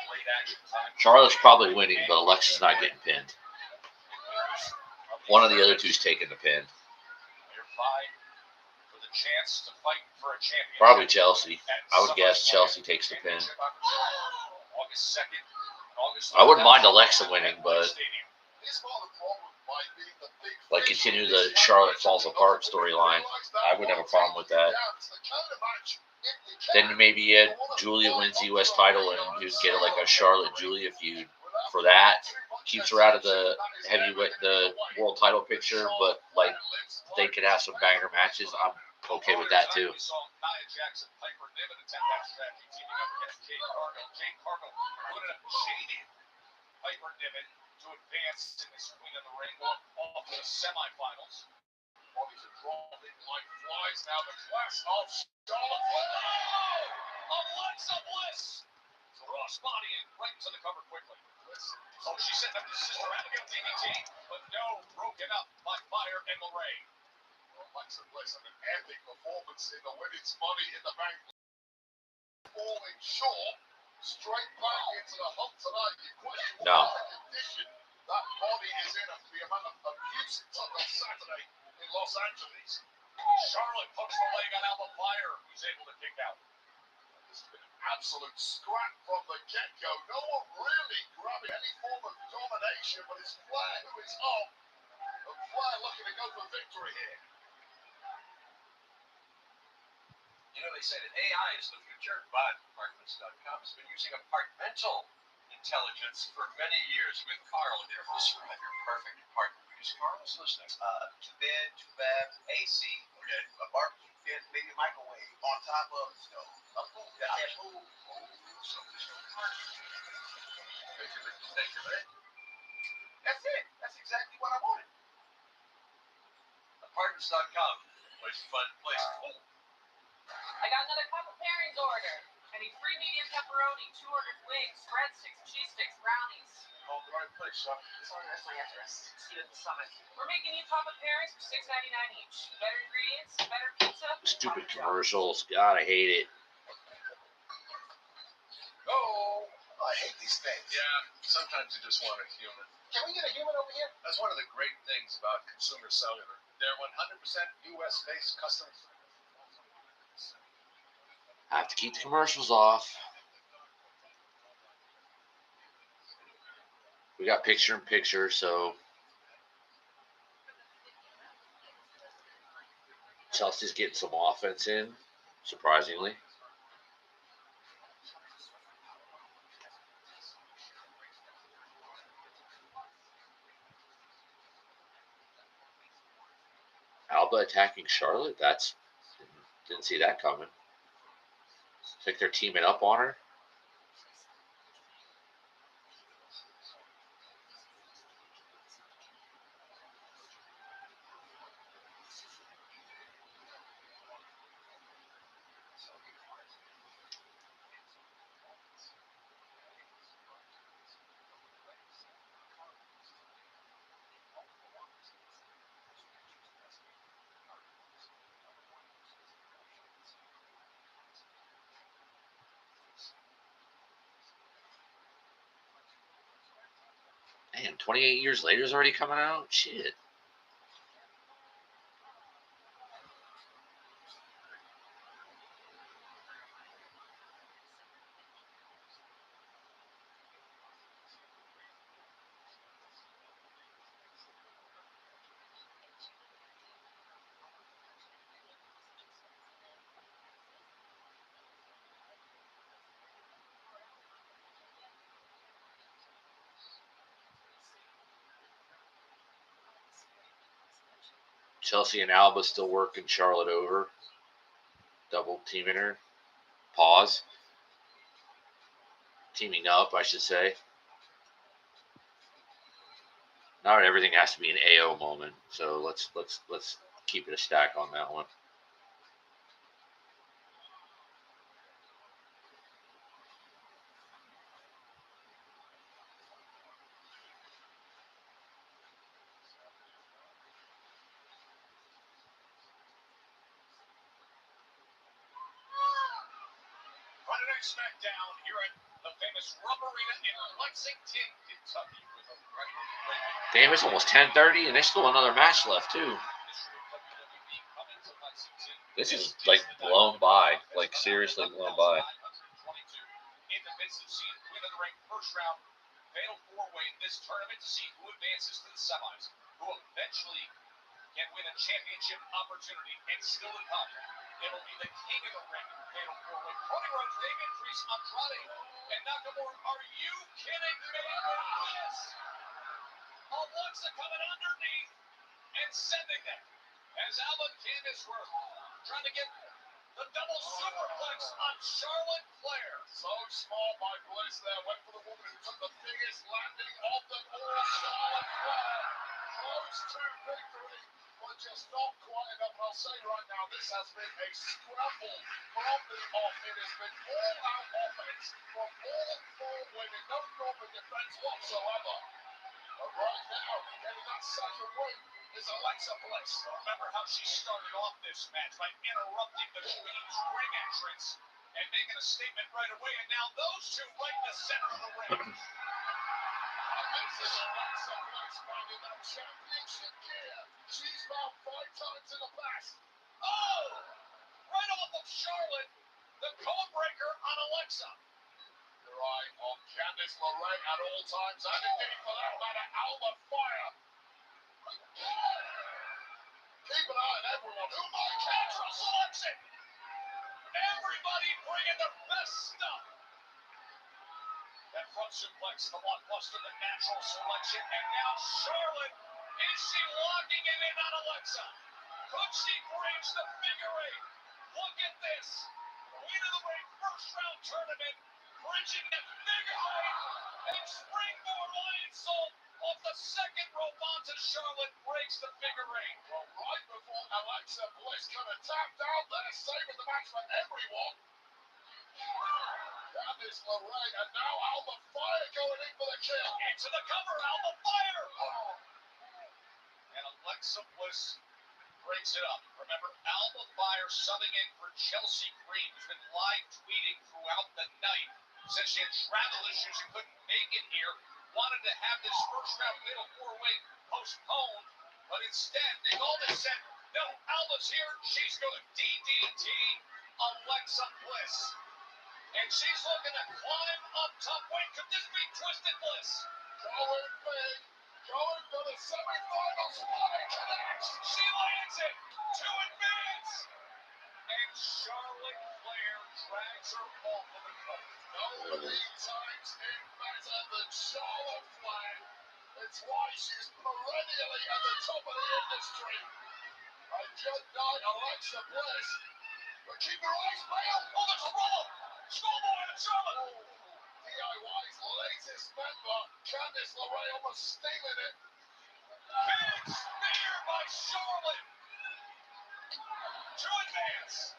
Charlotte's probably winning, but Alexa's not getting pinned. One of the other two's taking the pin. You're fight for the chance to fight for a championship. Probably Chelsea. I would guess Chelsea takes the pin. August 2nd. August I wouldn't mind Alexa winning, but Here's part of the problem might be the big like continue the Charlotte falls apart storyline. I wouldn't have a problem with that. Then maybe Julia wins the U.S. title and you'd get like a Charlotte Julia feud for that. Keeps her out of the heavyweight, the world title picture, but like they could have some banger matches. I'm okay with that too. We saw Nia Jackson, Piper Niven attempt that strategy, teaming up against Jade Cargill. Jade Cargill put it up shaded Piper Niven to advance in this Queen of the Ring off to the semifinals. Bodies are drawn in like flies now. The class of Charlotte Flair. Alexa Bliss! Cross body and right to the cover quickly. Oh, she's setting up the sister Abigail DDT, but no, broken up by Fire and Lorraine. Alexa Bliss had an epic performance in the Women's Money in the Bank. Falling short, straight back into the hunt tonight. You question No. what condition that body is in after the amount of abuse it took on Saturday in Los Angeles. Charlotte punched the leg on Alba Fire, who's able to kick out. This has been an absolute scrap from the get-go. No one really grabbing any form of domination, but it's Flair who is up. And Flair looking to go for victory here. You know, they say that AI is the future, but Apartments.com has been using apartmental intelligence for many years with Carl there. Describe your perfect apartment because Carl is listening. 2-bed, 2-bath, AC, okay, a barbecue pit, maybe microwave on top of the stove. A pool, got that pool. Oh, something's no parking. Thank you, man. That's it. That's exactly what I wanted. Apartments.com, place fun, place cool. I got another couple pairings order. I need 3 medium pepperoni, 2 ordered wings, breadsticks, cheese sticks, brownies. Oh, the right place, son. Sorry, that's my address. See you at the summit. We're making you pop-up pairings for $6.99 each. Better ingredients, better pizza. Stupid commercials. God, I hate it. Oh, I hate these things. yeah. Sometimes you just want a human. Can we get a human over here? That's one of the great things about Consumer Cellular. They're 100% U.S.-based customers. I have to keep the commercials off. We got picture-in-picture, so Chelsea's getting some offense in, surprisingly. Alba attacking Charlotte? Didn't see that coming. Looks like they're teaming up on her. Man, 28 years later is already coming out? Shit. Chelsea and Alba still working Charlotte over. Double teaming her. Pause. Teaming up, I should say. Not everything has to be an AO moment, so let's keep it a stack on that one. Friday Night Smackdown here at the famous Rubber Arena in Lexington, Kentucky. Damn, it's almost 10:30, and there's still another match left too. This is like blown by, like seriously blown by. In the midst of seeing Queen of the Ring first round fatal four-way in this tournament to see who advances to the semis, who eventually can win a championship opportunity, and still to come, it'll be the King of the Ring fatal four-way. Cody Rhodes, David Priest, Andrade, and Nakamura. Are you kidding me with this? Alexa coming underneath and sending them. As Alba and Candace were trying to get the double superplex on Charlotte Flair. So small by Bliss there. Went for the woman who took the biggest landing of them all, Charlotte Flair. Close to victory, but just not quite enough. I'll say right now, this has been a scramble from the off. It has been all-out offense from all four women. No proper defense whatsoever. But right now, getting that second win is Alexa Bliss. Remember how she started off this match by interrupting the Queen's ring entrance and making a statement right away, and now those two right in the center of the ring. This is Alexa Bliss back in that championship gear. She's found 5 times in the past. Oh! Right off of Charlotte, the code breaker on Alexa. You're right, on Candace LeRae at all times, and indeed for that matter, Alba Fire. Keep an eye on everyone who might catch us. Selection. Everybody bringing their best stuff. That front suplex, the one-buster, the natural selection, and now Charlotte. Is she locking it in on Alexa? Could she bridge the figure eight? Look at this. Queen of the Ring first round tournament, bridging the figure eight, and springboard lion salt off the second rope onto Charlotte, breaks the figure eight. Well, right before Alexa Bliss kind of tapped out there, saving the match for everyone. Candace LeRae, and now Alba Fire going in for the kill. Into the cover, Alba Fire. Oh. And Alexa Bliss brings it up. Remember, Alba Fire subbing in for Chelsea Green, who's been live tweeting throughout the night. Says she had travel issues and couldn't make it here. Wanted to have this first round middle four-way postponed, but instead, Nick Aldis said, no, Alba's here. She's going to DDT Alexa Bliss. And she's looking to climb up top. Wait, could this be Twisted Bliss? Going big. Going for the semi-final spot. It connects. She lands it to advance. And Charlotte Flair drags her off of the cover. No lead times in better than Charlotte Flair. It's why she's perennially at the top of the industry. And Jade Knight, Alexa Bliss. But keep your eyes peeled. Oh, there's a roll-up. Schoolboy and Charlotte. DIY's latest member, Candace LeRae, almost stealing it. Big spear by Charlotte to advance.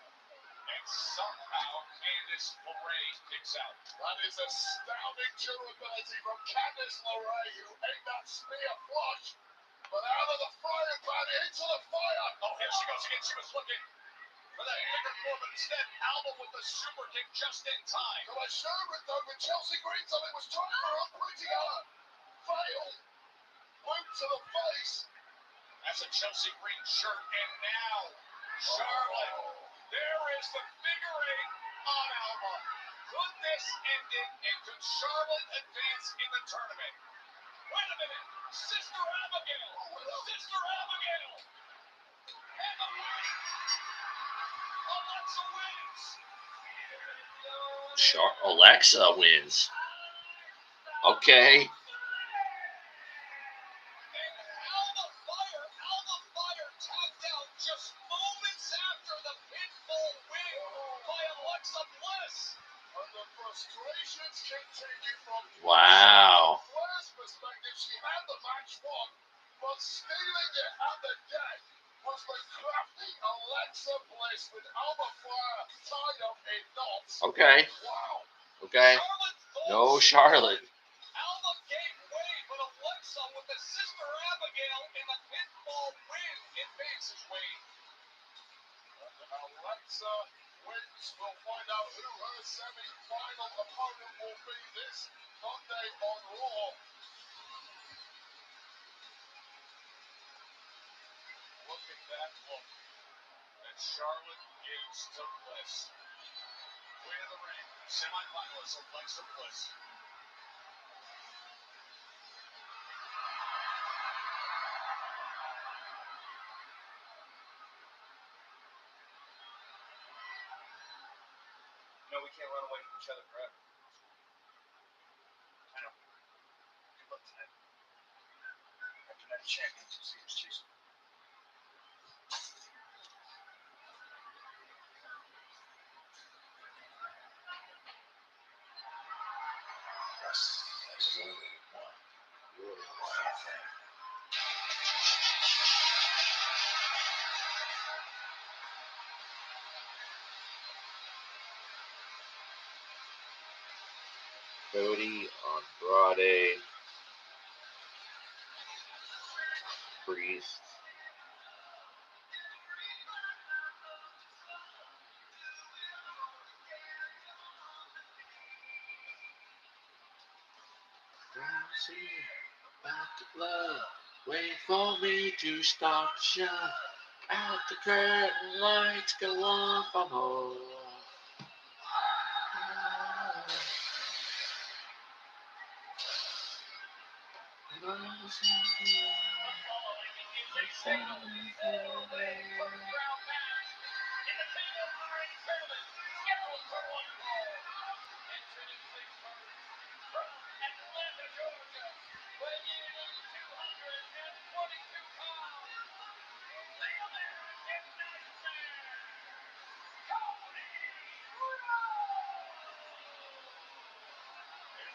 And somehow Candace LeRae kicks out. That is astounding durability from Candace LeRae, who ate that spear flush. But out of the frying pan into the fire. Oh, here she goes again. She was looking for that bigger four, but instead, Alba with the super kick just in time. So I showed it though, but Chelsea Green something was trying for her pretty hard. Failed. Boot to the face. That's a Chelsea Green shirt, and now Charlotte. There is the figure eight on Alba. Could this end it, and could Charlotte advance in the tournament? Wait a minute. Sister Abigail. Sister Abigail. And the win. Alexa wins. Alexa wins. Okay. And Alba Fire tapped Wow. Flair's perspective, she had the match won, but stealing it at the deck was the crafty Alexa Bliss with Alba Flair tied up in knots. Okay. Wow. Okay. No Charlotte. Alba gave way, but Alexa with the Sister Abigail in the pinfall win advances Wade. Alexa wins. We'll find out who her semi-final opponent will be this Monday on Raw. Look at that look. And Charlotte gives to Bliss. Way of the ring. Semi-finalist Alexa Bliss. No, we can't run away from each other forever. I know. Good luck tonight. After Night of Champions, you'll see who's chasing. Cody, Andrade, Priest. Bronson, about to blood. Wait for me to stop shine. Out the curtain lights go off. I'm home. It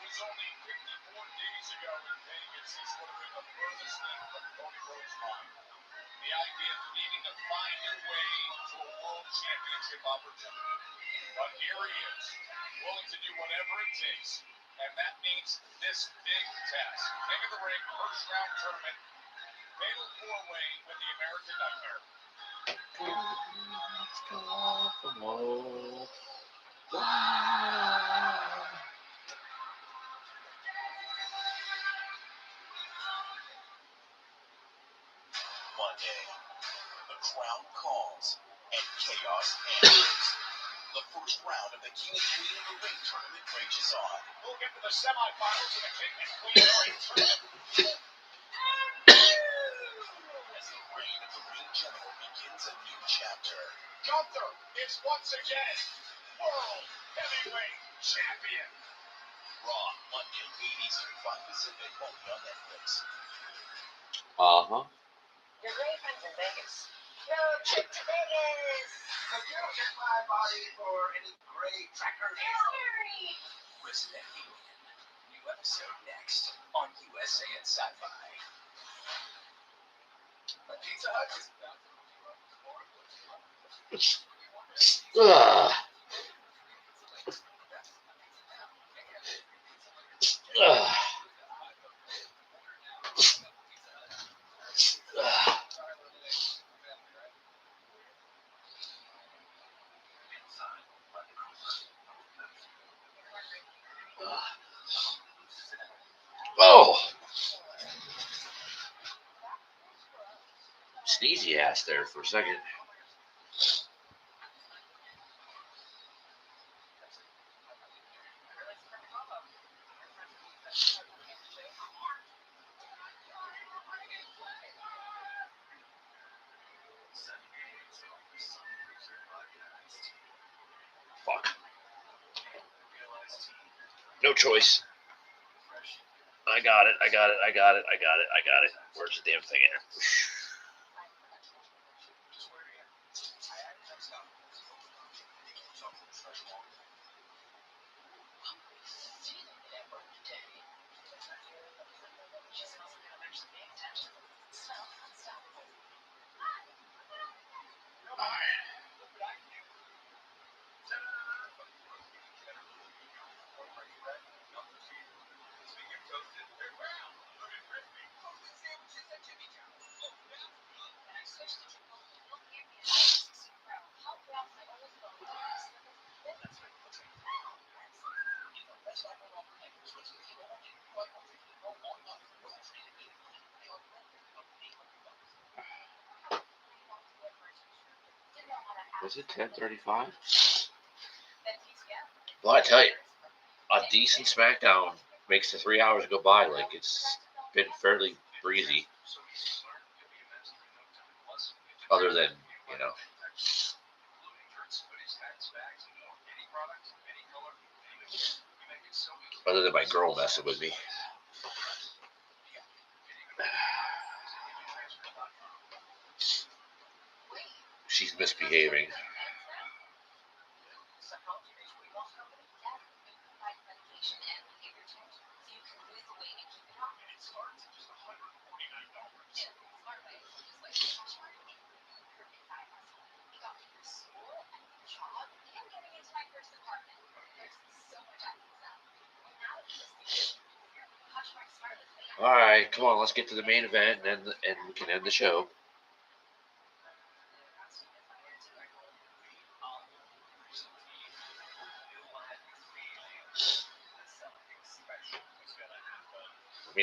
was only 54 days ago in Vegas. This would have been the furthest thing from Cody Rhodes' mind. The idea of needing to find your way to a world championship opportunity. But here he is, willing to do whatever it takes. And that means this big task. King of the Ring, first round tournament, fatal four-way with the American Nightmare. Let's go off. I'm home. Wow. Monday, the crowd calls and chaos enters. The first round of the King and Queen of the Ring tournament rages on. We'll get to the semifinals of the King and Queen of the Ring tournament. As the reign of the Ring General begins a new chapter. Gunther is once again World Heavyweight Champion. Raw, Monday, 8 Eastern, 5 Pacific, only on Netflix. Uh-huh. Your great friends in Vegas. Road trip to Vegas. Could you get my body for any great crackers? History. Resident Alien. New episode next on USA and Sci-Fi. Pizza Hut is Ugh. Ugh. Oh. Sneezy ass there for a second. Fuck. No choice. I got it. Where's the damn thing at? Was it 10:35? Well, I tell you, a decent Smackdown makes the 3 hours go by like it's been fairly breezy. Other than, other than my girl messing with me. She's misbehaving. All right, come on, let's get to the main event, and we can end the show. I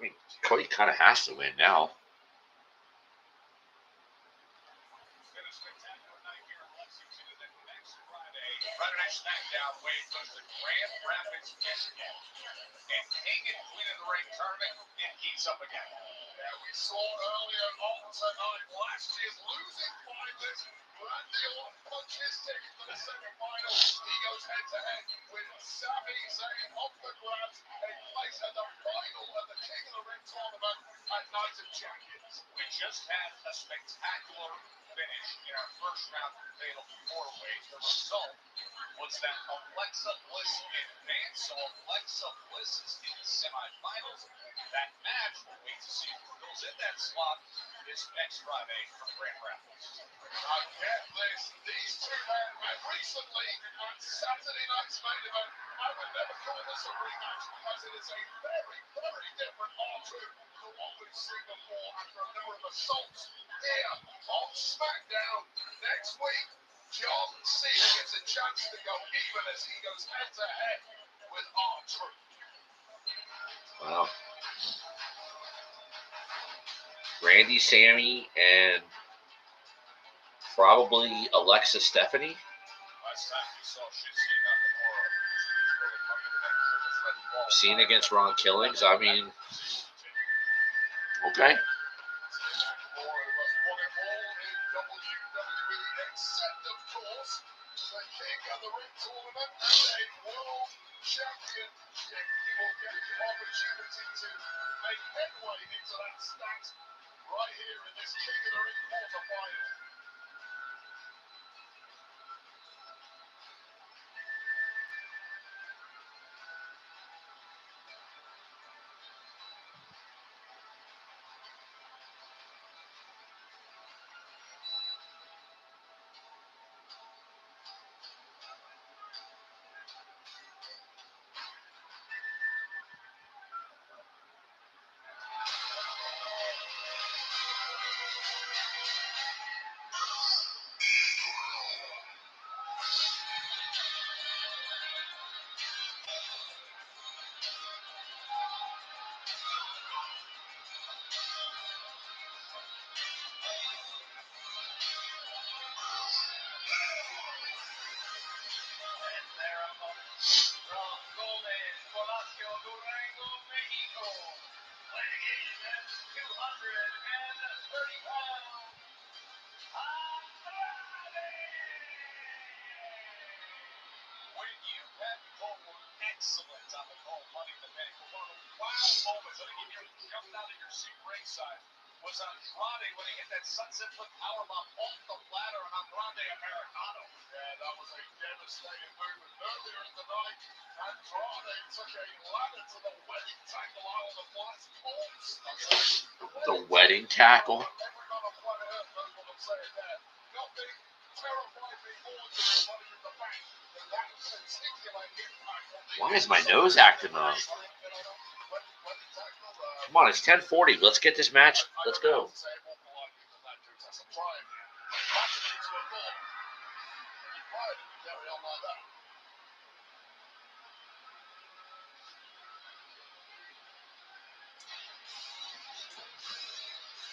mean, Cody kind of has to win now. Smackdown, Wade goes to Grand Rapids, Michigan. And hanging Queen of the Ring tournament, it heats up again. Yeah, we saw earlier on tonight, last year's losing finalist, Randy Orton punched his ticket for the semifinal. He goes head-to-head with Sami Zayn off the grabs, a place at the final of the King of the Ring tournament at Night of Champions. We just had a spectacular finish in our first round fatal four-way. The result was that Alexa Bliss advanced, so Alexa Bliss is in the semifinals. That match, we'll wait to see who goes in that slot this next Friday from Grand Rapids. I get this. These two men met recently on Saturday night's main event. I would never call this a rematch because it is a very, very different R2 to what we've seen before after a number of assaults here on Smackdown next week. John Cena gets a chance to go even as he goes head-to-head with R2. Wow. Randy, Sammy, and probably Alexa Stephanie. Last time we saw Nakamura, Cena against Ron Killings. I mean, okay. Except, of course, the King of the Ring tournament and a world championship. He will get the opportunity to make headway into that stat right here in this King of the Ring quarterfinal. Excellent on the call, Money in the Bank. One of the wow moments, I think if you jumped out of your seat ringside, was Andrade when he hit that sunset flip powerbomb off the ladder on Andrade Americano. Yeah, that was a devastating movement. Earlier in the night, Andrade took a ladder to the wedding tackle out on the flights. The wedding tackle? Everyone on planet Earth knows what I'm saying there. Nothing terrified me more than the Money in the Bank. Why is my nose acting up? Come on, it's 10:40. Let's get this match. Let's go.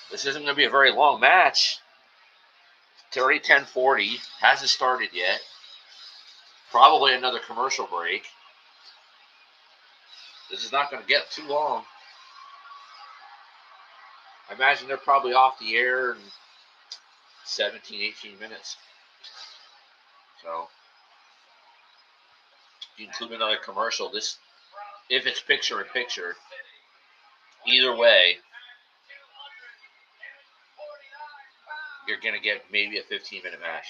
This isn't going to be a very long match. It's already 10:40. Hasn't started yet. Probably another commercial break. This is not going to get too long. I imagine they're probably off the air in 17, 18 minutes. So, if you include another commercial, this, if it's picture-in-picture, either way, you're going to get maybe a 15-minute match.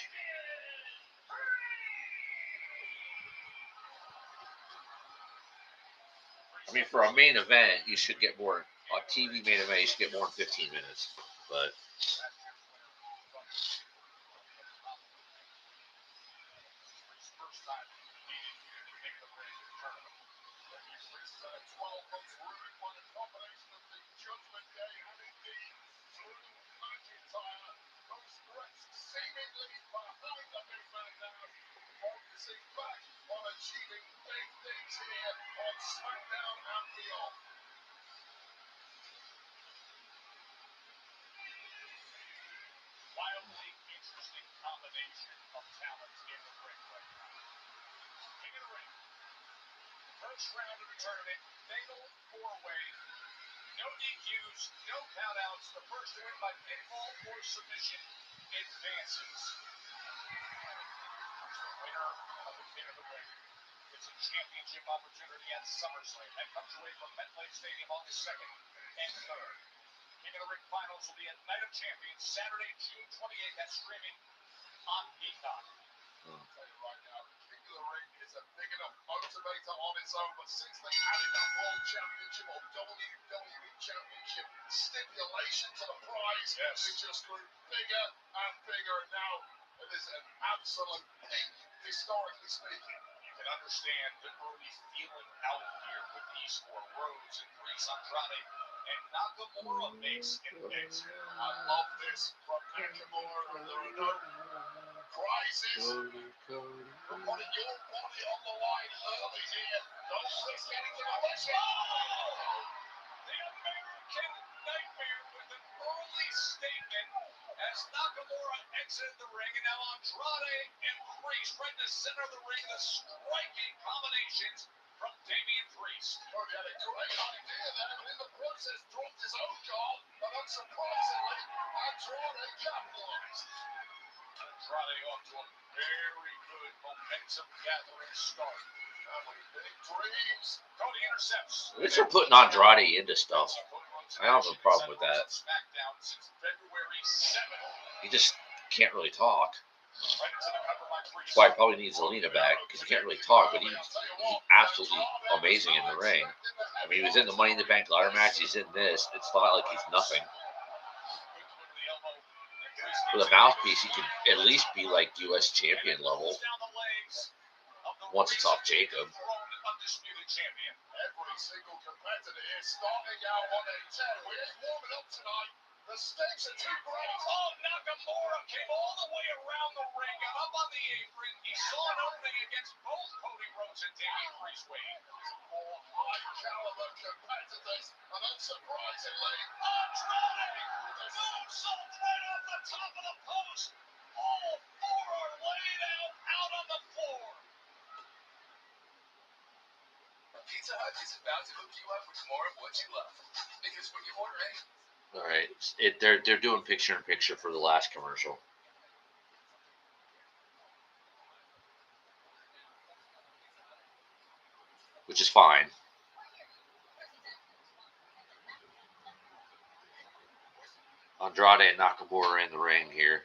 I mean, for a main event, you should get more. A TV main event, you should get more than 15 minutes. But on achieving big things here on Smackdown and beyond. Wildly interesting combination of talent in the ring right now. King of the ring. First round of the tournament, fatal four-way. No DQs, no countouts. The first to win by pinfall or submission advances. The winner of the King of the Ring gets a championship opportunity at SummerSlam. That comes away from MetLife Stadium August 2nd and 3rd. King of the Ring finals will be at Night of Champions, Saturday, June 28th. That's streaming on Peacock. I'll tell you right now, King of the Ring is a big enough motivator on its own, but since they added that World Championship or WWE Championship stipulation to the prize, it just grew bigger and bigger, and now it is an absolute peak, historically speaking. You can understand the early feeling out here with these four. Rhodes and Priest, Andrade, and Nakamura makes an exit. I love this from Nakamura, and there are no prizes for putting your body on the line early here. Don't risk anything unless you... The American Nightmare with an early statement as Nakamura exited the ring, and now Andrade and Priest right in the center of the ring. The striking combinations from Damian Priest. Oh, he had a great idea there, but in the process dropped his own guard, and unsurprisingly, Andrade capitalized. Andrade off to a very good momentum-gathering start. And with big dreams, Cody intercepts. at least they're putting Andrade into stuff. I don't have a problem with that. Smackdown since February 7th. He just can't really talk. Right into the cover by Priest. That's why he probably needs Zelina back, because he can't really talk, but he's absolutely amazing in the ring. I mean, he was in the Money in the Bank ladder match, he's in this. It's not like he's nothing. With a mouthpiece, he could at least be like U.S. champion level once it's off Jacob. Undisputed champion. Every single competitor here starting out on a 10. We're warming up tonight. The stakes are too great. Oh, Nakamura came all the way around the ring, got up on the apron. He saw an opening against both Cody Rhodes and Damian Priest. More high-caliber competitors, and unsurprisingly, Andrade! Moonsault right off the top of the post. All four are laid out on the floor. Pizza Hut is about to hook you up with more of what you love. Because when you order in... All right, they're doing picture-in-picture for the last commercial. Which is fine. Andrade and Nakamura are in the ring here.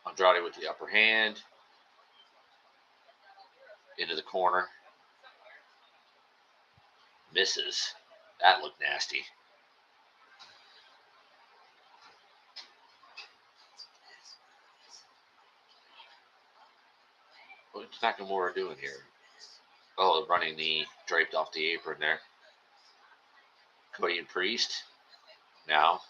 Andrade with the upper hand. Into the corner. Misses. That looked nasty. What's Nakamura doing here? Oh, running knee draped off the apron there. Cody and Priest. Now.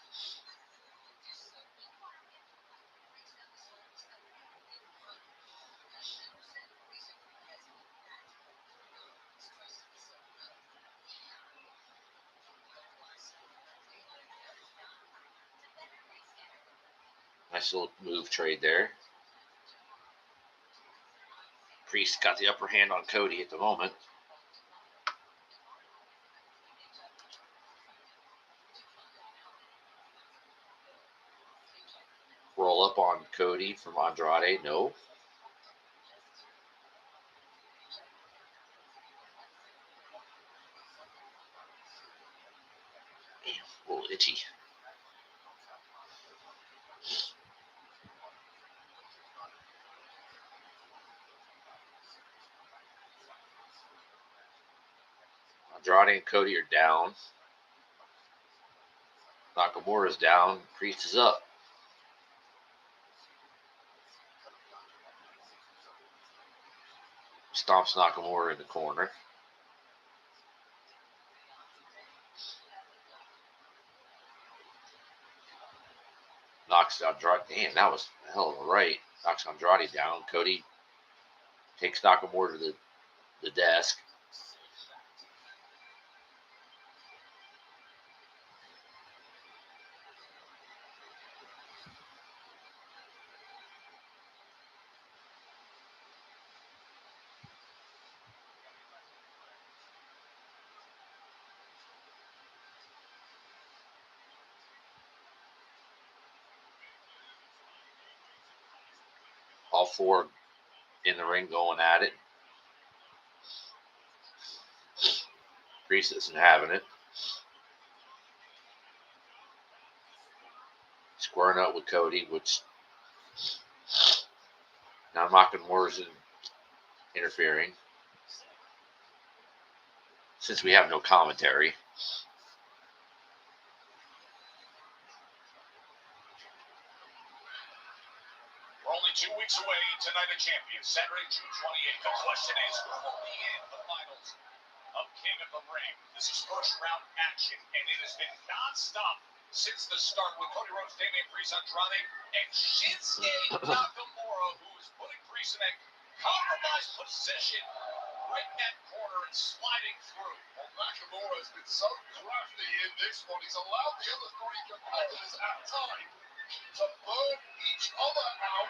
Nice little move trade there. Priest got the upper hand on Cody at the moment. Roll up on Cody from Andrade. No. Damn, a little itchy. Andrade and Cody are down. Nakamura's down. Priest is up. Stomps Nakamura in the corner. Knocks Andrade. Damn, that was a hell of a right. Knocks Andrade down. Cody takes Nakamura to the desk. All four in the ring going at it. Priest isn't having it. Squaring up with Cody, which now Nakamura's interfering. Since we have no commentary. We're only 2 weeks away tonight of Champions, Saturday, June 28th. The question is, who will be in the finals of King of the Ring? This is first round action, and it has been non-stop since the start with Cody Rhodes, Damian Priest, Andrade, and Shinsuke Nakamura, who is putting Priest in a compromised position right in that corner and sliding through. Well, Nakamura has been so crafty in this one. He's allowed the other three competitors at time to burn each other out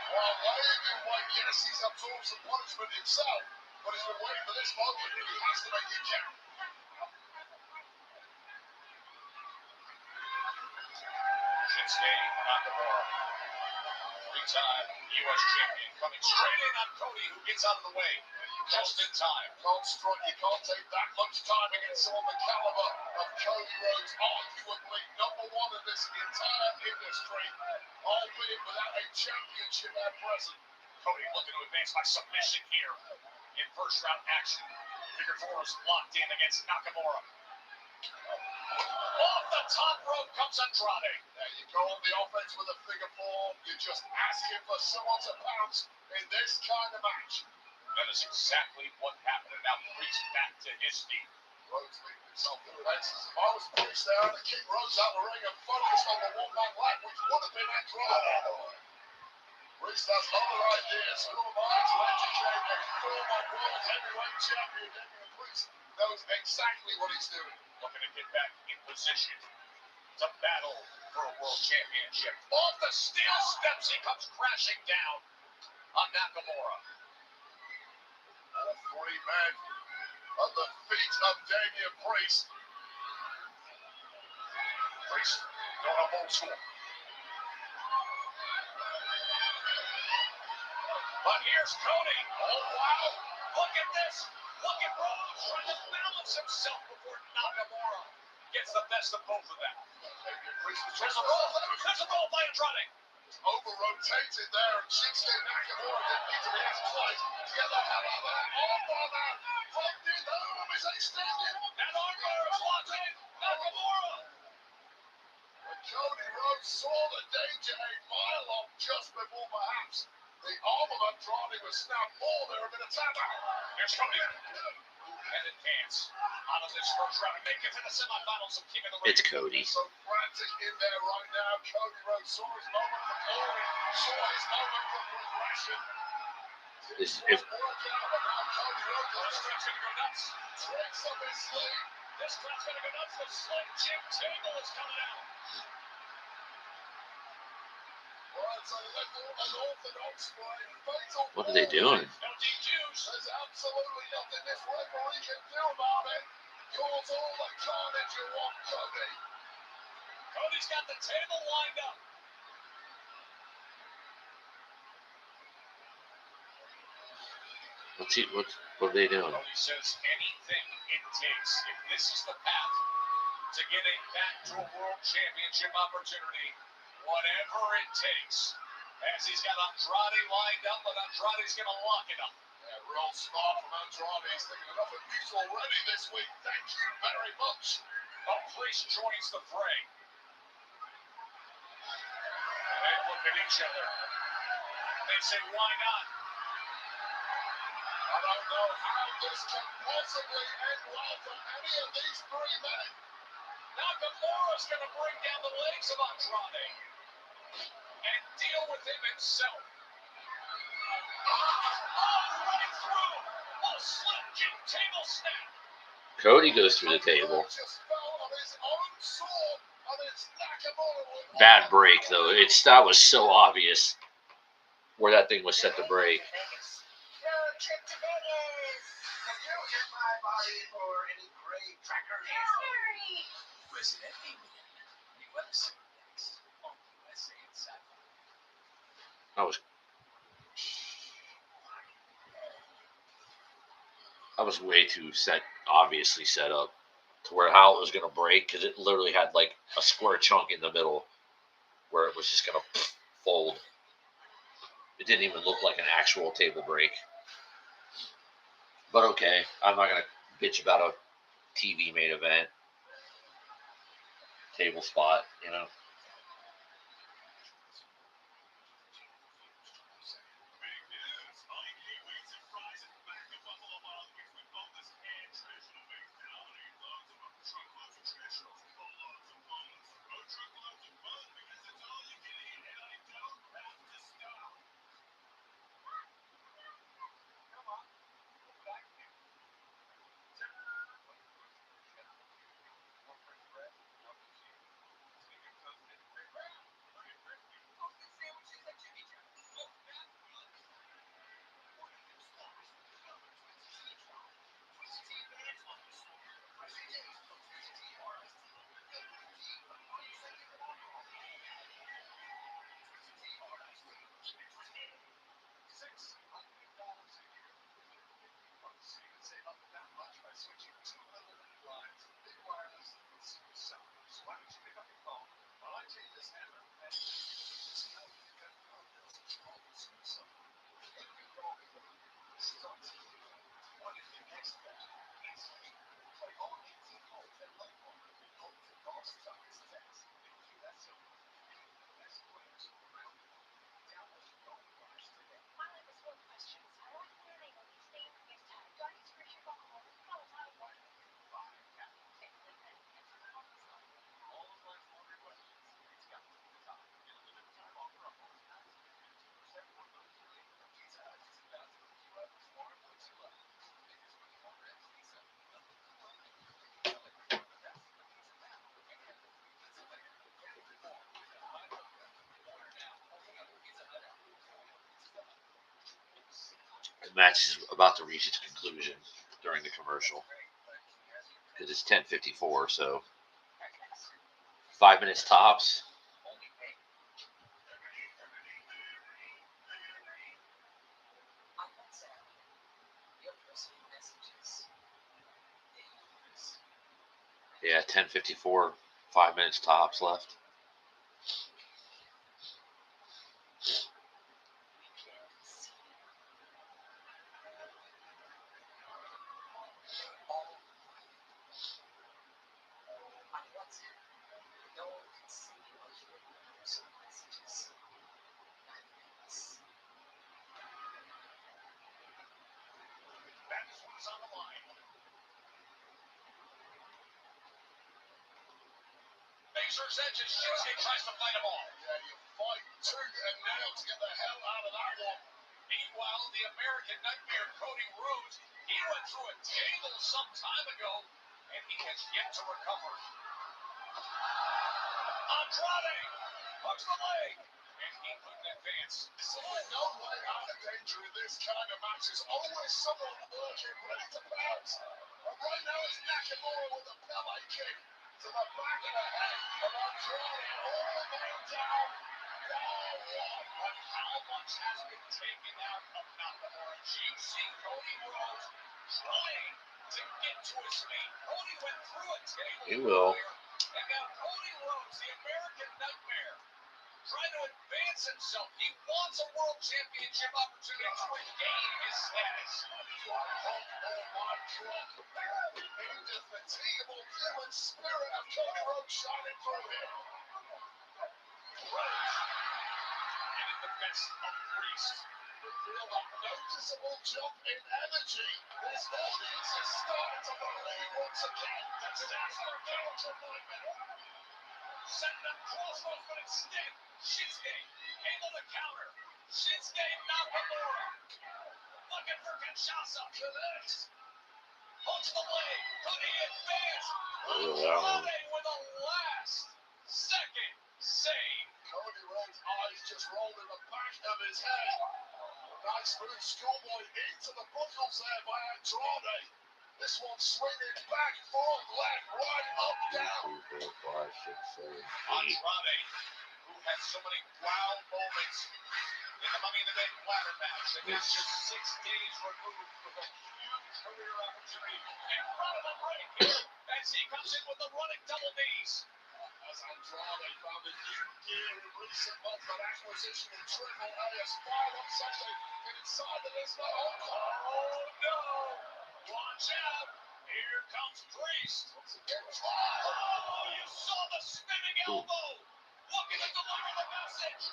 while laying in wait. Yes, he's absorbed some punishment himself, but he's been waiting for this moment, and he has to make it count. Shinsuke Nakamura, three-time U.S. champion, coming straight in on Cody, who gets out of the way just in time. You can't take that much time against someone the caliber of Cody Rhodes, arguably number one in this entire industry, albeit without a championship at present. Cody looking to advance by submission here in first round action. Figure four is locked in against Nakamura. Off the top rope comes Andrade. There you go on the offense with a figure four. You're just asking for someone to pounce in this kind of match. That is exactly what happened. And now Priest back to his feet. Rhodes leaving himself in the fences. If I was Priest there, I'd kick Rhodes out the ring and focused on the one-man lag, which would have been Andrade. Priest has other ideas. Who am I to educate a former world heavyweight champion? Damian Priest knows exactly what he's doing. Looking to get back in position to battle for a world championship. Off the steel steps, he comes crashing down on Nakamura. All three men at the feet of Damian Priest. Priest going up old school. But here's Cody. Oh, wow. Look at this. Look at Rhodes trying to balance himself before Nakamura gets the best of both of them. Damian Priest was There's a roll. There's a roll by Andrade. over-rotated there, and Shinsuke Nakamura didn't need to be as close. Together, how about that? Oh, on that. Locked in. The arm is extended. And armbar is locked in. Nakamura. And Cody Rhodes saw the danger a mile off just before perhaps the arm of Andrade was snapped. Oh, there had been a tap out. Here's Cody. And advance out of this first round and make it to the semifinals of King of the Ring. It's Cody. So frantic in there right now. Cody Rhodes saw his moment for glory, saw his moment for progression. If Working out, but now Cody Rhodes This has crowd's gonna go nuts. tricks up his sleeve. This crowd's gonna go nuts. The Slim Jim table is coming out. That's a little unorthodox play. Fatal What are they doing? No DQs. There's absolutely nothing this referee can do about it. Cause all the carnage you want, Cody. Cody's got the table lined up. What are they doing? Cody says anything it takes. If this is the path to getting back to a world championship opportunity, whatever it takes. As he's got Andrade lined up, but Andrade's going to lock it up. Yeah, real smart from Andrade. He's thinking enough abuse already this week. Thank you very much. A priest joins the fray. They look at each other. They say, why not? I don't know how this can possibly end well for any of these three men. Nakamura's going to bring down the legs of Andrade and deal with him himself. Right through. A slip kick table snap. Cody goes through the table. Just fell on his own sword, and it's Nakamura with Bad break though. That was so obvious where that thing was set to break. Road trip to Vegas. Have you hit my body for any great trackers? Harry. Resident Alien. New episode next on USA and Sci-Fi. I was way too obviously set up to where how it was going to break, because it literally had like a square chunk in the middle where it was just going to fold. It didn't even look like an actual table break. But okay, I'm not going to bitch about a TV main event table spot, you know. The match is about to reach its conclusion during the commercial because it's 10:54, so 5 minutes tops. Yeah, 10:54, 5 minutes tops left. Tries to fight them all. Yeah, you fight tooth and nail to get the hell out of that one. Meanwhile, the American Nightmare, Cody Rhodes, he went through a table some time ago, and he has yet to recover. Andrade hooks the leg, and he put that advance. So no way out of danger in this kind of match. There's always someone lurking, ready to pounce. And right now it's Nakamura with a Pele kick to the back of the head of Andrade, all the way down. Now what? But how much has been taken out of Nakamura? You see Cody Rhodes trying to get to his feet. Cody went through a table. He will. earlier, and now Cody Rhodes, the American Nightmare, trying to advance himself. He wants a world championship opportunity to regain his status. Indefatigable human spirit of Cody Rhodes shining through here. Rhodes, getting the best of Priest. You feel that noticeable jump in energy. This audience is starting to believe once again. That's an absolute counter nightmare. Setting up crossroads, but instead, Shinsuke able to counter. Shinsuke Nakamura looking for Kinshasa. Connects. Punch the leg. Could he advance? Yeah. Andrade with a last second save. Cody Rhodes' eyes just rolled in the back of his head. Nice move, schoolboy into the buckles there by Andrade. This one swinging back, forth, left, right, up, down. 2, 3, 4, 5, 6, 7, 8. Andrade, who had so many wow moments in the Money in the Bank ladder match, and now just 6 days removed with a huge career opportunity in front of the break here as he comes in with the running double knees. As Andrade found a new gear in recent months, that acquisition in Triple A has fired up something inside of this man. Oh no! Watch out! Here comes Priest. Once again, Oh, you saw the spinning elbow! Looking to deliver the message.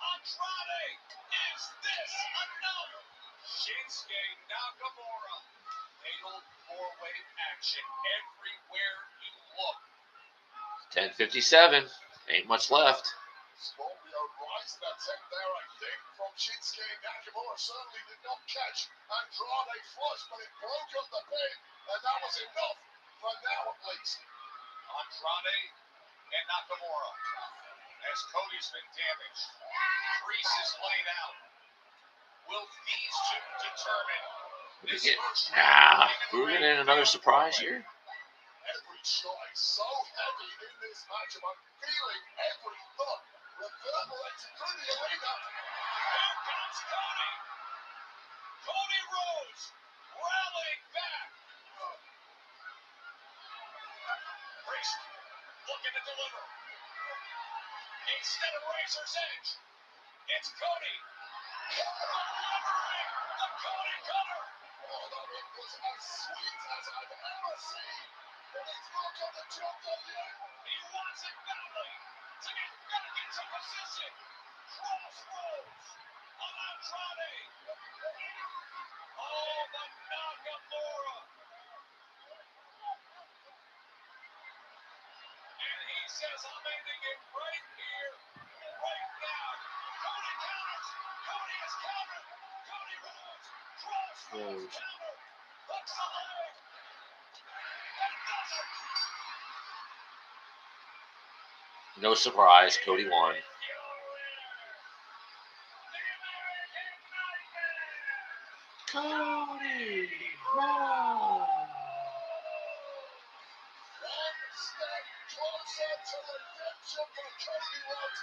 Andrade, is this enough? Shinsuke Nakamura. Fatal four-way action everywhere you look. 10:57. Ain't much left. Scorpio rising attempt there, I think, from Shinsuke Nakamura. Certainly did not catch Andrade flush, but it broke up the pin, and that was enough for now at least. Andrade and Nakamura. As Cody's been damaged. Priest is laid out. Will these two determine this first round? We're getting another surprise here. Every shot is so heavy in this matchup. I'm feeling every thought reverberating through the arena. Here comes Cody. Cody Rhodes rallying back. Priest looking to deliver. Instead of Razor's Edge, it's Cody. Delivering the Cody cutter. Oh, that it was as sweet as I've ever seen. But he's not got the job done yet. He wants it badly. To get back into position. Crossroads on Andrade. Oh, but Nakamura. And he says, I'm ending it right here, right now. Cody counters. Cody is countered. Cody Rhodes. Crossroads counter. Hooks the leg. And does it. No surprise, Cody won. Cody won. One step closer to redemption for Cody Rhodes.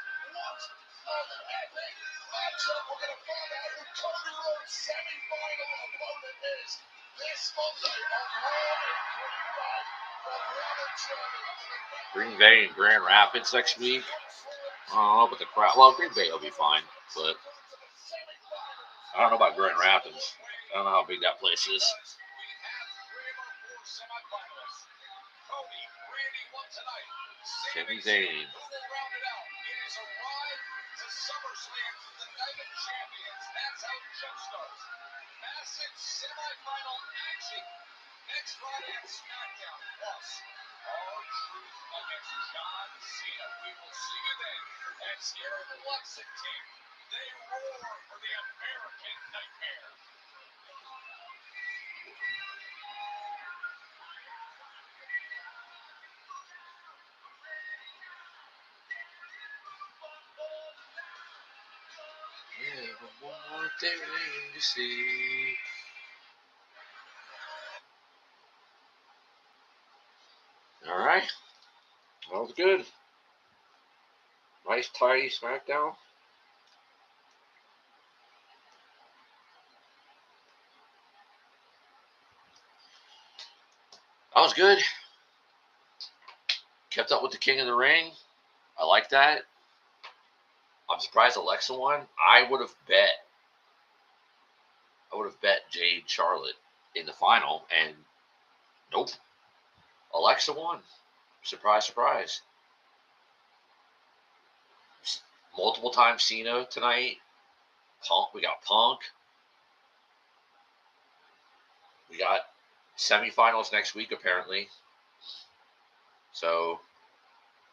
What an epic matchup. We're going to find out who Cody Rhodes' semi-final opponent is this Monday on Raw in Green Bay from Robert Jones. Green Bay and Grand Rapids next week. I don't know about the crowd. Well, Green Bay will be fine, but I don't know about Grand Rapids. I don't know how big that place is. Sami Zayn. Who will round it out? It is a ride to SummerSlam, the Night of Champions. That's how the show starts. Massive semifinal action next Friday at Smackdown. Plus, R-Truth against John Cena. We will see you then. And here in Lexington, they roar for the American Nightmare. One more thing to see. All right. That was good. Nice, tidy Smackdown. That was good. Kept up with the King of the Ring. I like that. I'm surprised Alexa won. I would have bet Jade Charlotte in the final, and nope. Alexa won. Surprise, surprise. Multiple times Cena tonight. Punk. We got Punk. We got semifinals next week, apparently. So,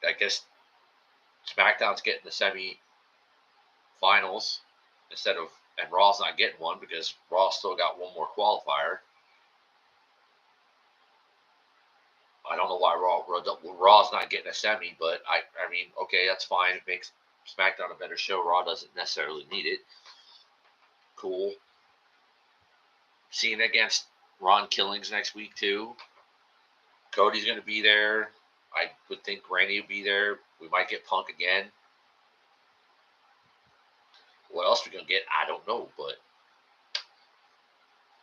I guess SmackDown's getting the semi-finals instead of, and Raw's not getting one because Raw still got one more qualifier. I don't know why Raw's not getting a semi, but I mean, okay, that's fine. It makes SmackDown a better show. Raw doesn't necessarily need it. Cool. Cena against Ron Killings next week, too. Cody's going to be there. I would think Randy will be there. We might get Punk again. What else are we going to get? I don't know, but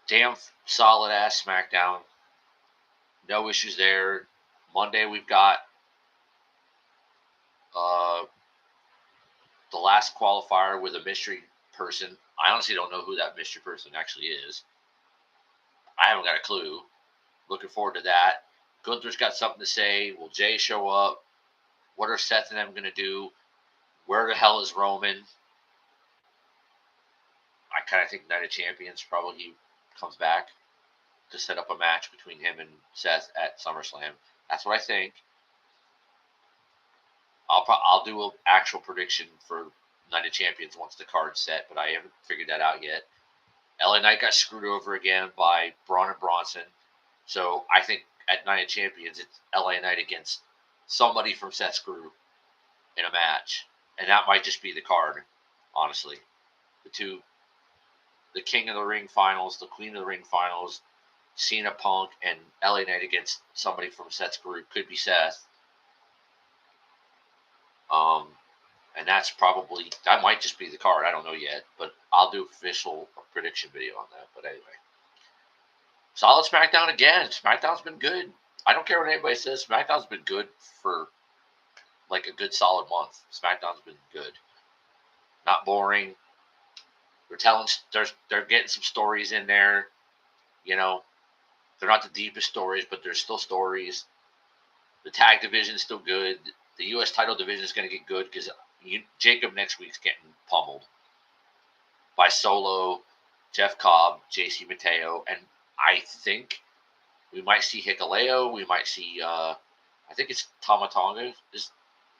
damn solid-ass SmackDown. No issues there. Monday we've got the last qualifier with a mystery person. I honestly don't know who that mystery person actually is. I haven't got a clue. Looking forward to that. Gunther's got something to say. Will Jay show up? What are Seth and them going to do? Where the hell is Roman? I kind of think Night of Champions probably he comes back to set up a match between him and Seth at SummerSlam. That's what I think. I'll do an actual prediction for Night of Champions once the card's set, but I haven't figured that out yet. LA Knight got screwed over again by Bron and Bronson. So I think at Night of Champions, it's LA Knight against somebody from Seth's group in a match. And that might just be the card, honestly. The King of the Ring finals, the Queen of the Ring finals, Cena, Punk, and LA Knight against somebody from Seth's group. Could be Seth. And that might just be the card. I don't know yet, but I'll do official prediction video on that. But anyway, solid SmackDown again. SmackDown's been good. I don't care what anybody says. SmackDown's been good for like a good solid month. SmackDown's been good. Not boring. They're getting some stories in there. You know, they're not the deepest stories, but there's still stories. The tag division is still good. The U.S. title division is going to get good because Jacob next week's getting pummeled by Solo, Jeff Cobb, JC Mateo, and I think we might see Hikuleo. We might see, I think it's Tama Tonga is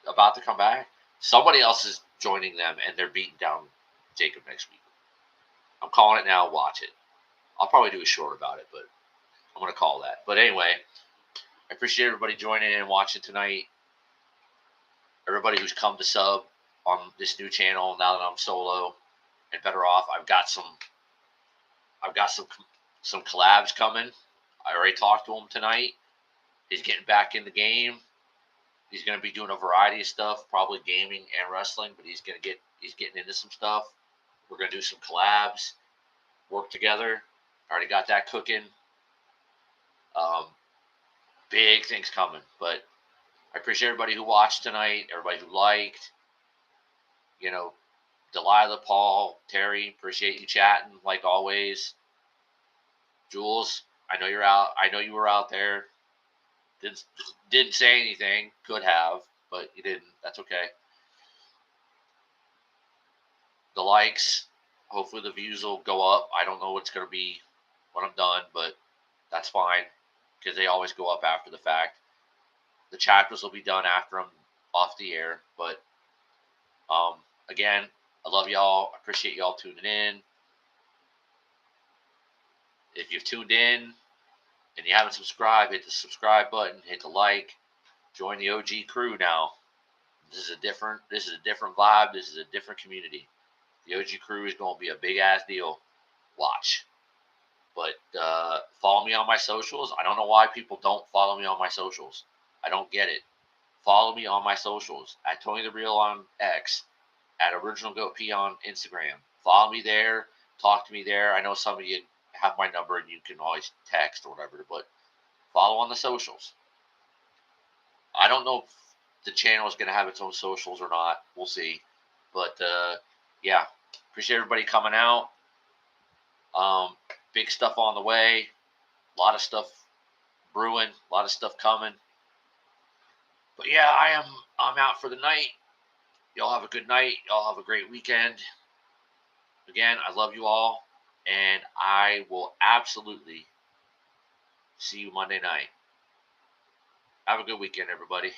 about to come back. Somebody else is joining them, and they're beating down Jacob next week. I'm calling it now. Watch it. I'll probably do a short about it, but I'm going to call that. But anyway, I appreciate everybody joining in and watching tonight. Everybody who's come to sub on this new channel now that I'm solo and better off. I've got some collabs coming. I already talked to him tonight. He's getting back in the game. He's going to be doing a variety of stuff, probably gaming and wrestling, but he's getting into some stuff. We're going to do some collabs, work together. I already got that cooking. Big things coming, but I appreciate everybody who watched tonight, everybody who liked, Delilah, Paul, Terry, appreciate you chatting like always. Jules, I know you're out. I know you were out there. Didn't say anything. Could have, but you didn't. That's okay. The likes, hopefully the views will go up. I don't know what's going to be when I'm done, but that's fine because they always go up after the fact. The chapters will be done after I'm off the air. But again, I love y'all. I appreciate y'all tuning in. If you've tuned in and you haven't subscribed, hit the subscribe button, hit the like, join the OG crew now. This is a different vibe. This is a different community. The OG crew is going to be a big ass deal. Watch. But follow me on my socials. I don't know why people don't follow me on my socials. I don't get it. Follow me on my socials at Tony the Real on X, at Original Goat P on Instagram. Follow me there. Talk to me there. I know some of you have my number and you can always text or whatever, but follow on the socials. I don't know if the channel is going to have its own socials or not. We'll see. But yeah, appreciate everybody coming out. Big stuff on the way. A lot of stuff brewing. A lot of stuff coming. But yeah, I'm out for the night. Y'all have a good night. Y'all have a great weekend. Again, I love you all. And I will absolutely see you Monday night. Have a good weekend, everybody.